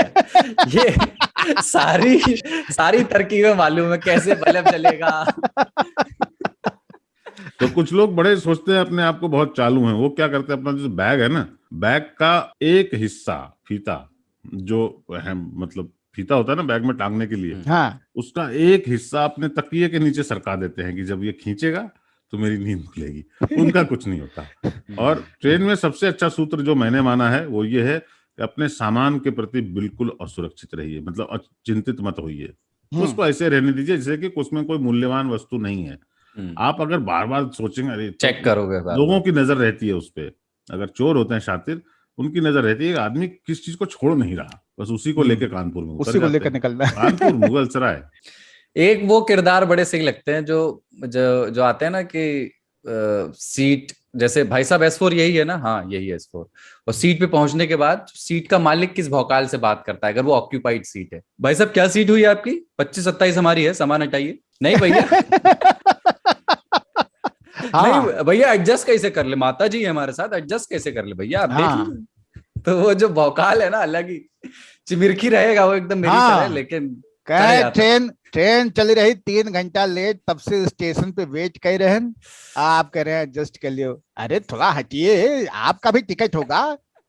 Speaker 2: ये सारी तरकीबें मालूम है, कैसे बल्ब चलेगा।
Speaker 4: तो कुछ लोग बड़े सोचते हैं अपने आप को बहुत चालू हैं। वो क्या करते हैं, अपना जो बैग है ना, बैग का एक हिस्सा फीता, जो है मतलब फीता होता है ना बैग में टांगने के लिए,
Speaker 3: हाँ,
Speaker 4: उसका एक हिस्सा अपने तकिए के नीचे सरका देते हैं कि जब ये खींचेगा तो मेरी नींद खुलेगी। उनका कुछ नहीं होता। और ट्रेन में सबसे अच्छा सूत्र जो मैंने माना है वो ये है कि अपने सामान के प्रति बिल्कुल असुरक्षित रहिए, मतलब चिंतित मत होइए, उसको ऐसे रहने दीजिए जैसे कि उसमें कोई मूल्यवान वस्तु नहीं है। आप अगर बार बार सोचेंगे, अरे
Speaker 2: चेक करोगे,
Speaker 4: लोगों की नजर रहती है उस पे, अगर चोर होते हैं शातिर, उनकी नजर रहती है आदमी किस चीज को छोड़ नहीं रहा, बस उसी को लेके कानपुर में उतर
Speaker 3: उसी को
Speaker 4: जाते
Speaker 3: लेकर
Speaker 4: हैं।
Speaker 3: निकलना है।
Speaker 4: कानपुर, मुगलसराय।
Speaker 2: एक वो किरदार बड़े सही लगते हैं जो आते हैं ना कि सीट, जैसे भाई साहब S4 यही है ना, हाँ यही है S4, और सीट पे पहुंचने के बाद सीट का मालिक किस भौकाल से बात करता है अगर वो ऑक्यूपाइड सीट है। भाई साहब क्या सीट हुई है आपकी? 25-27 हमारी है, सामान हटाइए। नहीं भैया नहीं भैया, एडजस्ट कैसे कर ले, माता जी है हमारे साथ, एडजस्ट कैसे कर ले भैया, आप देख लीजिए। तो वो जो भौकाल है ना, अलग ही चिमिरखी रहेगा वो एकदम मेरी तरह, लेकिन
Speaker 3: ट्रेन चली रही 3 घंटा लेट, तब से स्टेशन पे वेट कर रहे हैं, आप कह रहे हैं एडजस्ट कर लियो। अरे थोड़ा हटिए, आपका भी टिकट होगा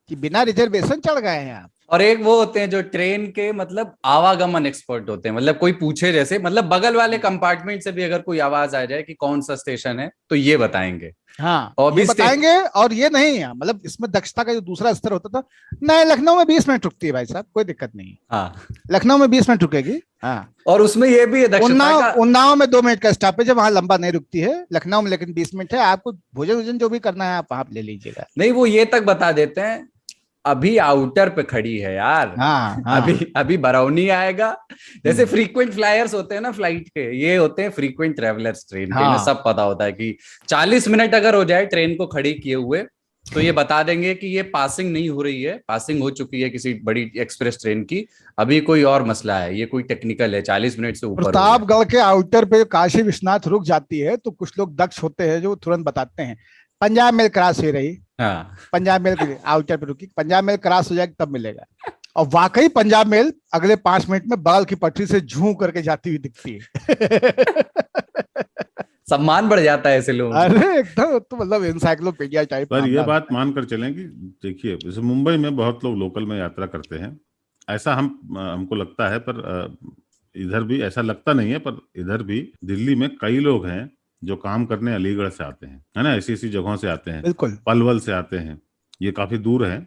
Speaker 3: कि बिना रिजर्वेशन चढ़ गए हैं आप।
Speaker 2: और एक वो होते हैं जो ट्रेन के मतलब आवागमन एक्सपर्ट होते हैं, मतलब कोई पूछे जैसे, मतलब बगल वाले कंपार्टमेंट से भी अगर कोई आवाज आ जाए कि कौन सा स्टेशन है तो ये बताएंगे।
Speaker 3: हाँ,
Speaker 2: और
Speaker 3: ये बताएंगे। और ये नहीं है, मतलब इसमें दक्षता का जो दूसरा स्तर होता था, नहीं लखनऊ में 20 मिनट रुकती है भाई साहब, कोई दिक्कत नहीं।
Speaker 2: हाँ,
Speaker 3: लखनऊ में 20 मिनट रुकेगी। हाँ,
Speaker 2: और उसमें ये भी है दक्षता का,
Speaker 3: उन्नाव में 2 मिनट का स्टॉपेज है, वहां लंबा नहीं रुकती है। लखनऊ में लेकिन 20 मिनट है। आपको भोजन जो भी करना है आप ले लीजिएगा।
Speaker 2: नहीं वो ये तक बता देते हैं अभी आउटर पे खड़ी है यार।
Speaker 3: हाँ,
Speaker 2: अभी बरौनी आएगा। जैसे फ्रीक्वेंट फ्लायर्स होते हैं ना फ्लाइट के, ये होते हैं फ्रीक्वेंट ट्रेवलर्स ट्रेन के। इन्हें सब पता होता है कि 40 मिनट अगर हो जाए ट्रेन को खड़ी किए हुए तो ये बता देंगे कि ये पासिंग नहीं हो रही है, पासिंग हो चुकी है किसी बड़ी एक्सप्रेस ट्रेन की, अभी कोई और मसला है, ये कोई टेक्निकल है, 40 मिनट से ऊपर।
Speaker 3: प्रतापगढ़ के आउटर पे काशी विश्वनाथ रुक जाती है तो कुछ लोग दक्ष होते हैं जो तुरंत बताते हैं पंजाब मेल क्रॉस हो रही। हाँ, पंजाब मेल के आउटर पे रुकी, पंजाब मेल क्रॉस हो जाएगी तब मिलेगा। और वाकई पंजाब मेल अगले 5 मिनट में बगल की पटरी से झूम करके जाती हुई दिखती है।
Speaker 2: सम्मान बढ़ जाता है ऐसे लोगों।
Speaker 3: अरे एकदम, तो मतलब एनसाइक्लोपीडिया टाइप।
Speaker 4: पर ये बात मानकर चलें कि देखिए, जैसे मुंबई में बहुत लोग लोकल में यात्रा करते हैं, ऐसा हमको लगता है, पर इधर भी ऐसा लगता नहीं है, पर इधर भी दिल्ली में कई लोग हैं जो काम करने अलीगढ़ से आते हैं, है ना, ऐसी जगहों से आते हैं।
Speaker 3: बिल्कुल,
Speaker 4: पलवल से आते हैं, ये काफी दूर है,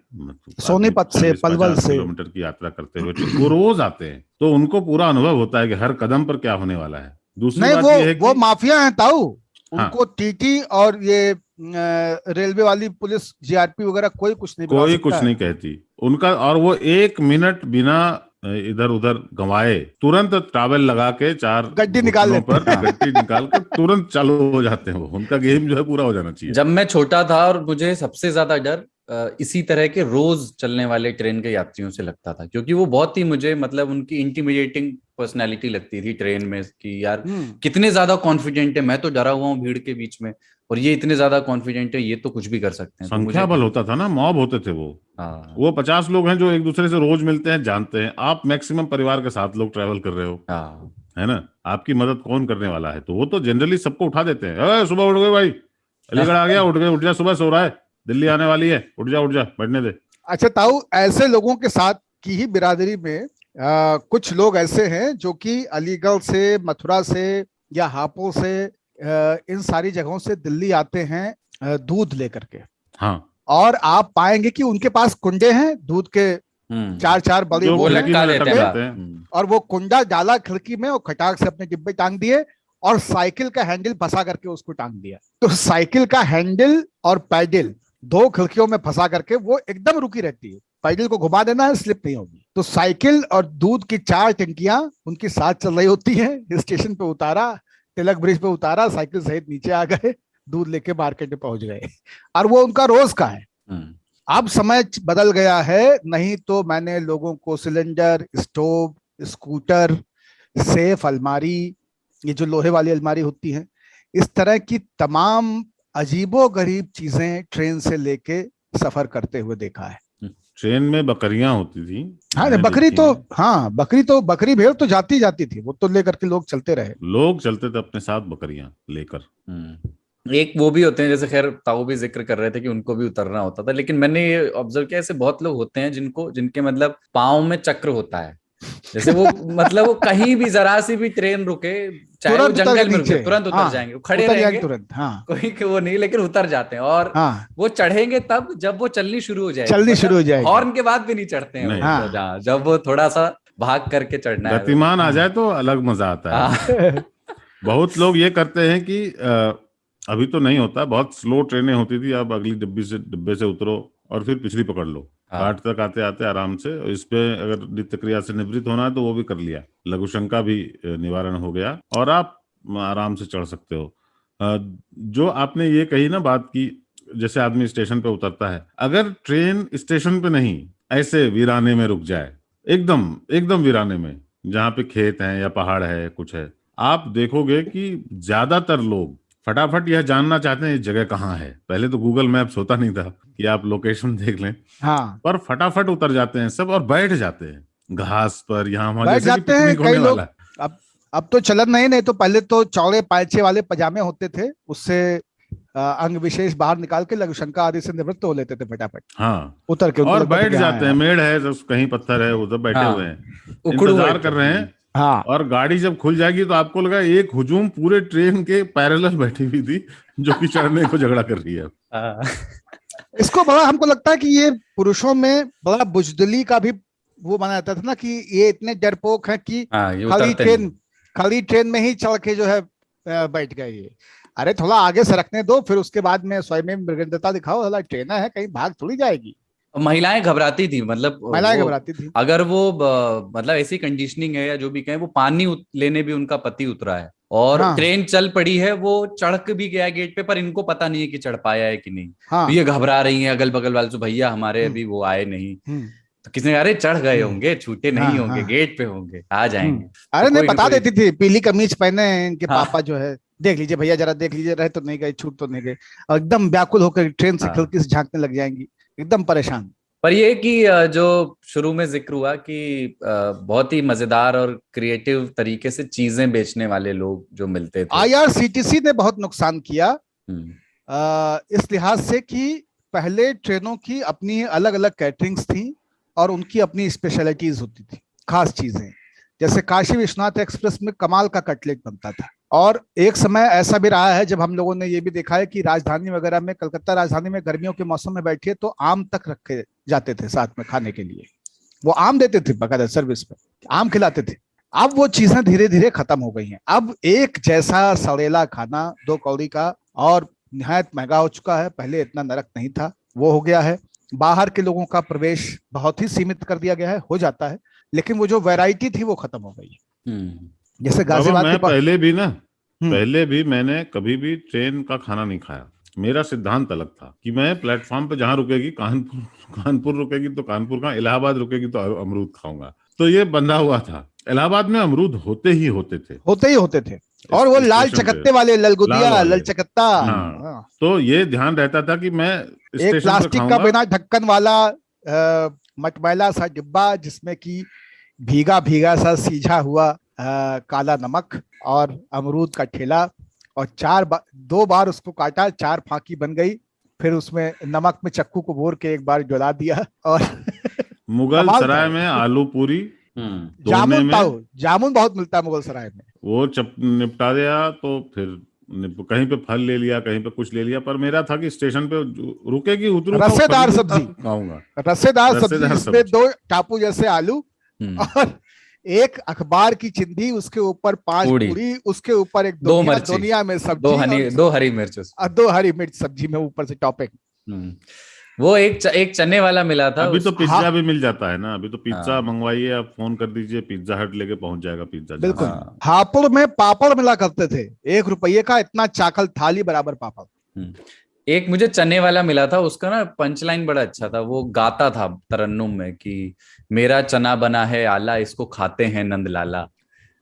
Speaker 3: सोनीपत से, पलवल से
Speaker 4: किलोमीटर की यात्रा करते हुए वो रोज आते हैं, तो उनको पूरा अनुभव होता है कि हर कदम पर क्या होने वाला है। दूसरी बात ये है कि
Speaker 3: वो माफिया हैं ताऊ, उनको टीटी और ये रेलवे वाली पुलिस जीआरपी वगैरह कोई कुछ नहीं
Speaker 4: कहती उनका। और वो 1 मिनट बिना इधर उधर गंवाए तुरंत ट्रैवल लगा के 4
Speaker 3: गड्डी निकाल
Speaker 4: कर तुरंत चालू हो जाते हैं। वो उनका गेम जो है पूरा हो जाना चाहिए।
Speaker 2: जब मैं छोटा था और मुझे सबसे ज्यादा डर इसी तरह के रोज चलने वाले ट्रेन के यात्रियों से लगता था, क्योंकि वो बहुत ही मुझे मतलब उनकी इंटिमिडेटिंग पर्सनैलिटी लगती थी ट्रेन में कि यार कितने ज्यादा कॉन्फिडेंट है, मैं तो डरा हुआ हूँ भीड़ के बीच में और ये इतने ज्यादा कॉन्फिडेंट है, ये तो कुछ भी कर सकते हैं।
Speaker 4: संख्या बल होता था ना, मॉब होते थे वो। वो 50 लोग हैं जो एक दूसरे से रोज मिलते हैं, जानते हैं। आप मैक्सिमम परिवार के साथ लोग ट्रैवल कर रहे हो, है ना, आपकी मदद कौन करने वाला है? तो वो तो जनरली सबको उठा देते हैं। सुबह उठ गए भाई, अलीगढ़ आ गया, उठ जा, सुबह सो रहा है, दिल्ली आने वाली है, उठ जा बैठने दे।
Speaker 3: अच्छा ताऊ, ऐसे लोगों के साथ की ही बिरादरी में कुछ लोग ऐसे हैं जो कि अलीगढ़ से, मथुरा से या हापुड़ से, इन सारी जगहों से दिल्ली आते हैं दूध लेकर के।
Speaker 4: हाँ,
Speaker 3: और आप पाएंगे कि उनके पास कुंडे हैं दूध के, 4 बड़े
Speaker 2: वो लटका लेते हैं,
Speaker 3: और वो कुंडा डाला खिड़की में और खटाक से अपने डिब्बे टांग दिए और साइकिल का हैंडल फंसा करके उसको टांग दिया। तो साइकिल का हैंडल और पैडल 2 खिड़कियों में फंसा करके वो एकदम रुकी रहती है। पैडल को घुमा देना है, स्लिप नहीं होगी। तो साइकिल और दूध की 4 टंकियां उनकी साथ चल रही होती हैं। स्टेशन पे उतारा, तिलक ब्रिज पे उतारा, साइकिल सहित नीचे आ गए, दूध लेके मार्केट में पहुंच गए। और वो उनका रोज का है। अब समय बदल गया है, नहीं तो मैंने लोगों को सिलेंडर, स्टोव, स्कूटर, सेफ अलमारी, ये जो लोहे वाली अलमारी होती है, इस तरह की तमाम अजीबो गरीब चीजें ट्रेन से लेके सफर करते हुए देखा है।
Speaker 4: ट्रेन में बकरियां होती थी।
Speaker 3: हाँ, बकरी तो, हाँ बकरी भेड़ तो जाती थी, वो तो लेकर के लोग चलते रहे।
Speaker 4: लोग चलते थे अपने साथ बकरियां लेकर।
Speaker 2: एक वो भी होते हैं, जैसे खैर ताऊ भी जिक्र कर रहे थे कि उनको भी उतरना होता था, लेकिन मैंने ये ऑब्जर्व किया ऐसे बहुत लोग होते हैं जिनके मतलब पाँव में चक्र होता है। जैसे वो मतलब वो कहीं भी जरा सी भी ट्रेन रुके, चाहे वो जंगल में रुके, तुरंत उतर जाएंगे, वो खड़े रहेंगे तुरंत। कोई वो नहीं, लेकिन उतर जाते हैं। और वो चढ़ेंगे तब जब वो चलनी शुरू हो जाए, हॉर्न के बाद भी नहीं चढ़ते हैं। जब वो थोड़ा सा भाग करके चढ़ना है,
Speaker 4: गतिमान आ जाए तो अलग मजा आता है। बहुत लोग ये करते हैं कि अभी तो नहीं होता, बहुत स्लो ट्रेनें होती थी, अब अगली डिब्बे से उतरो और फिर पिछली पकड़ लो। घाट तक आते आते आराम से। इस पे अगर नित्य क्रिया से निवृत्त होना है तो वो भी कर लिया, लघु शंका भी निवारण हो गया और आप आराम से चढ़ सकते हो। जो आपने ये कही ना बात की, जैसे आदमी स्टेशन पे उतरता है, अगर ट्रेन स्टेशन पे नहीं ऐसे वीराने में रुक जाए, एकदम एकदम वीराने में, जहाँ पे खेत हैं या पहाड़ है कुछ है, आप देखोगे कि ज्यादातर लोग फटाफट यह जानना चाहते हैं इस जगह कहाँ है। पहले तो गूगल मैप्स होता नहीं था कि आप लोकेशन देख लें,
Speaker 3: हाँ,
Speaker 4: पर फटाफट उतर जाते हैं सब और बैठ जाते हैं घास पर, यहाँ वहां,
Speaker 3: बैठ
Speaker 4: जैसे कि
Speaker 3: जाते हैं
Speaker 4: पिकनिक
Speaker 3: कई
Speaker 4: होने
Speaker 3: लोग।
Speaker 4: वाला है।
Speaker 3: अब तो चलन नहीं तो पहले तो चौड़े पायचे वाले पजामे होते थे, उससे अंग विशेष बाहर निकाल के लघुशंका आदि से निवृत्त हो लेते थे फटाफट,
Speaker 4: हाँ,
Speaker 3: उतर के। उनको
Speaker 4: और
Speaker 3: लगता था
Speaker 4: बैठ
Speaker 3: कि हाँ
Speaker 4: जाते हैं,
Speaker 3: यार,
Speaker 4: मेड़ है तो कहीं पत्थर है उधर बैठे
Speaker 2: हाँ,
Speaker 4: हुए हैं,
Speaker 2: उखड़ू
Speaker 4: इंतजार
Speaker 2: बैठे
Speaker 4: कर रहे हैं।
Speaker 3: हाँ,
Speaker 4: और गाड़ी जब खुल जाएगी तो आपको लगा एक हुजूम पूरे ट्रेन के पैरेलल बैठी हुई थी जो कि चढ़ने को झगड़ा कर रही है।
Speaker 2: हाँ।
Speaker 3: इसको बड़ा हमको लगता है कि ये पुरुषों में बड़ा बुजदिली का भी वो माना जाता था ना, कि ये इतने डरपोक हैं कि
Speaker 2: हाँ, ये
Speaker 3: खाली
Speaker 2: उतरते
Speaker 3: ट्रेन
Speaker 2: नहीं।
Speaker 3: खाली ट्रेन में ही चढ़ के जो है बैठ गए ये। अरे थोड़ा आगे सरकने दो, फिर उसके बाद में स्वयं में मृगंडता दिखाओ, थोड़ा ट्रेन है कहीं भाग थोड़ी जाएगी।
Speaker 2: महिलाएं घबराती थी, मतलब
Speaker 3: महिलाएं
Speaker 2: वो
Speaker 3: घबराती थी।
Speaker 2: अगर वो मतलब ऐसी कंडीशनिंग है या जो भी कहें, वो पानी लेने भी उनका पति उतरा है और
Speaker 3: हाँ,
Speaker 2: ट्रेन चल पड़ी है, वो चढ़ के भी गया गेट पे, पर इनको पता नहीं है कि चढ़ पाया है कि नहीं। तो
Speaker 3: हाँ,
Speaker 2: ये घबरा रही हैं अगल बगल वाले से, भैया हमारे
Speaker 3: हम्म,
Speaker 2: अभी वो आए नहीं।
Speaker 3: हम्म,
Speaker 2: तो किसी ने, अरे चढ़ गए
Speaker 3: हम्म,
Speaker 2: होंगे, छूटे
Speaker 3: हाँ,
Speaker 2: नहीं होंगे,
Speaker 3: हाँ,
Speaker 2: गेट पे होंगे, आ जाएंगे। तो
Speaker 3: अरे नहीं,
Speaker 2: कोई ना
Speaker 3: बता
Speaker 2: कोई।
Speaker 3: देती थी, पीली कमीज पहने हैं इनके
Speaker 2: हाँ,
Speaker 3: पापा जो है, देख लीजिए भैया जरा देख लीजिए, रहे तो नहीं गए, छूट तो नहीं गए। और एकदम व्याकुल होकर ट्रेन से
Speaker 2: हाँ।
Speaker 3: खिड़की से झांकने लग जाएंगी, एकदम परेशान।
Speaker 2: पर ये कि जो शुरू में जिक्र हुआ कि बहुत ही मजेदार और क्रिएटिव तरीके से चीजें बेचने वाले लोग जो मिलते थे।
Speaker 3: आईआरसीटीसी ने बहुत नुकसान किया
Speaker 2: हम्म,
Speaker 3: इस लिहाज से कि पहले ट्रेनों की अपनी अलग अलग कैटरिंग्स थी और उनकी अपनी स्पेशलिटीज होती थी, खास चीजें। जैसे काशी विश्वनाथ एक्सप्रेस में कमाल का कटलेट बनता था। और एक समय ऐसा भी रहा है जब हम लोगों ने ये भी देखा है कि राजधानी वगैरह में, कलकत्ता राजधानी में गर्मियों के मौसम में बैठिए तो आम तक रखे जाते थे साथ में खाने के लिए। वो आम देते थे बकायदा सर्विस पे, आम खिलाते थे। अब वो चीजें धीरे धीरे खत्म हो गई हैं। अब एक जैसा सड़ेला खाना 2 कौड़ी का और निहायत महंगा हो चुका है। पहले इतना नरक नहीं था, वो हो गया है। बाहर के लोगों का प्रवेश बहुत ही सीमित कर दिया गया है, हो जाता है, लेकिन वो जो वैरायटी थी वो खत्म हो गई है। जैसे
Speaker 4: बाबा
Speaker 3: गाजियाबाद के
Speaker 4: मैं
Speaker 3: पास।
Speaker 4: पहले भी मैंने कभी भी ट्रेन का खाना नहीं खाया। मेरा सिद्धांत अलग था कि मैं प्लेटफॉर्म पे जहां रुकेगी, कानपुर रुकेगी तो कानपुर का, इलाहाबाद रुकेगी तो अमरूद खाऊंगा। तो ये बंधा हुआ था। इलाहाबाद में अमरूद होते ही होते थे,
Speaker 3: होते ही होते थे। और वो लाल
Speaker 4: स्टेशन पे,
Speaker 3: चकत्ते वाले,
Speaker 4: लाल
Speaker 3: ललगुदिया,
Speaker 4: वाले।
Speaker 3: ललचकत्ता।
Speaker 4: हाँ,
Speaker 3: हाँ।
Speaker 4: तो ये ध्यान रहता था कि मैं
Speaker 3: एक
Speaker 4: स्टेशन पे
Speaker 3: प्लास्टिक का
Speaker 4: खाऊंगा।
Speaker 3: बिना ढक्कन वाला मटमैला सा डिब्बा, जिसमें कि भीगा भीगा सा सीझा हुआ काला नमक और अमरूद का ठेला, और 2 बार उसको काटा, 4 फांकी बन गई। फिर उसमें नमक में चक्कू को बोर के एक बार जला दिया और
Speaker 4: मुगल
Speaker 3: कमाल
Speaker 4: सराय
Speaker 3: था।
Speaker 4: में आलू पूरी तोड़ने
Speaker 3: जामुन था,
Speaker 4: में
Speaker 3: जामुन बहुत मिलता है मुगल सराय में।
Speaker 4: वो निपटा दिया। तो फिर कहीं पे फल ले लिया, कहीं पे कुछ ले लिया, पर मेरा था कि स्टेशन पे रुकेगी, उतरूंगा,
Speaker 3: रसेदार
Speaker 4: खरीदूंगा,
Speaker 3: सब्जी,
Speaker 4: खाऊंगा।
Speaker 3: रसेदार सब्जी
Speaker 4: रसेदार
Speaker 3: जिसमें
Speaker 4: सब्जी।
Speaker 3: 2 टापू जैसे आलू और एक अखबार की चिंदी, उसके ऊपर 5
Speaker 2: पूरी,
Speaker 3: पूरी, उसके ऊपर एक
Speaker 2: 2 मिर्ची,
Speaker 3: दुनिया में सब्जी, और
Speaker 2: 2 हरी मिर्च।
Speaker 3: 2 हरी मिर्च सब्जी में ऊपर से टॉपिंग।
Speaker 2: वो एक चने वाला मिला था
Speaker 4: अभी तो पिज्जा
Speaker 3: हाँ,
Speaker 4: भी मिल जाता है ना। अभी तो पिज्जा
Speaker 2: हाँ,
Speaker 4: मंगवाइए, आप फोन कर दीजिए, पिज्जा हट लेके पहुंच जाएगा पिज्जा।
Speaker 3: बिल्कुल।
Speaker 2: हाँ।
Speaker 3: हापुड़ में पापड़ मिला करते थे, 1 रुपये का इतना चाकल, थाली बराबर पापड़।
Speaker 2: एक मुझे चने वाला मिला था, उसका ना पंचलाइन बड़ा अच्छा था। वो गाता था तरन्नुम में कि मेरा चना बना है आला, इसको खाते हैं नंद लाला,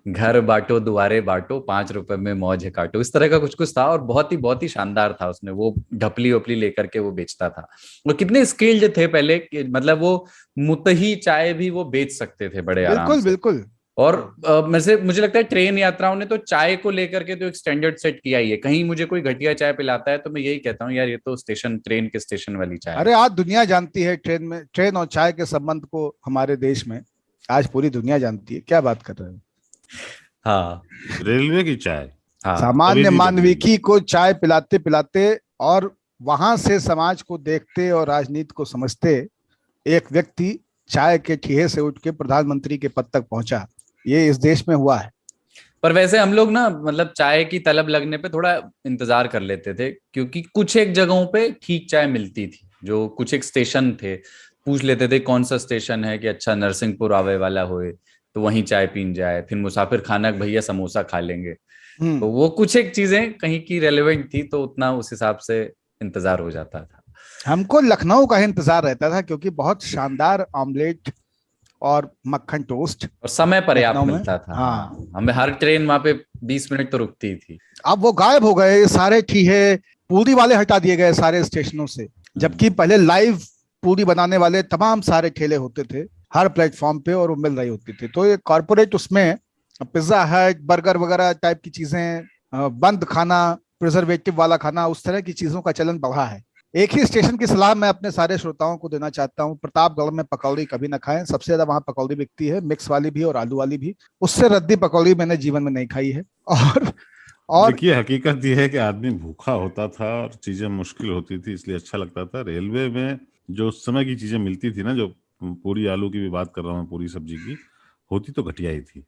Speaker 2: घर बांटो दुआरे बांटो, 5 रुपए में मौज है काटो। इस तरह का कुछ था और बहुत ही शानदार था। उसने वो ढपली वपली लेकर के वो बेचता था। और कितने स्किल्ड थे पहले, मतलब वो मुतही चाय भी वो बेच सकते थे बड़े आराम
Speaker 3: बिल्कुल
Speaker 2: से।
Speaker 3: बिल्कुल।
Speaker 2: और मुझे लगता है ट्रेन यात्राओं ने तो चाय को लेकर के तो एक स्टैंडर्ड सेट किया ही है। कहीं मुझे कोई घटिया चाय पिलाता है तो मैं यही कहता हूँ, यार ये तो ट्रेन के स्टेशन वाली चाय
Speaker 3: अरे
Speaker 2: है।
Speaker 3: आज दुनिया जानती है ट्रेन और चाय के संबंध को हमारे देश में। आज पूरी दुनिया जानती है, क्या बात कर रहे हो।
Speaker 2: हाँ,
Speaker 4: रेलवे की चाय,
Speaker 2: हाँ,
Speaker 3: सामान्य
Speaker 4: भी
Speaker 3: मानविकी को चाय पिलाते पिलाते और वहां से समाज को देखते और राजनीति को समझते एक व्यक्ति चाय के ठिहे से उठ के प्रधानमंत्री के पद तक पहुंचा, ये इस देश में हुआ है।
Speaker 2: पर वैसे हम लोग ना, मतलब चाय की तलब लगने पे थोड़ा इंतजार कर लेते थे, क्योंकि कुछ एक जगहों पे ठीक चाय मिलती थी, जो कुछ एक स्टेशन थे। पूछ लेते थे कौन सा स्टेशन है कि अच्छा नरसिंहपुर आवे वाला होए तो वहीं चाय पीन जाए, फिर मुसाफिर खाना भैया समोसा खा लेंगे। तो वो कुछ एक चीजें कहीं की रेलेवेंट थी तो उतना उस हिसाब से इंतजार हो जाता था।
Speaker 3: हमको लखनऊ का ही इंतजार रहता था क्योंकि बहुत शानदार ऑमलेट और मक्खन टोस्ट
Speaker 2: और समय पर्याप्त
Speaker 3: लखनऊ में।
Speaker 2: मिलता था।
Speaker 3: हाँ,
Speaker 2: हमें हर ट्रेन वहां पे 20 मिनट तो रुकती थी।
Speaker 3: अब वो गायब हो गए सारे ठीहे, पूरी वाले हटा दिए गए सारे स्टेशनों से, जबकि पहले लाइव पूरी बनाने वाले तमाम सारे ठेले होते थे हर प्लेटफॉर्म पे और वो मिल रही होती थी। तो ये कॉर्पोरेट उसमें पिज्जा हट बर्गर वगैरह टाइप की चीजें, बंद खाना, प्रिजर्वेटिव वाला खाना, उस तरह की चीजों का चलन बढ़ा है। एक ही स्टेशन की सलाह मैं अपने सारे श्रोताओं को देना चाहता हूँ, प्रतापगढ़ में पकौड़ी कभी ना खाएं। सबसे ज्यादा वहां पकौड़ी बिकती है, मिक्स वाली भी और आलू वाली भी। उससे रद्दी पकौड़ी मैंने जीवन में नहीं खाई है। और
Speaker 4: देखिए, हकीकत यह है कि आदमी भूखा होता था और चीजें मुश्किल होती थी, इसलिए अच्छा लगता था। रेलवे में जो उस समय की चीजें मिलती थी ना, जो पूरी आलू की भी बात कर रहा हूँ, पूरी सब्जी की, होती तो घटिया ही थी,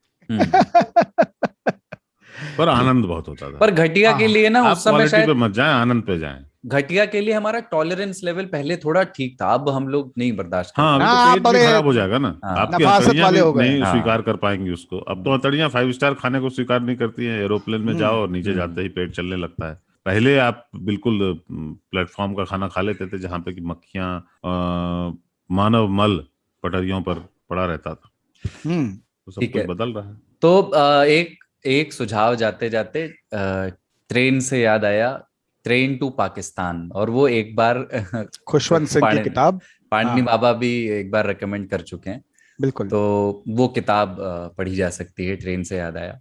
Speaker 4: पर आनंद बहुत होता था।
Speaker 2: पर घटिया के लिए ना
Speaker 4: आप
Speaker 2: उस समय
Speaker 4: क्वालिटी पे
Speaker 2: शायद
Speaker 4: मत जाएं, आनंद पे जाएं।
Speaker 2: घटिया के लिए हमारा टॉलरेंस लेवल पहले थोड़ा ठीक था, अब हम लोग नहीं बर्दाश्त कर
Speaker 4: हाँ, अभी
Speaker 2: पाते।
Speaker 4: तो
Speaker 3: आप
Speaker 4: पेट भी
Speaker 3: बड़े
Speaker 4: खराब हो जाएगा ना,
Speaker 2: हाँ
Speaker 4: आपकी
Speaker 3: नफासत
Speaker 4: हथड़ियां
Speaker 3: वाले
Speaker 4: भी
Speaker 3: हो गए।
Speaker 4: नहीं
Speaker 2: हाँ
Speaker 4: स्वीकार कर पाएंगी उसको। अब तो हथड़ियां 5 स्टार खाने को स्वीकार नहीं करती हैं। एरोप्लेन में जाओ और नीचे जाते ही पेट चलने लगता है। पहले आप बिल्कुल प्लेटफॉर्म का खाना खा लेते थे जहां पे कि मक्खियां, मानव मल पटरियों पर पड़ा रहता था। तो सब
Speaker 2: ठीक
Speaker 4: कुछ
Speaker 2: है।
Speaker 4: बदल रहा है।
Speaker 2: तो एक एक सुझाव जाते जाते ट्रेन से याद आया, ट्रेन टू पाकिस्तान। और वो एक बार
Speaker 3: खुशवंत सिंह की किताब।
Speaker 2: पाणिनी
Speaker 3: हाँ,
Speaker 2: बाबा भी एक बार रेकमेंड कर चुके हैं।
Speaker 3: बिल्कुल।
Speaker 2: तो वो किताब पढ़ी जा सकती है। ट्रेन से याद आया,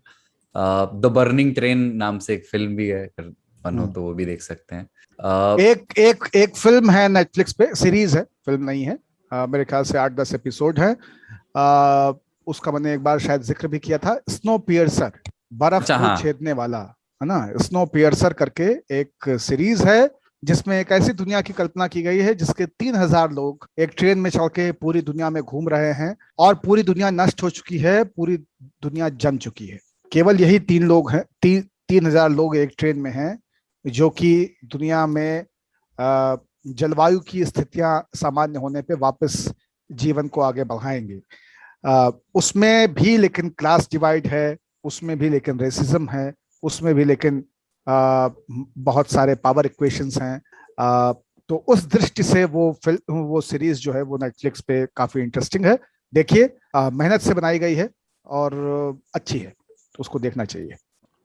Speaker 2: द बर्निंग ट्रेन नाम से एक फिल्म भी है, अगर मन हो तो वो भी देख सकते हैं।
Speaker 3: एक एक एक फिल्म है नेटफ्लिक्स पे, सीरीज है, फिल्म नहीं है। मेरे ख्याल से 8-10 एपिसोड है। उसका मैंने एक बार शायद जिक्र भी किया था, स्नो पियर्सर, बर्फ
Speaker 2: अच्छा,
Speaker 3: को
Speaker 2: हाँ।
Speaker 3: छेदने वाला, है ना। स्नो पियर्सर करके एक सीरीज है जिसमें एक ऐसी दुनिया की कल्पना की गई है जिसके 3000 लोग एक ट्रेन में चढ़ के पूरी दुनिया में घूम रहे हैं और पूरी दुनिया नष्ट हो चुकी है, पूरी दुनिया जम चुकी है। केवल यही 3 लोग हैं, 3000 लोग एक ट्रेन में हैं जो कि दुनिया में जलवायु की स्थितियां सामान्य होने पे वापस जीवन को आगे बढ़ाएंगे। उसमें भी लेकिन क्लास डिवाइड है, उसमें भी लेकिन रेसिज्म है, उसमें भी लेकिन बहुत सारे पावर इक्वेशंस हैं। तो उस दृष्टि से वो सीरीज जो है वो नेटफ्लिक्स पे काफी इंटरेस्टिंग है। देखिए, मेहनत से बनाई गई है और अच्छी है, तो उसको देखना चाहिए।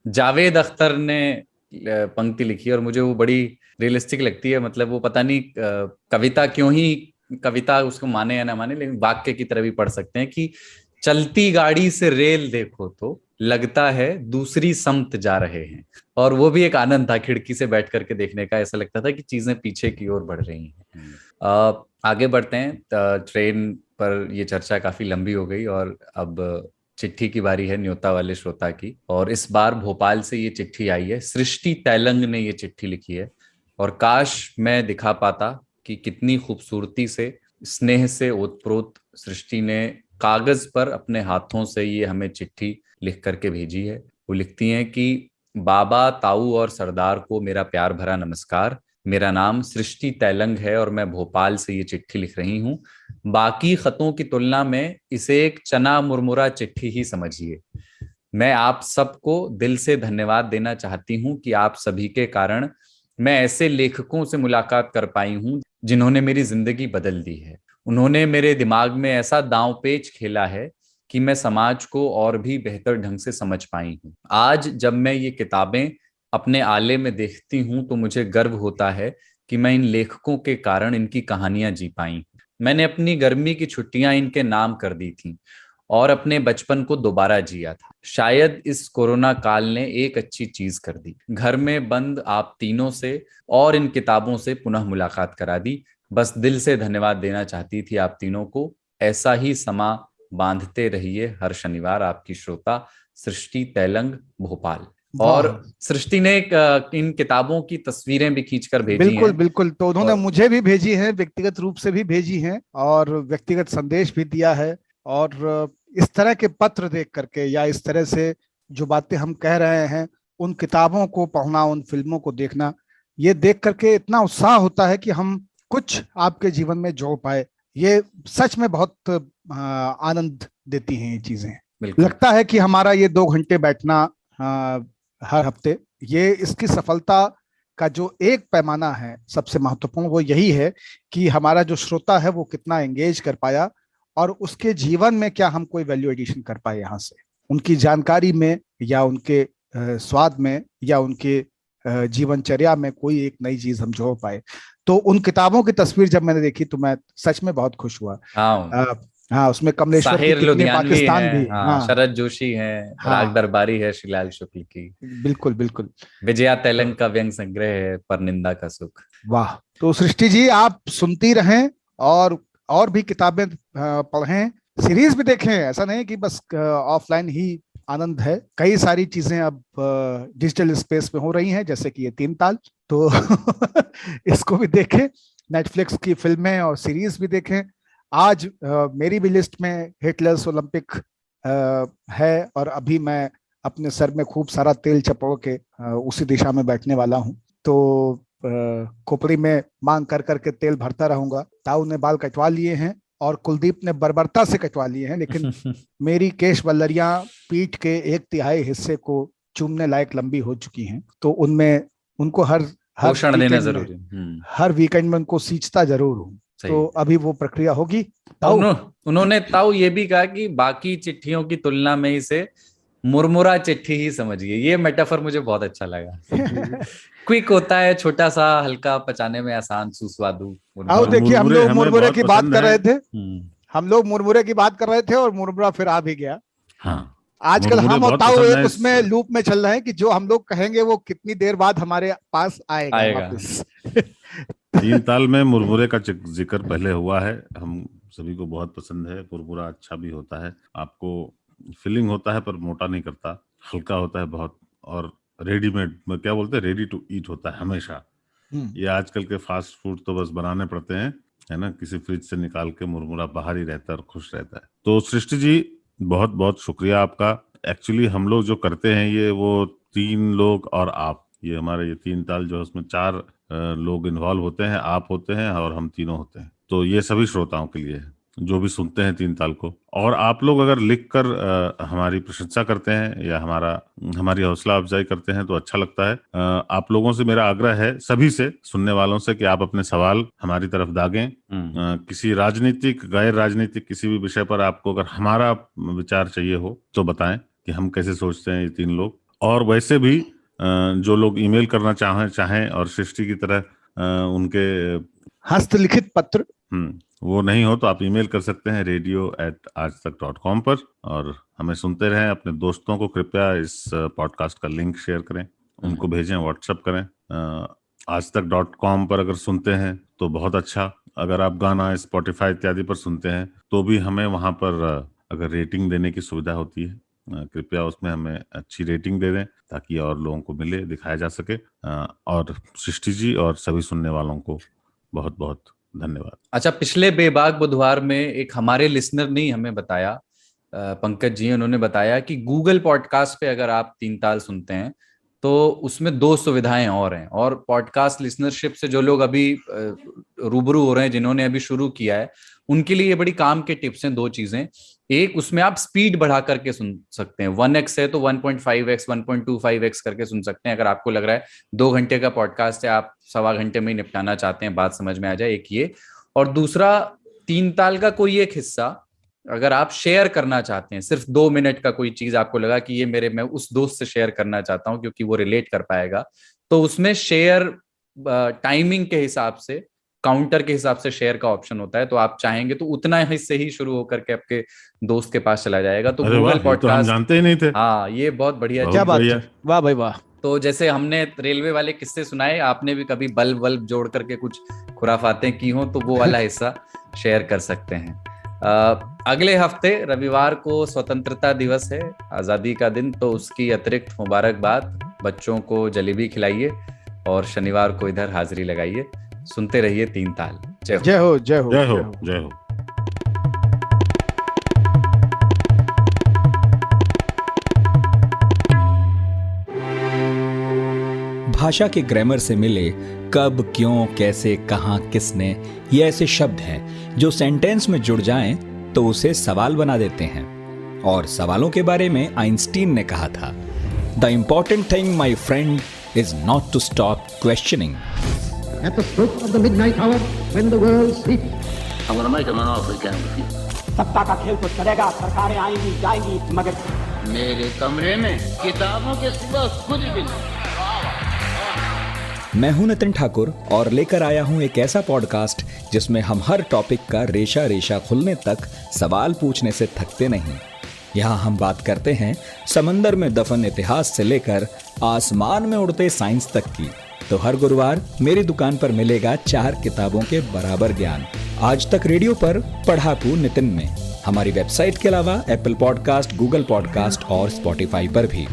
Speaker 2: जावेद अख्तर ने पंक्ति लिखी और मुझे वो बड़ी रियलिस्टिक लगती है। मतलब वो पता नहीं कविता क्यों ही कविता उसको माने या ना माने, लेकिन वाक्य की तरह भी पढ़ सकते हैं कि चलती गाड़ी से रेल देखो तो लगता है दूसरी समत जा रहे हैं। और वो भी एक आनंद था खिड़की से बैठ करके देखने का। ऐसा लगता था कि चीजें पीछे की ओर बढ़ रही हैं। आगे बढ़ते हैं। ट्रेन पर ये चर्चा काफी लंबी हो गई और अब चिट्ठी की बारी है न्योता वाले श्रोता की। और इस बार भोपाल से ये चिट्ठी आई है। सृष्टि तैलंग ने ये चिट्ठी लिखी है और काश मैं दिखा पाता कि कितनी खूबसूरती से, स्नेह से ओतप्रोत सृष्टि ने कागज पर अपने हाथों से ये हमें चिट्ठी लिख करके भेजी है। वो लिखती हैं कि बाबा, ताऊ और सरदार को मेरा प्यार भरा नमस्कार। मेरा नाम सृष्टि तैलंग है और मैं भोपाल से ये चिट्ठी लिख रही हूँ। बाकी खतों की तुलना में इसे एक चना मुरमुरा चिट्ठी ही समझिए। मैं आप सबको दिल से धन्यवाद देना चाहती हूँ कि आप सभी के कारण मैं ऐसे लेखकों से मुलाकात कर पाई हूँ जिन्होंने मेरी जिंदगी बदल दी है। उन्होंने मेरे दिमाग में ऐसा दांव पेच खेला है कि मैं समाज को और भी बेहतर ढंग से समझ पाई हूँ। आज जब मैं ये किताबें अपने आले में देखती हूँ तो मुझे गर्व होता है कि मैं इन लेखकों के कारण इनकी कहानियां जी पाई। मैंने अपनी गर्मी की छुट्टियां इनके नाम कर दी थी और अपने बचपन को दोबारा जिया था। शायद इस कोरोना काल ने एक अच्छी चीज कर दी, घर में बंद आप तीनों से और इन किताबों से पुनः मुलाकात करा दी। बस दिल से धन्यवाद देना चाहती थी आप तीनों को। ऐसा ही समा बांधते रहिए हर शनिवार। आपकी श्रोता सृष्टि तैलंग, भोपाल। और सृष्टि ने इन किताबों की तस्वीरें भी खींचकर भेजी
Speaker 3: बिल्कुल
Speaker 2: हैं।
Speaker 3: बिल्कुल। तो उन्होंने मुझे भी भेजी है, व्यक्तिगत रूप से भी भेजी हैं और व्यक्तिगत संदेश भी दिया है। और इस तरह के पत्र देख करके या इस तरह से जो बातें हम कह रहे हैं, उन किताबों को पढ़ना, उन फिल्मों को देखना, ये देख करके इतना उत्साह होता है कि हम कुछ आपके जीवन में जोड़ पाए, ये सच में बहुत आनंद देती हैं ये चीजें।
Speaker 2: बिल्कुल।
Speaker 3: लगता है कि हमारा ये 2 घंटे बैठना हर हफ्ते, ये इसकी सफलता का जो एक पैमाना है सबसे महत्वपूर्ण, वो यही है कि हमारा जो श्रोता है वो कितना एंगेज कर पाया और उसके जीवन में क्या हम कोई वैल्यू एडिशन कर पाए यहाँ से, उनकी जानकारी में या उनके स्वाद में या उनके जीवनचर्या में कोई एक नई चीज हम जोड़ पाए। तो उन किताबों की तस्वीर जब मैंने देखी तो मैं सच में बहुत खुश हुआ। हाँ, उसमें कमलेश्वर की कितनी,
Speaker 2: लुधियानवी
Speaker 3: पाकिस्तान
Speaker 2: है,
Speaker 3: भी,
Speaker 2: हाँ, शरद जोशी है, राग दरबारी है श्रीलाल शुक्ल की,
Speaker 3: बिल्कुल बिल्कुल,
Speaker 2: विजया तेलंग का व्यंग संग्रह है परनिंदा का सुख।
Speaker 3: वाह। तो सृष्टि जी आप सुनती रहें और भी किताबें पढ़ें, सीरीज भी देखें, ऐसा नहीं कि बस ऑफलाइन ही आनंद है। कई सारी चीजें अब डिजिटल स्पेस में हो रही हैं, जैसे कि ये 3 ताल, तो इसको भी देखें, नेटफ्लिक्स की फिल्में और सीरीज भी देखें। आज मेरी भी लिस्ट में हिटलर्स ओलंपिक है और अभी मैं अपने सर में खूब सारा तेल चपड़ के उसी दिशा में बैठने वाला हूँ। तो खोपड़ी में मांग कर करके तेल भरता रहूंगा। ताऊ ने बाल कटवा लिए हैं और कुलदीप ने बर्बरता से कटवा लिए हैं, लेकिन मेरी केश वल्लरियां पीठ के 1/3 हिस्से को चूमने लायक लंबी हो चुकी हैं, तो उनमें उनको हर
Speaker 2: पोषण देना जरूरी,
Speaker 3: हर वीकेंड में उनको सींचता जरूर हूँ। तो अभी वो प्रक्रिया होगी।
Speaker 2: उन्होंने ताऊ ये भी कहा कि बाकी चिट्ठियों की तुलना में इसे मुरमुरा चिट्ठी ही समझिए। ये मेटाफर मुझे बहुत अच्छा लगा। क्विक होता है, छोटा सा, हल्का, पचाने में आसान, सुस्वादु।
Speaker 3: आओ देखिए, हम लोग मुरमुरे की बात कर रहे थे, हम लोग मुरमुरे की बात कर रहे थे और मुरमुरा फिर आ भी गया।
Speaker 4: हाँ,
Speaker 3: आजकल हम और ताऊ एक उसमें लूप में चल रहे हैं कि जो हम लोग कहेंगे वो कितनी देर बाद हमारे पास आएगा वापस।
Speaker 4: 3 ताल में मुरमुरे का जिक्र पहले हुआ है, हम सभी को बहुत पसंद है। मुरमुरा अच्छा भी होता है, आपको फिलिंग होता है पर मोटा नहीं करता, हल्का होता है बहुत, और रेडीमेड क्या बोलते हैं, रेडी टू ईट होता है हमेशा। ये आजकल के फास्ट फूड तो बस बनाने पड़ते हैं, है ना, किसी फ्रिज से निकाल के मुरमुरा बाहर ही रहता है और खुश रहता है। तो सृष्टि जी बहुत बहुत शुक्रिया आपका। एक्चुअली हम लोग जो करते हैं ये, वो 3 लोग और आप, ये हमारे ये 3 ताल जो, उसमें 4 लोग इन्वॉल्व होते हैं, आप होते हैं और हम तीनों होते हैं। तो ये सभी श्रोताओं के लिए है जो भी सुनते हैं 3 ताल को। और आप लोग अगर लिखकर हमारी प्रशंसा करते हैं या हमारी हौसला अफजाई करते हैं तो अच्छा लगता है। आप लोगों से मेरा आग्रह है, सभी से, सुनने वालों से, कि आप अपने सवाल हमारी तरफ दागें। किसी राजनीतिक, गैर राजनीतिक किसी भी विषय पर आपको अगर हमारा विचार चाहिए हो तो बताएं कि हम कैसे सोचते हैं ये 3 लोग। और वैसे भी जो लोग ईमेल करना चाहें और सृष्टि की तरह उनके
Speaker 3: हस्तलिखित पत्र
Speaker 4: वो नहीं हो तो आप ईमेल कर सकते हैं radio@aajtak.com पर, और हमें सुनते रहें। अपने दोस्तों को कृपया इस पॉडकास्ट का लिंक शेयर करें, उनको भेजें, व्हाट्सएप करें। aajtak.com पर अगर सुनते हैं तो बहुत अच्छा। अगर आप गाना स्पॉटिफाई इत्यादि पर सुनते हैं तो भी हमें वहां पर अगर रेटिंग देने की सुविधा होती है, कृपया उसमें हमें अच्छी रेटिंग दे दें ताकि और लोगों को मिले, दिखाया जा सके। और सृष्टि जी और सभी सुनने वालों को बहुत बहुत धन्यवाद।
Speaker 2: अच्छा, पिछले बेबाक बुधवार में एक हमारे लिसनर ने हमें बताया, पंकज जी, उन्होंने बताया कि गूगल पॉडकास्ट पे अगर आप 3 ताल सुनते हैं तो उसमें 2 सुविधाएं और हैं। और पॉडकास्ट लिसनरशिप से जो लोग अभी रूबरू हो रहे हैं, जिन्होंने अभी शुरू किया है, उनके लिए ये बड़ी काम के टिप्स हैं। 2 चीजें, एक, उसमें आप स्पीड बढ़ा करके सुन सकते हैं। 1x है तो 1.5x 1.25x करके सुन सकते हैं। अगर आपको लग रहा है 2 घंटे का पॉडकास्ट है, आप 1.25 घंटे में ही निपटाना चाहते हैं, बात समझ में आ जाए, एक ये। और दूसरा, 3 ताल का कोई एक हिस्सा अगर आप शेयर करना चाहते हैं, सिर्फ 2 मिनट का कोई चीज आपको लगा कि ये मैं उस दोस्त से शेयर करना चाहता हूं क्योंकि वो रिलेट कर पाएगा, तो उसमें शेयर टाइमिंग के हिसाब से, काउंटर के हिसाब से शेयर का ऑप्शन होता है। तो आप चाहेंगे तो उतना हिस्से ही शुरू होकर के आपके दोस्त के पास चला जाएगा। तो गूगल पॉडकास्ट,
Speaker 4: तो हम जानते ही नहीं थे।
Speaker 2: हाँ, ये बहुत बढ़िया,
Speaker 3: क्या बात है, वाह भाई वाह।
Speaker 2: तो जैसे हमने रेलवे वाले किस्से सुनाए, आपने भी कभी बल्ब जोड़ करके कुछ खुराफातें की हो तो वो वाला हिस्सा शेयर कर सकते हैं। अगले हफ्ते रविवार को स्वतंत्रता दिवस है, आजादी का दिन, तो उसकी अतिरिक्त मुबारकबाद। बच्चों को जलेबी खिलाइए और शनिवार को इधर हाजिरी लगाइए। सुनते रहिए 3 ताल। जय हो,
Speaker 3: जय हो, जय हो,
Speaker 4: जय हो, जय हो।
Speaker 1: भाषा के ग्रामर से मिले कब, क्यों, कैसे, कहां, किसने, ये ऐसे शब्द हैं जो सेंटेंस में जुड़ जाएं तो उसे सवाल बना देते हैं। और सवालों के बारे में आइंस्टीन ने कहा था, the important thing my friend is not to stop questioning.
Speaker 5: At the stroke of the midnight hour, when the world sleeps,
Speaker 6: I'm going to make him an offer again with you.
Speaker 7: सत्ता का खेल तो चलेगा, सरकारें आएंगी जाएंगी, मगर
Speaker 6: मेरे कमरे में किताबों के सिवा कुछ भी नहीं।
Speaker 1: मैं हूं नितिन ठाकुर और लेकर आया हूं एक ऐसा पॉडकास्ट जिसमें हम हर टॉपिक का रेशा रेशा खुलने तक सवाल पूछने से थकते नहीं। यहाँ हम बात करते हैं समंदर में दफन इतिहास से लेकर आसमान में उड़ते साइंस तक की। तो हर गुरुवार मेरी दुकान पर मिलेगा 4 किताबों के बराबर ज्ञान। आज तक रेडियो पर पढ़ाकू नितिन में, हमारी वेबसाइट के अलावा एप्पल पॉडकास्ट, गूगल पॉडकास्ट और स्पॉटिफाई पर भी।